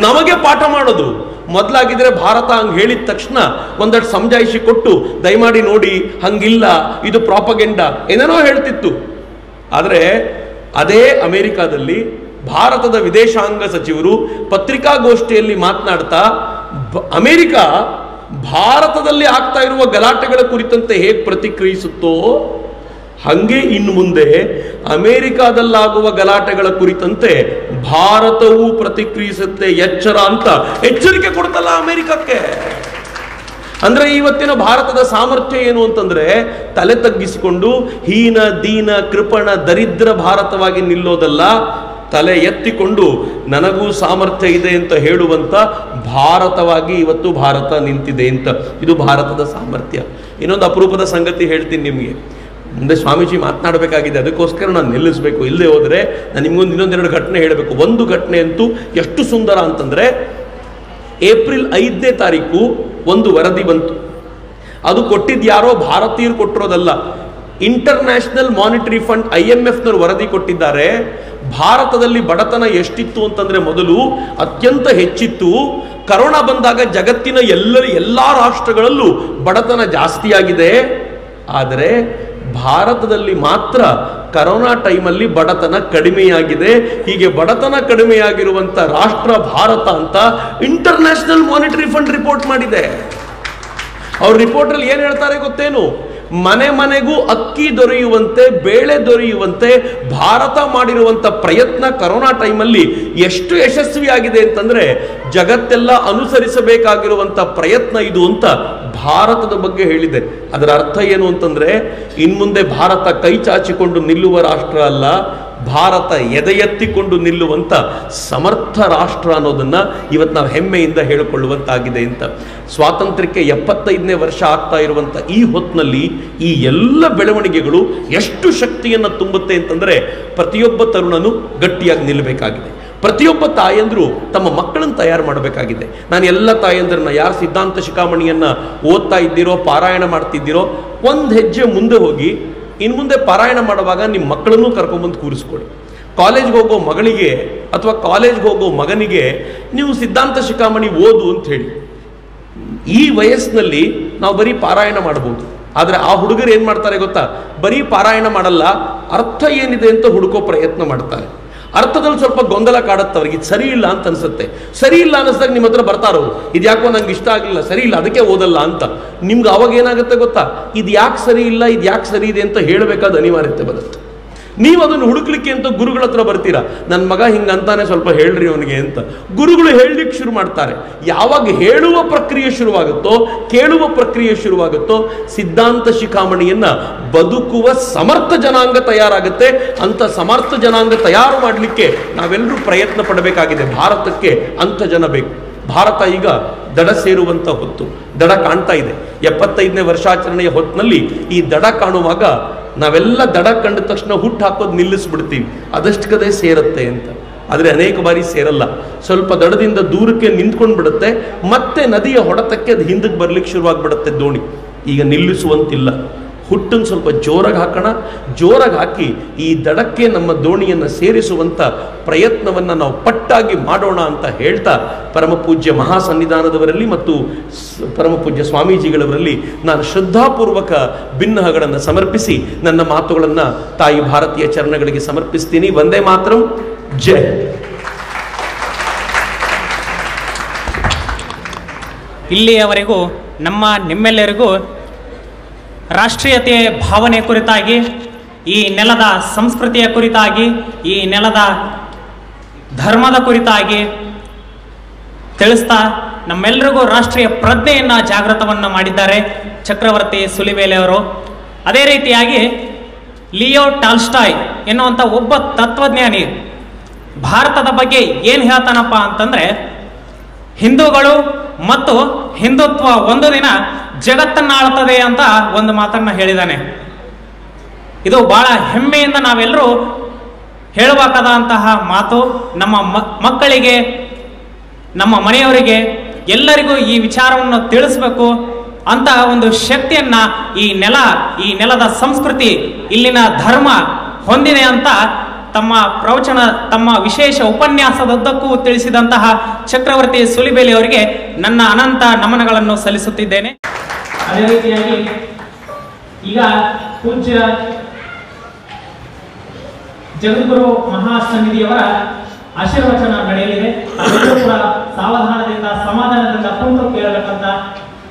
ನಮಗೆ ಪಾಠ ಮಾಡೋದು ಮೊದಲಾಗಿದ್ರೆ ಭಾರತ ಹಂಗೆ ಹೇಳಿದ ತಕ್ಷಣ ಒಂದಷ್ಟು ಸಮಜಾಯಿಷಿ ಕೊಟ್ಟು, ದಯಮಾಡಿ ನೋಡಿ ಹಂಗಿಲ್ಲ, ಇದು ಪ್ರಾಪಗೆಂಡಾ ಏನೇನೋ ಹೇಳ್ತಿತ್ತು. ಆದರೆ ಅದೇ ಅಮೆರಿಕಾದಲ್ಲಿ ಭಾರತದ ವಿದೇಶಾಂಗ ಸಚಿವರು ಪತ್ರಿಕಾಗೋಷ್ಠಿಯಲ್ಲಿ ಮಾತನಾಡ್ತಾ, ಅಮೆರಿಕ ಭಾರತದಲ್ಲಿ ಆಗ್ತಾ ಇರುವ ಗಲಾಟೆಗಳ ಕುರಿತಂತೆ ಹೇಗೆ ಪ್ರತಿಕ್ರಿಯಿಸುತ್ತೋ ಹಂಗೆ ಇನ್ನು ಮುಂದೆ ಅಮೆರಿಕಾದಲ್ಲಾಗುವ ಗಲಾಟೆಗಳ ಕುರಿತಂತೆ ಭಾರತವೂ ಪ್ರತಿಕ್ರಿಯಿಸುತ್ತೆ, ಎಚ್ಚರ ಅಂತ ಎಚ್ಚರಿಕೆ ಕೊಡ್ತಲ್ಲ ಅಮೆರಿಕಕ್ಕೆ. ಅಂದ್ರೆ ಇವತ್ತಿನ ಭಾರತದ ಸಾಮರ್ಥ್ಯ ಏನು ಅಂತಂದ್ರೆ, ತಲೆ ತಗ್ಗಿಸಿಕೊಂಡು ಹೀನ ದೀನ ಕೃಪಣ ದರಿದ್ರ ಭಾರತವಾಗಿ ನಿಲ್ಲೋದಲ್ಲ, ತಲೆ ಎತ್ತಿಕೊಂಡು ನನಗೂ ಸಾಮರ್ಥ್ಯ ಇದೆ ಅಂತ ಹೇಳುವಂತ ಭಾರತವಾಗಿ ಇವತ್ತು ಭಾರತ ನಿಂತಿದೆ ಅಂತ. ಇದು ಭಾರತದ ಸಾಮರ್ಥ್ಯ. ಇನ್ನೊಂದು ಅಪರೂಪದ ಸಂಗತಿ ಹೇಳ್ತೀನಿ ನಿಮಗೆ. ಮುಂದೆ ಸ್ವಾಮೀಜಿ ಮಾತನಾಡಬೇಕಾಗಿದೆ, ಅದಕ್ಕೋಸ್ಕರ ನಾನು ನಿಲ್ಲಿಸಬೇಕು, ಇಲ್ಲದೆ ಹೋದರೆ ನಾನು ನಿಮ್ಗೊಂದು ಇನ್ನೊಂದೆರಡು ಘಟನೆ ಹೇಳಬೇಕು. ಒಂದು ಘಟನೆ ಅಂತೂ ಎಷ್ಟು ಸುಂದರ ಅಂತಂದ್ರೆ, ಏಪ್ರಿಲ್ 5ನೇ ತಾರೀಕು ಒಂದು ವರದಿ ಬಂತು. ಅದು ಕೊಟ್ಟಿದ್ದು ಯಾರೋ ಭಾರತೀಯರು ಕೊಟ್ಟಿರೋದಲ್ಲ, ಇಂಟರ್ನ್ಯಾಷನಲ್ ಮಾನಿಟರಿ ಫಂಡ್ IMF ನವರು ವರದಿ ಕೊಟ್ಟಿದ್ದಾರೆ. ಭಾರತದಲ್ಲಿ ಬಡತನ ಎಷ್ಟಿತ್ತು ಅಂತಂದ್ರೆ, ಮೊದಲು ಅತ್ಯಂತ ಹೆಚ್ಚಿತ್ತು. ಕರೋನಾ ಬಂದಾಗ ಜಗತ್ತಿನ ಎಲ್ಲ ರಾಷ್ಟ್ರಗಳಲ್ಲೂ ಬಡತನ ಜಾಸ್ತಿಯಾಗಿದೆ. ಆದರೆ ಭಾರತದಲ್ಲಿ ಮಾತ್ರ ಕರೋನಾ ಟೈಮಲ್ಲಿ ಬಡತನ ಕಡಿಮೆಯಾಗಿದೆ. ಹೀಗೆ ಬಡತನ ಕಡಿಮೆಯಾಗಿರುವಂತ ರಾಷ್ಟ್ರ ಭಾರತ ಅಂತ ಇಂಟರ್ನ್ಯಾಷನಲ್ ಮಾನಿಟರಿ ಫಂಡ್ ರಿಪೋರ್ಟ್ ಮಾಡಿದೆ. ಅವ್ರ ರಿಪೋರ್ಟ್ ಅಲ್ಲಿ ಏನ್ ಹೇಳ್ತಾರೆ ಗೊತ್ತೇನು? ಮನೆ ಮನೆಗೂ ಅಕ್ಕಿ ದೊರೆಯುವಂತೆ, ಬೇಳೆ ದೊರೆಯುವಂತೆ ಭಾರತ ಮಾಡಿರುವಂತ ಪ್ರಯತ್ನ ಕರೋನಾ ಟೈಮಲ್ಲಿ ಎಷ್ಟು ಯಶಸ್ವಿಯಾಗಿದೆ ಅಂತಂದ್ರೆ, ಜಗತ್ತೆಲ್ಲ ಅನುಸರಿಸಬೇಕಾಗಿರುವಂತ ಪ್ರಯತ್ನ ಇದು ಅಂತ ಭಾರತದ ಬಗ್ಗೆ ಹೇಳಿದೆ. ಅದರ ಅರ್ಥ ಏನು ಅಂತಂದ್ರೆ, ಇನ್ಮುಂದೆ ಭಾರತ ಕೈ ಚಾಚಿಕೊಂಡು ನಿಲ್ಲುವ ರಾಷ್ಟ್ರ ಅಲ್ಲ, ಭಾರತ ಎದೆ ಎತ್ತಿಕೊಂಡು ನಿಲ್ಲುವಂತ ಸಮರ್ಥ ರಾಷ್ಟ್ರ ಅನ್ನೋದನ್ನ ಇವತ್ತು ನಾವು ಹೆಮ್ಮೆಯಿಂದ ಹೇಳಿಕೊಳ್ಳುವಂತಾಗಿದೆ ಅಂತ. ಸ್ವಾತಂತ್ರ್ಯಕ್ಕೆ 75ನೇ ವರ್ಷ ಆಗ್ತಾ ಇರುವಂತ ಈ ಹೊತ್ತಿನಲ್ಲಿ ಈ ಎಲ್ಲ ಬೆಳವಣಿಗೆಗಳು ಎಷ್ಟು ಶಕ್ತಿಯನ್ನು ತುಂಬುತ್ತೆ ಅಂತಂದ್ರೆ, ಪ್ರತಿಯೊಬ್ಬ ತರುಣನು ಗಟ್ಟಿಯಾಗಿ ನಿಲ್ಲಬೇಕಾಗಿದೆ. ಪ್ರತಿಯೊಬ್ಬ ತಾಯಂದ್ರು ತಮ್ಮ ಮಕ್ಕಳನ್ನು ತಯಾರು ಮಾಡಬೇಕಾಗಿದೆ. ನಾನು ಎಲ್ಲ ತಾಯಂದ್ರನ್ನ, ಯಾರು ಸಿದ್ಧಾಂತ ಶಿಖಾಮಣಿಯನ್ನು ಓದ್ತಾ ಇದ್ದೀರೋ, ಪಾರಾಯಣ ಮಾಡ್ತಿದ್ದೀರೋ, ಒಂದು ಹೆಜ್ಜೆ ಮುಂದೆ ಹೋಗಿ ಇನ್ನು ಮುಂದೆ ಪಾರಾಯಣ ಮಾಡುವಾಗ ನಿಮ್ಮ ಮಕ್ಕಳನ್ನೂ ಕರ್ಕೊಂಬಂದು ಕೂರಿಸ್ಕೊಡಿ. ಕಾಲೇಜ್ಗೆ ಹೋಗೋ ಮಗಳಿಗೆ ಅಥವಾ ಕಾಲೇಜ್ಗೆ ಹೋಗೋ ಮಗನಿಗೆ ನೀವು ಸಿದ್ಧಾಂತ ಶಿಖಾಮಣಿ ಓದು ಅಂತ ಹೇಳಿ. ಈ ವಯಸ್ಸಿನಲ್ಲಿ ನಾವು ಬರೀ ಪಾರಾಯಣ ಮಾಡ್ಬೋದು, ಆದರೆ ಆ ಹುಡುಗರು ಏನು ಮಾಡ್ತಾರೆ ಗೊತ್ತಾ, ಬರೀ ಪಾರಾಯಣ ಮಾಡಲ್ಲ, ಅರ್ಥ ಏನಿದೆ ಅಂತ ಹುಡುಕೋ ಪ್ರಯತ್ನ ಮಾಡ್ತಾರೆ. ಅರ್ಥದಲ್ಲಿ ಸ್ವಲ್ಪ ಗೊಂದಲ ಕಾಡುತ್ತೆ ಅವ್ರಿಗೆ, ಇದು ಸರಿ ಇಲ್ಲ ಅಂತ ಅನ್ಸುತ್ತೆ. ಸರಿ ಇಲ್ಲ ಅನ್ನಿಸ್ದಾಗ ನಿಮ್ಮ ಹತ್ರ ಬರ್ತಾರೋ, ಇದು ಯಾಕೋ ನಂಗೆ ಇಷ್ಟ ಆಗಲಿಲ್ಲ, ಸರಿ ಇಲ್ಲ ಅದಕ್ಕೆ ಓದಲ್ಲ ಅಂತ. ನಿಮ್ಗೆ ಅವಾಗ ಏನಾಗುತ್ತೆ ಗೊತ್ತಾ, ಇದು ಯಾಕೆ ಸರಿ ಇಲ್ಲ, ಇದು ಯಾಕೆ ಸರಿ ಇದೆ ಅಂತ ಹೇಳಬೇಕಾದ ಅನಿವಾರ್ಯತೆ ಬರುತ್ತೆ. ನೀವು ಅದನ್ನು ಹುಡುಕ್ಲಿಕ್ಕೆ ಅಂತ ಗುರುಗಳ ಹತ್ರ ಬರ್ತೀರಾ, ನನ್ನ ಮಗ ಹಿಂಗಂತಾನೆ ಸ್ವಲ್ಪ ಹೇಳ್ರಿ ಅವನಿಗೆ ಅಂತ. ಗುರುಗಳು ಹೇಳಲಿಕ್ಕೆ ಶುರು ಮಾಡ್ತಾರೆ. ಯಾವಾಗ ಹೇಳುವ ಪ್ರಕ್ರಿಯೆ ಶುರುವಾಗುತ್ತೋ, ಕೇಳುವ ಪ್ರಕ್ರಿಯೆ ಶುರುವಾಗುತ್ತೋ, ಸಿದ್ಧಾಂತ ಶಿಖಾಮಣಿಯನ್ನ ಬದುಕುವ ಸಮರ್ಥ ಜನಾಂಗ ತಯಾರಾಗುತ್ತೆ. ಅಂತ ಸಮರ್ಥ ಜನಾಂಗ ತಯಾರು ಮಾಡಲಿಕ್ಕೆ ನಾವೆಲ್ಲರೂ ಪ್ರಯತ್ನ ಪಡಬೇಕಾಗಿದೆ. ಭಾರತಕ್ಕೆ ಅಂಥ ಜನ ಬೇಕು. ಭಾರತ ಈಗ ದಡ ಸೇರುವಂಥ ಹೊತ್ತು, ದಡ ಕಾಣ್ತಾ ಇದೆ. 75ನೇ ವರ್ಷಾಚರಣೆಯ ಹೊತ್ತಿನಲ್ಲಿ ಈ ದಡ ಕಾಣುವಾಗ ನಾವೆಲ್ಲ ದಡ ಕಂಡ ತಕ್ಷಣ ಹುಟ್ಟು ಹಾಕೋದು ನಿಲ್ಲಿಸ್ಬಿಡ್ತೀವಿ, ಅದಷ್ಟು ಕದೇ ಸೇರುತ್ತೆ ಅಂತ. ಆದರೆ ಅನೇಕ ಬಾರಿ ಸೇರಲ್ಲ. ಸ್ವಲ್ಪ ದಡದಿಂದ ದೂರಕ್ಕೆ ನಿಂತ್ಕೊಂಡು ಬಿಡುತ್ತೆ, ಮತ್ತೆ ನದಿಯ ಹೊಡೆತಕ್ಕೆ ಅದು ಹಿಂದಕ್ಕೆ ಬರ್ಲಿಕ್ಕೆ ಶುರುವಾಗ್ಬಿಡುತ್ತೆ ದೋಣಿ. ಈಗ ನಿಲ್ಲಿಸುವಂತಿಲ್ಲ, ಹುಟ್ಟನ್ನು ಸ್ವಲ್ಪ ಜೋರಾಗಿ ಹಾಕೋಣ, ಜೋರಾಗಿ ಹಾಕಿ ಈ ದಡಕ್ಕೆ ನಮ್ಮ ದೋಣಿಯನ್ನು ಸೇರಿಸುವಂಥ ಪ್ರಯತ್ನವನ್ನು ನಾವು ಪಟ್ಟಾಗಿ ಮಾಡೋಣ ಅಂತ ಹೇಳ್ತಾ, ಪರಮಪೂಜ್ಯ ಮಹಾಸನ್ನಿಧಾನದವರಲ್ಲಿ ಮತ್ತು ಪರಮಪೂಜ್ಯ ಸ್ವಾಮೀಜಿಗಳವರಲ್ಲಿ ನಾನು ಶ್ರದ್ಧಾಪೂರ್ವಕ ಭಿನ್ನಹಗಳನ್ನು ಸಮರ್ಪಿಸಿ ನನ್ನ ಮಾತುಗಳನ್ನು ತಾಯಿ ಭಾರತೀಯ ಚರಣಗಳಿಗೆ ಸಮರ್ಪಿಸ್ತೀನಿ. ವಂದೇ ಮಾತರಂ, ಜೈ. ಇಲ್ಲಿಯವರೆಗೂ ನಿಮ್ಮೆಲ್ಲರಿಗೂ ರಾಷ್ಟ್ರೀಯತೆಯ ಭಾವನೆ ಕುರಿತಾಗಿ, ಈ ನೆಲದ ಸಂಸ್ಕೃತಿಯ ಕುರಿತಾಗಿ, ಈ ನೆಲದ ಧರ್ಮದ ಕುರಿತಾಗಿ ತಿಳಿಸ್ತಾ ನಮ್ಮೆಲ್ಲರಿಗೂ ರಾಷ್ಟ್ರೀಯ ಪ್ರಜ್ಞೆಯನ್ನು ಜಾಗೃತವನ್ನು ಮಾಡಿದ್ದಾರೆ ಚಕ್ರವರ್ತಿ ಸುಲಿಬೇಲೆ ಅವರು. ಅದೇ ರೀತಿಯಾಗಿ ಲಿಯೋ ಟಾಲ್ಸ್ಟಾಯ್ ಎನ್ನುವಂಥ ಒಬ್ಬ ತತ್ವಜ್ಞಾನಿ ಭಾರತದ ಬಗ್ಗೆ ಏನು ಹೇಳ್ತಾನಪ್ಪ ಅಂತಂದರೆ, ಹಿಂದೂಗಳು ಮತ್ತು ಹಿಂದುತ್ವ ಒಂದು ದಿನ ಜಗತ್ತನ್ನು ಆಳ್ತದೆ ಅಂತ ಒಂದು ಮಾತನ್ನು ಹೇಳಿದ್ದಾನೆ. ಇದು ಬಹಳ ಹೆಮ್ಮೆಯಿಂದ ನಾವೆಲ್ಲರೂ ಹೇಳಬೇಕಾದಂತಹ ಮಾತು. ನಮ್ಮ ಮಕ್ಕಳಿಗೆ, ನಮ್ಮ ಮನೆಯವರಿಗೆ ಎಲ್ಲರಿಗೂ ಈ ವಿಚಾರವನ್ನು ತಿಳಿಸ್ಬೇಕು ಅಂತ ಒಂದು ಶಕ್ತಿಯನ್ನ ಈ ನೆಲದ ಸಂಸ್ಕೃತಿ, ಇಲ್ಲಿನ ಧರ್ಮ ಹೊಂದಿದೆ ಅಂತ ತಮ್ಮ ಪ್ರವಚನ, ತಮ್ಮ ವಿಶೇಷ ಉಪನ್ಯಾಸದುದ್ದಕ್ಕೂ ತಿಳಿಸಿದಂತಹ ಚಕ್ರವರ್ತಿ ಸುಲಿಬೇಲೆ ಅವರಿಗೆ ನನ್ನ ಅನಂತ ನಮನಗಳನ್ನು ಸಲ್ಲಿಸುತ್ತಿದ್ದೇನೆ. ಅದೇ ರೀತಿಯಾಗಿ ಈಗ ಪೂಜ್ಯ ಜಗದ್ಗುರು ಮಹಾಸನ್ನಿಧಿಯವರ ಆಶೀರ್ವಚನ ನಡೆಯಲಿದೆ. ಅದೆಲ್ಲರೂ ಕೂಡ ಸಾವಧಾನದಿಂದ, ಸಮಾಧಾನದಿಂದ ಕುಂತು ಕೇಳಬೇಕಂತ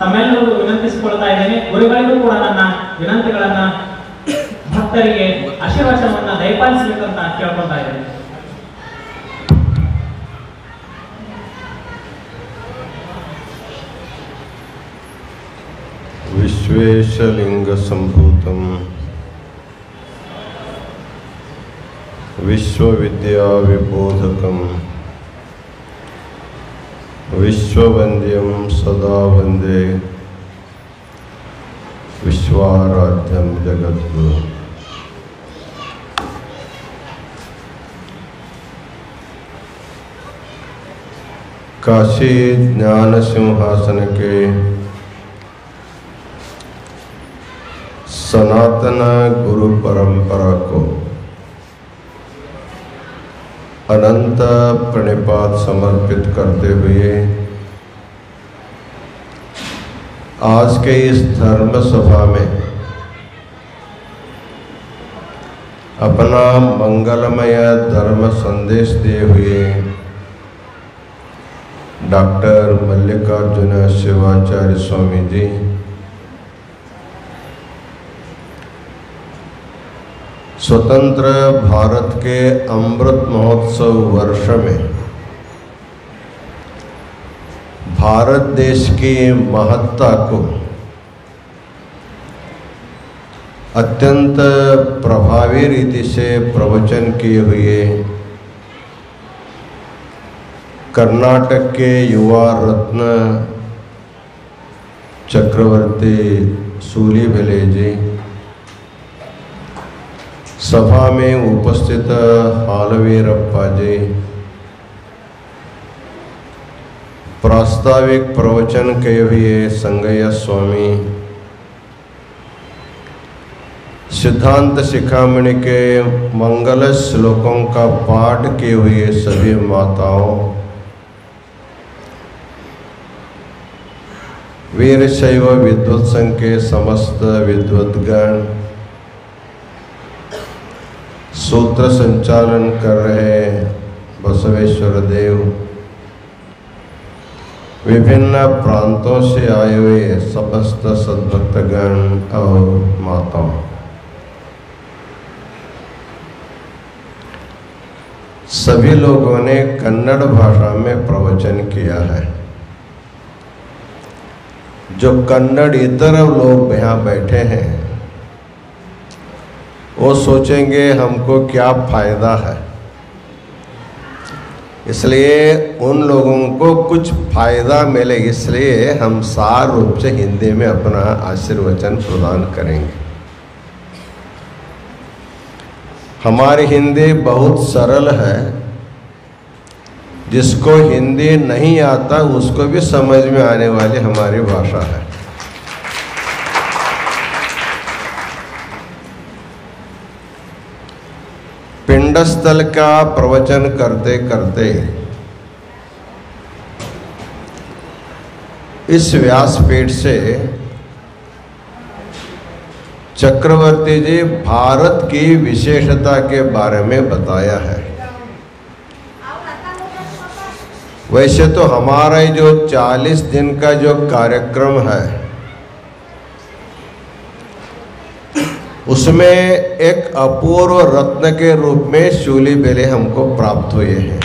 ತಮ್ಮೆಲ್ಲರೂ ವಿನಂತಿಸಿಕೊಳ್ತಾ ಇದ್ದೇನೆ. ಗುರುಗಳಿಗೂ ಕೂಡ ನನ್ನ ವಿನಂತಿಗಳನ್ನ, ಭಕ್ತರಿಗೆ ಆಶೀರ್ವಚನವನ್ನ ದಯಪಾಲಿಸಬೇಕಂತ ಕೇಳ್ಕೊಳ್ತಾ ಇದ್ದೇನೆ. विश्वेशलिंग संभूतम विश्वविद्या विबोधकम विश्ववंद्यम सदा वंदे विश्वाराध्यम जगद्गुरु. काशी ज्ञान सिंहासन के सनातन गुरु परंपरा को अनंत प्रणिपात समर्पित करते हुए आज के इस धर्म सभा में अपना मंगलमय धर्म संदेश दिए हुए डॉक्टर मल्लिकार्जुन शिवाचार्य स्वामी जी, स्वतंत्र भारत के अमृत महोत्सव वर्ष में भारत देश की महत्ता को अत्यंत प्रभावी रीति से प्रवचन किए हुए कर्नाटक के युवा रत्न चक्रवर्ती सुलिबेले जी, सभा में उपस्थित हालवीरप्पा जी, प्रास्ताविक प्रवचन के हुए संगय स्वामी, सिद्धांत शिखामणि के मंगल श्लोकों का पाठ किए हुए सभी माताओं, वीरशैव विद्वत संघ के समस्त विद्वद्गण, सूत्र संचालन कर रहे बसवेश्वर देव, विभिन्न प्रांतों से आए हुए समस्त सद्भक्तगण और माताओं, सभी लोगों ने कन्नड़ भाषा में प्रवचन किया है। जो कन्नड़ इतर लोग यहाँ बैठे हैं वो सोचेंगे हमको क्या फायदा है, इसलिए उन लोगों को कुछ फायदा मिले, इसलिए हम सार रूप से हिंदी में अपना आशीर्वचन प्रदान करेंगे। हमारी हिंदी बहुत सरल है, जिसको हिंदी नहीं आता उसको भी समझ में आने वाली हमारी भाषा है। पिंडस्थल का प्रवचन करते करते इस व्यासपीठ से चक्रवर्ती जी भारत की विशेषता के बारे में बताया है। वैसे तो हमारा जो 40 दिन का जो कार्यक्रम है उसमें एक अपूर्व रत्न के रूप में शूली बेले हमको प्राप्त हुए हैं।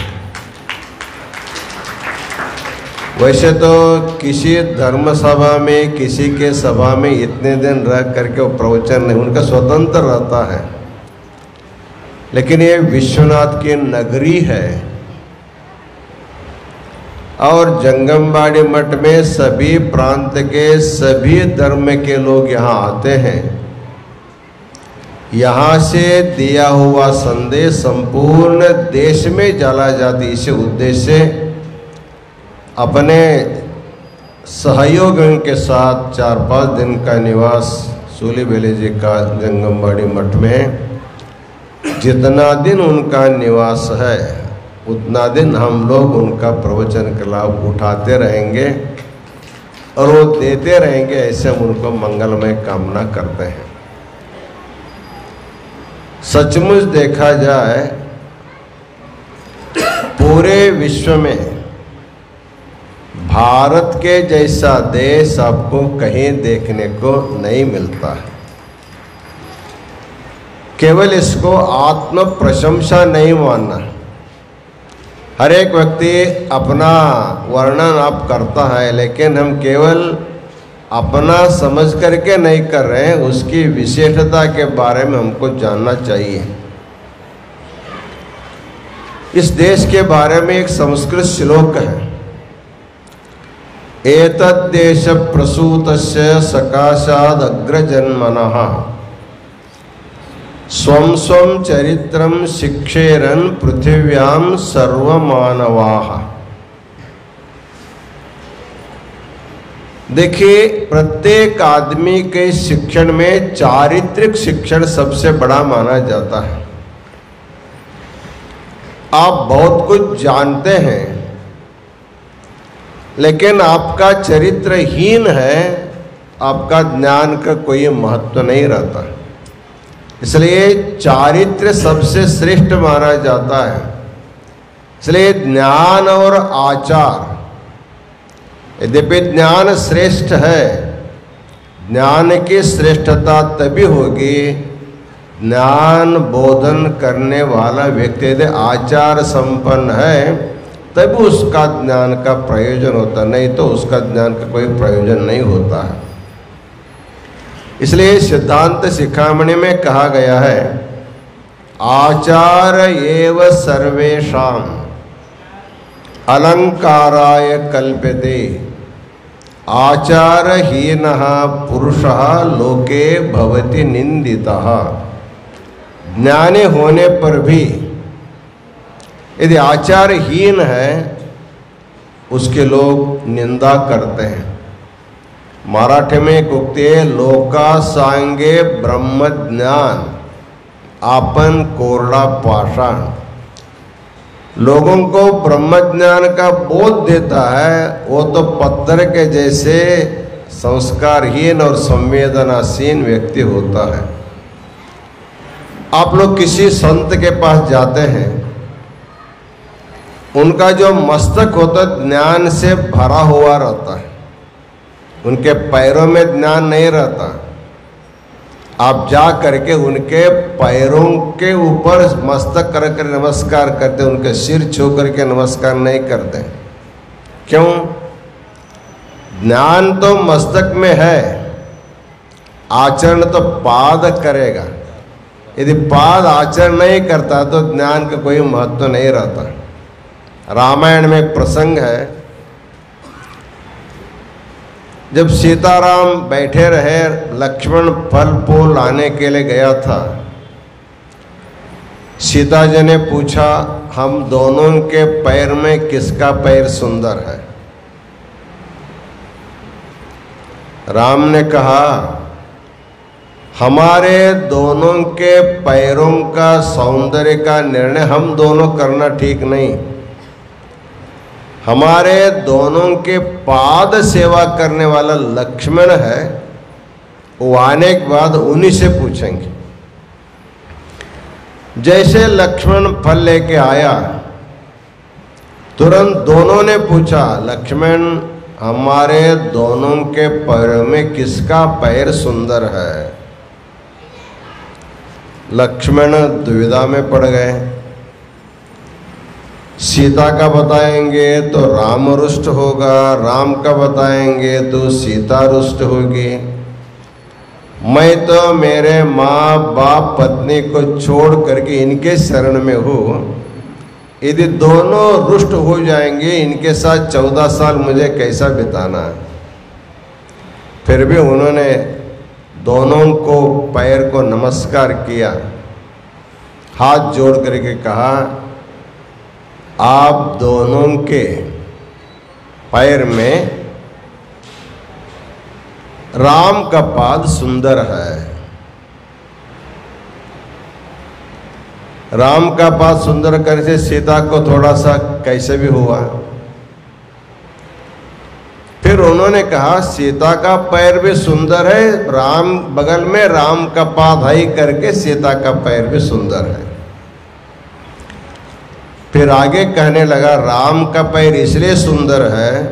वैसे तो किसी धर्म सभा में, किसी के सभा में इतने दिन रह करके वो प्रवचन नहीं, उनका स्वतंत्र रहता है, लेकिन ये विश्वनाथ की नगरी है और जंगमबाड़ी मठ में सभी प्रांत के सभी धर्म के लोग यहाँ आते हैं। यहाँ से दिया हुआ संदेश संपूर्ण देश में जाला जाती। इस उद्देश्य से अपने सहयोगियों के साथ 4-5 दिन का निवास शूली बेले जी का जंगमबाड़ी मठ में, जितना दिन उनका निवास है उतना दिन हम लोग उनका प्रवचन का लाभ उठाते रहेंगे और वो देते रहेंगे, ऐसे हम उनको मंगलमय कामना करते हैं। सचमुच देखा जाए पूरे विश्व में भारत के जैसा देश आपको कहीं देखने को नहीं मिलता है। केवल इसको आत्म प्रशंसा नहीं मानना, हर एक व्यक्ति अपना वर्णन आप करता है, लेकिन हम केवल अपना समझ करके नहीं कर रहे हैं, उसकी विशेषता के बारे में हमको जानना चाहिए। इस देश के बारे में एक संस्कृत श्लोक है, एतद् देश प्रसूतस्य सकाशाद अग्रजन्मनः स्वं स्वं चरित्रं शिक्षेरन् पृथिव्यां सर्वमानवाः। देखिए, प्रत्येक आदमी के शिक्षण में चारित्रिक शिक्षण सबसे बड़ा माना जाता है। आप बहुत कुछ जानते हैं, लेकिन आपका चरित्रहीन है, आपका ज्ञान का कोई महत्व नहीं रहता। इसलिए चारित्र सबसे श्रेष्ठ माना जाता है। इसलिए ज्ञान और आचार, यद्यपि ज्ञान श्रेष्ठ है, ज्ञान की श्रेष्ठता तभी होगी ज्ञान बोधन करने वाला व्यक्ति यदि आचार संपन्न है, तभी उसका ज्ञान का प्रयोजन होता, नहीं तो उसका ज्ञान का कोई प्रयोजन नहीं होता है। इसलिए सिद्धांत शिखामणि में कहा गया है, आचार एव सर्वेषां अलंकाराय कल्प्यते, आचारहीनः पुरुषः लोके भवति निंदितः। ज्ञानी होने पर भी यदि आचारहीन है उसके लोग निंदा करते हैं। मराठी में एक उक्ति है, लोका सांगे ब्रह्म ज्ञान आपन कोरडा पाषाण। लोगों को ब्रह्म ज्ञान का बोध देता है, वो तो पत्थर के जैसे संस्कारहीन और संवेदनाहीन व्यक्ति होता है। आप लोग किसी संत के पास जाते हैं, उनका जो मस्तक होता है ज्ञान से भरा हुआ रहता है, उनके पैरों में ज्ञान नहीं रहता। आप जा करके उनके पैरों के ऊपर मस्तक कर कर नमस्कार करते, उनके सिर छू करके नमस्कार नहीं करते। क्यों? ज्ञान तो मस्तक में है, आचरण तो पाद करेगा। यदि पाद आचरण नहीं करता तो ज्ञान का कोई महत्व नहीं रहता। रामायण में एक प्रसंग है, जब सीताराम बैठे रहे, लक्ष्मण फल फूल लाने के लिए गया था। सीता जी ने पूछा, हम दोनों के पैर में किसका पैर सुंदर है? राम ने कहा, हमारे दोनों के पैरों का सौंदर्य का निर्णय हम दोनों करना ठीक नहीं। हमारे दोनों के पाद सेवा करने वाला लक्ष्मण है, वो आने के बाद उन्हीं से पूछेंगे। जैसे लक्ष्मण फल लेके आया, तुरंत दोनों ने पूछा, लक्ष्मण हमारे दोनों के पैरों में किसका पैर सुंदर है? लक्ष्मण दुविधा में पड़ गए। सीता का बताएंगे तो राम रुष्ट होगा, राम का बताएंगे तो सीता रुष्ट होगी। मैं तो मेरे माँ बाप पत्नी को छोड़ करके इनके शरण में हूँ। यदि दोनों रुष्ट हो जाएंगे, इनके साथ 14 साल मुझे कैसा बिताना है? फिर भी उन्होंने दोनों को पैर को नमस्कार किया, हाथ जोड़ करके कहा, आप दोनों के पैर में राम का पाद सुंदर है। राम का पाद सुंदर करने से सीता को थोड़ा सा कैसे भी हुआ। फिर उन्होंने कहा, सीता का पैर भी सुंदर है, राम बगल में राम का पाद है करके सीता का पैर भी सुंदर है। फिर आगे कहने लगा, राम का पैर इसलिए सुंदर है,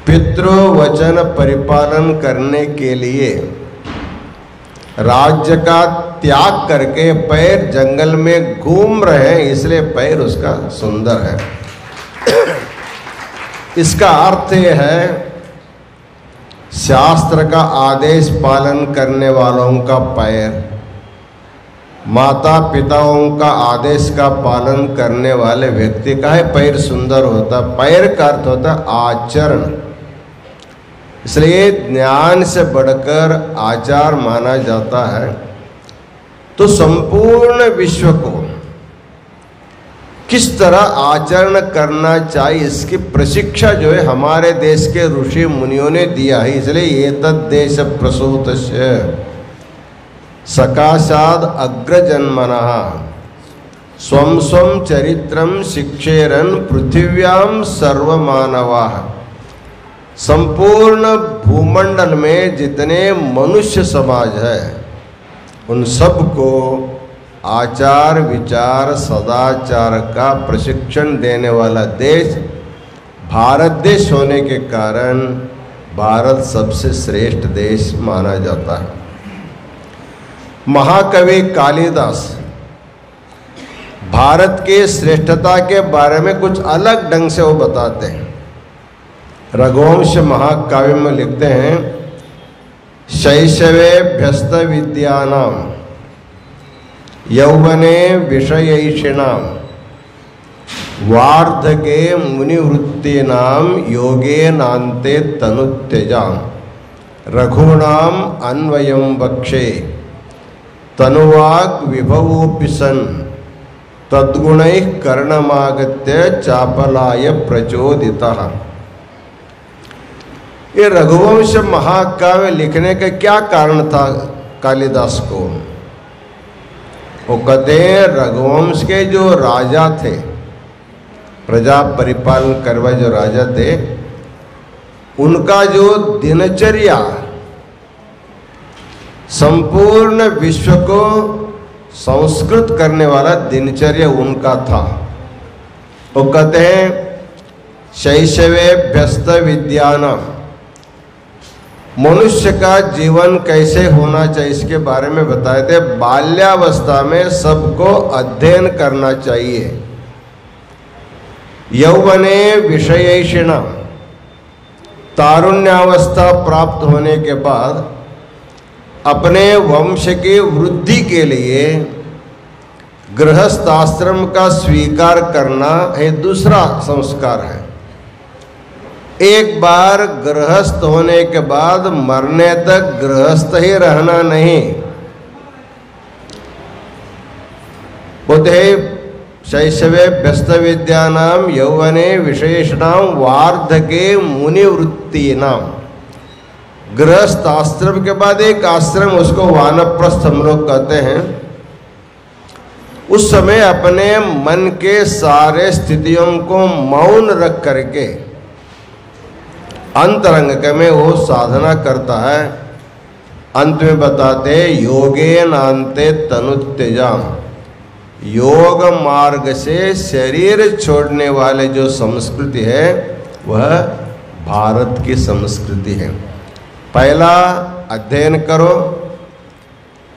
पितृवचन परिपालन करने के लिए राज्य का त्याग करके पैर जंगल में घूम रहे हैं, इसलिए पैर उसका सुंदर है। इसका अर्थ यह है, शास्त्र का आदेश पालन करने वालों का पैर, माता पिताओं का आदेश का पालन करने वाले व्यक्ति का है पैर सुंदर होता। पैर का अर्थ होता आचरण। इसलिए ज्ञान से बढ़कर आचार माना जाता है। तो संपूर्ण विश्व को किस तरह आचरण करना चाहिए, इसकी प्रशिक्षा जो है हमारे देश के ऋषि मुनियों ने दिया है। इसलिए एतद् देश प्रसूतस्य सकाशाद अग्रजन्मनः स्वं स्वं चरित्रं शिक्षेरन् पृथिव्यां सर्वमानवाः। संपूर्ण भूमंडल में जितने मनुष्य समाज है, उन सबको आचार विचार सदाचार का प्रशिक्षण देने वाला देश भारत देश होने के कारण भारत सबसे श्रेष्ठ देश माना जाता है। महाकवि कालिदास भारत के श्रेष्ठता के बारे में कुछ अलग ढंग से वो बताते हैं। रघुवंश महाकाव्य में लिखते हैं, शैशवेभ्यस्त विद्यानां यौवने विषयैषिणां वार्धके मुनिवृत्तीनां योगेनान्ते तनुत्यजां रघूणाम् अन्वयं वक्षे तनुवाग् विभवोऽपि सन् तद्गुणैः कर्णमागत्य चापलाय प्रचोदितः। ये रघुवंश महाकाव्य लिखने का क्या कारण था कालिदास को? वो कहते हैं रघुवंश के जो राजा थे, प्रजा परिपालन करवा जो राजा थे, उनका जो दिनचर्या संपूर्ण विश्व को संस्कृत करने वाला दिनचर्या उनका था। वो कहते हैं शैशवे व्यस्त विद्यानाम, मनुष्य का जीवन कैसे होना चाहिए इसके बारे में बताए थे। बाल्यावस्था में सबको अध्ययन करना चाहिए। यौवने विषयेषिणा, तारुण्यावस्था प्राप्त होने के बाद अपने वंश की वृद्धि के लिए गृहस्थ आश्रम का स्वीकार करना है दूसरा संस्कार है। एक बार गृहस्थ होने के बाद मरने तक गृहस्थ ही रहना नहीं। बुद्धे शैशवे व्यस्त विद्यानाम यौवने विशेषणाम वार्धके मुनिवृत्तीनाम। गृहस्थ आश्रम के बाद एक आश्रम, उसको वानप्रस्थ हम लोग कहते हैं। उस समय अपने मन के सारे स्थितियों को मौन रख करके अंतरंग में वो साधना करता है। अंत में बताते योगेन अन्ते तनुत्यजाम, योग मार्ग से शरीर छोड़ने वाले जो संस्कृति है वह भारत की संस्कृति है। पहला अध्ययन करो,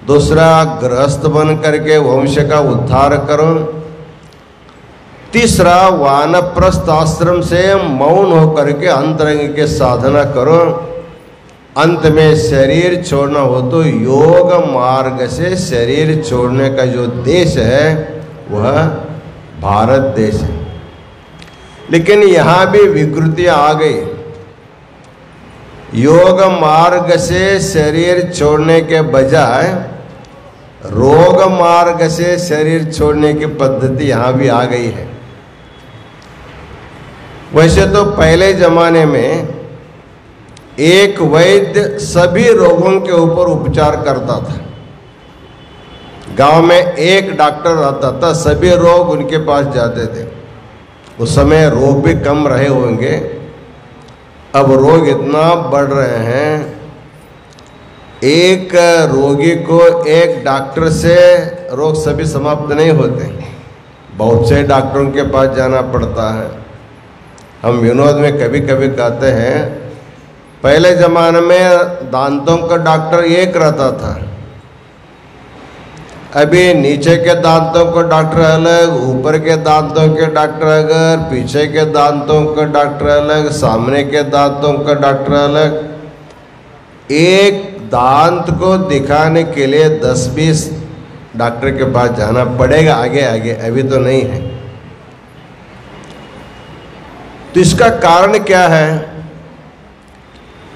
दूसरा गृहस्थ बन करके वंश का उद्धार करो, तीसरा वानप्रस्थ आश्रम से मौन होकर के अंतरंग के साधना करो, अंत में शरीर छोड़ना हो तो योग मार्ग से शरीर छोड़ने का जो देश है वह भारत देश है। लेकिन यहाँ भी विकृतियाँ आ गई। योग मार्ग से शरीर छोड़ने के बजाय रोग मार्ग से शरीर छोड़ने की पद्धति यहाँ भी आ गई है। वैसे तो पहले जमाने में एक वैद्य सभी रोगों के ऊपर उपचार करता था। गांव में एक डॉक्टर रहता था, सभी रोग उनके पास जाते थे। उस समय रोग भी कम रहे होंगे, अब रोग इतना बढ़ रहे हैं। एक रोगी को एक डॉक्टर से रोग सभी समाप्त नहीं होते, बहुत से डॉक्टरों के पास जाना पड़ता है। हम विनोद में कभी कभी कहते हैं पहले ज़माने में दांतों का डॉक्टर एक रहता था, अभी नीचे के दांतों का डॉक्टर अलग, ऊपर के दांतों के डॉक्टर अलग, पीछे के दांतों का डॉक्टर अलग, सामने के दांतों का डॉक्टर अलग। एक दांत को दिखाने के लिए 10-20 डॉक्टर के पास जाना पड़ेगा आगे आगे, अभी तो नहीं है। तो इसका कारण क्या है?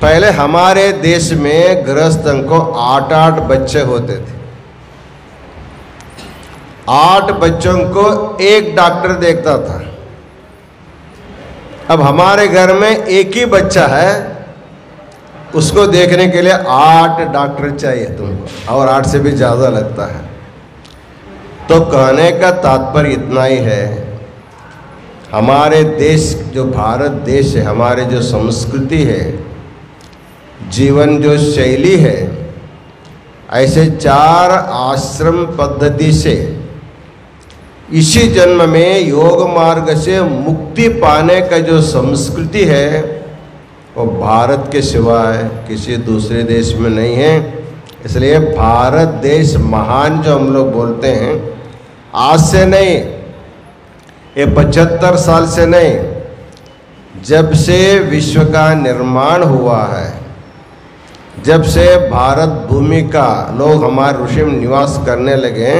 पहले हमारे देश में गृहस्थों को 8-8 बच्चे होते थे। 8 बच्चों को एक डॉक्टर देखता था। अब हमारे घर में एक ही बच्चा है, उसको देखने के लिए 8 डॉक्टर चाहिए तुमको, और 8 से भी ज़्यादा लगता है। तो कहने का तात्पर्य इतना ही है, हमारे देश जो भारत देश है, हमारे जो संस्कृति है, जीवन जो शैली है, ऐसे 4 आश्रम पद्धति से इसी जन्म में योग मार्ग से मुक्ति पाने का जो संस्कृति है वो भारत के सिवाय किसी दूसरे देश में नहीं है। इसलिए भारत देश महान जो हम लोग बोलते हैं, आज से नहीं, ये 75 साल से नहीं, जब से विश्व का निर्माण हुआ है, जब से भारत भूमि का लोग हमारे ऋषि में निवास करने लगे,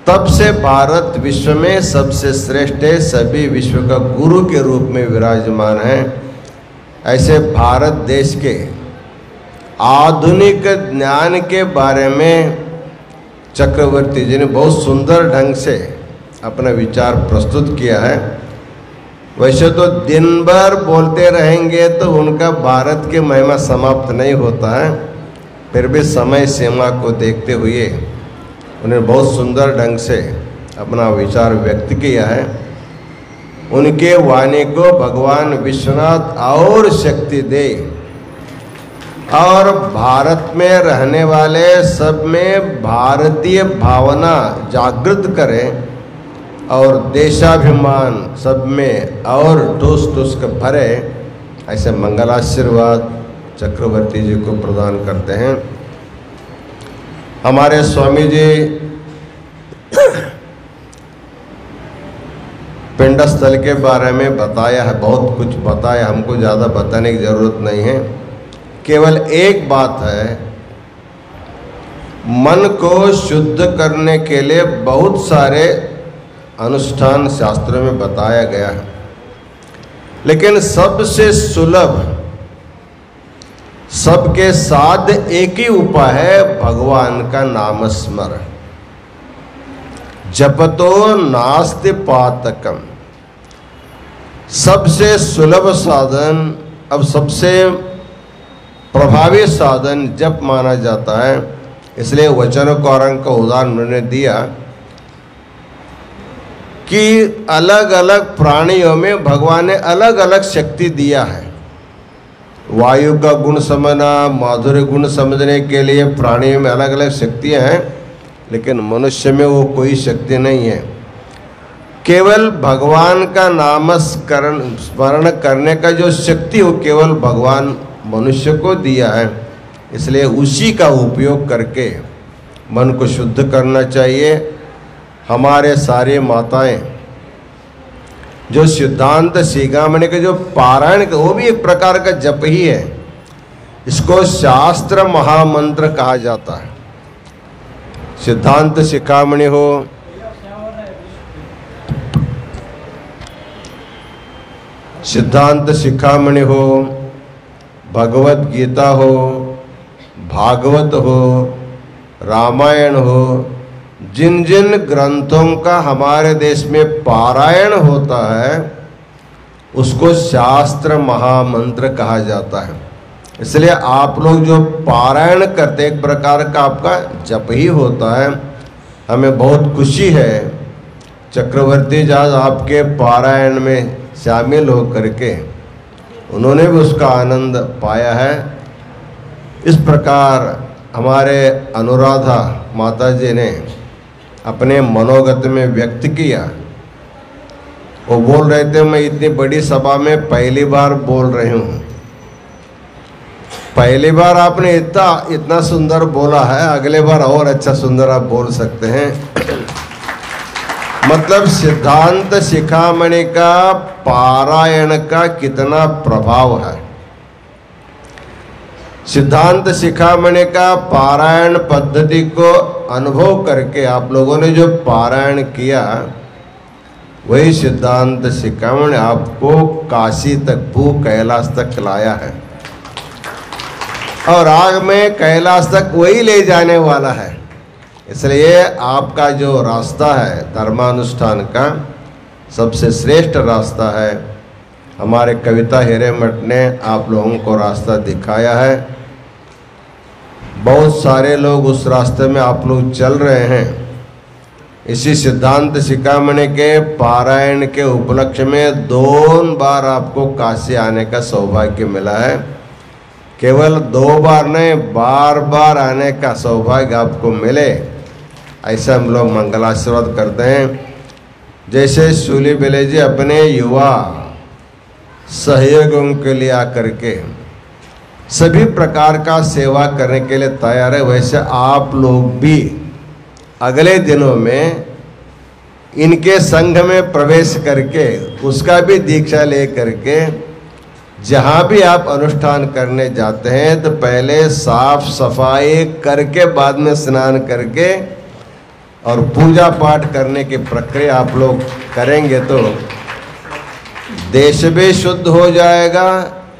तब से भारत विश्व में सबसे श्रेष्ठ है, सभी विश्व का गुरु के रूप में विराजमान है। ऐसे भारत देश के आधुनिक ज्ञान के बारे में चक्रवर्ती जी ने बहुत सुंदर ढंग से अपना विचार प्रस्तुत किया है। वैसे तो दिन भर बोलते रहेंगे तो उनका भारत की महिमा समाप्त नहीं होता है, फिर भी समय सीमा को देखते हुए उन्हें बहुत सुंदर ढंग से अपना विचार व्यक्त किया है। उनके वाणी को भगवान विश्वनाथ और शक्ति दे और भारत में रहने वाले सब में भारतीय भावना जागृत करें और देशाभिमान सब में और ठोस ठोस कर भरे, ऐसे मंगलाशीर्वाद चक्रवर्ती जी को प्रदान करते हैं। हमारे स्वामी जी पिंड स्थल के बारे में बताया है, बहुत कुछ बताया, हमको ज़्यादा बताने की ज़रूरत नहीं है। केवल एक बात है, मन को शुद्ध करने के लिए बहुत सारे अनुष्ठान शास्त्रों में बताया गया है, लेकिन सबसे सुलभ, सबके साथ एक ही उपाय है, भगवान का नाम स्मरण। जपतो नास्ति पातकम, सबसे सुलभ साधन, अब सबसे प्रभावी साधन जप माना जाता है। इसलिए वचन कौरंग का उदाहरण उन्होंने दिया कि अलग अलग प्राणियों में भगवान ने अलग अलग शक्ति दिया है। वायु का गुण समझना, माधुर्य गुण समझने के लिए प्राणियों में अलग अलग शक्तियां हैं, लेकिन मनुष्य में वो कोई शक्ति नहीं है। केवल भगवान का स्मरण करने का जो शक्ति वो केवल भगवान मनुष्य को दिया है। इसलिए उसी का उपयोग करके मन को शुद्ध करना चाहिए। हमारे सारे माताएं जो सिद्धांत शिखामणि के जो पारायण, वो भी एक प्रकार का जप ही है। इसको शास्त्र महामंत्र कहा जाता है। सिद्धांत शिखामणि हो, सिद्धांत शिखामणि हो, भगवत गीता हो, भागवत हो, रामायण हो, जिन जिन ग्रंथों का हमारे देश में पारायण होता है उसको शास्त्र महामंत्र कहा जाता है। इसलिए आप लोग जो पारायण करते, एक प्रकार का आपका जप ही होता है। हमें बहुत खुशी है चक्रवर्ती जी आपके पारायण में शामिल हो करके उन्होंने भी उसका आनंद पाया है। इस प्रकार हमारे अनुराधा माता जी ने अपने मनोगत में व्यक्त किया। वो बोल रहे थे, मैं इतनी बड़ी सभा में पहली बार बोल रही हूँ। पहली बार आपने इतना सुंदर बोला है, अगले बार और अच्छा सुंदर आप बोल सकते हैं। मतलब सिद्धांत शिखामणि का पारायण का कितना प्रभाव है। सिद्धांत शिखामणि का पारायण पद्धति को अनुभव करके आप लोगों ने जो पारायण किया, वही सिद्धांत शिखामणि आपको काशी तक, भू कैलाश तक लाया है और आग में कैलाश तक वही ले जाने वाला है। इसलिए आपका जो रास्ता है धर्मानुष्ठान का, सबसे श्रेष्ठ रास्ता है। हमारे कविता हिरेमठ ने आप लोगों को रास्ता दिखाया है। बहुत सारे लोग उस रास्ते में आप लोग चल रहे हैं। इसी सिद्धांत शिखामणि के पारायण के उपलक्ष्य में 2 बार आपको काशी आने का सौभाग्य मिला है। केवल 2 बार नहीं, बार बार आने का सौभाग्य आपको मिले, ऐसा हम लोग मंगलाशीर्वाद करते हैं। जैसे शूली बेले जी अपने युवा सहयोगों के लिए आकर के सभी प्रकार का सेवा करने के लिए तैयार है, वैसे आप लोग भी अगले दिनों में इनके संघ में प्रवेश करके उसका भी दीक्षा ले करके जहाँ भी आप अनुष्ठान करने जाते हैं तो पहले साफ सफाई करके बाद में स्नान करके और पूजा पाठ करने की प्रक्रिया आप लोग करेंगे तो देश भी शुद्ध हो जाएगा,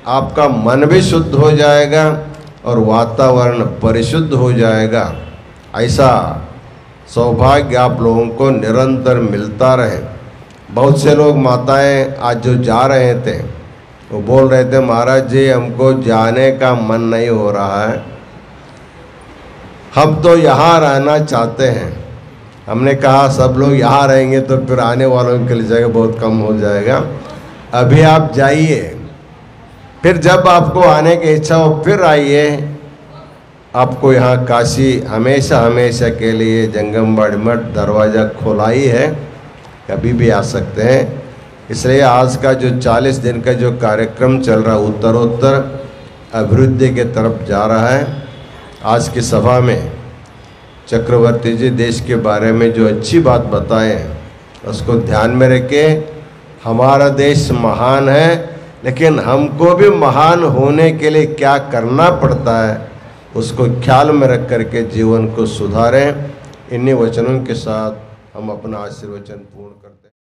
आपका मन भी शुद्ध हो जाएगा और वातावरण परिशुद्ध हो जाएगा। ऐसा सौभाग्य आप लोगों को निरंतर मिलता रहे। बहुत से लोग माताएं आज जो जा रहे थे वो बोल रहे थे महाराज जी हमको जाने का मन नहीं हो रहा है, हम तो यहाँ रहना चाहते हैं। हमने कहा सब लोग यहाँ रहेंगे तो फिर आने वालों के लिए जगह बहुत कम हो जाएगा, अभी आप जाइए, फिर जब आपको आने की इच्छा हो फिर आइए। आपको यहाँ काशी हमेशा हमेशा के लिए जंगमबाड़ी मठ दरवाज़ा खोला ही है, कभी भी आ सकते हैं। इसलिए आज का जो 40 दिन का जो कार्यक्रम चल रहा है उत्तरोत्तर अभिवृद्धि के तरफ जा रहा है। आज की सभा में चक्रवर्ती जी देश के बारे में जो अच्छी बात बताए उसको ध्यान में रखे। हमारा देश महान है, लेकिन हमको भी महान होने के लिए क्या करना पड़ता है उसको ख्याल में रख करके जीवन को सुधारें। इन्हीं वचनों के साथ हम अपना आशीर्वचन पूर्ण करते हैं।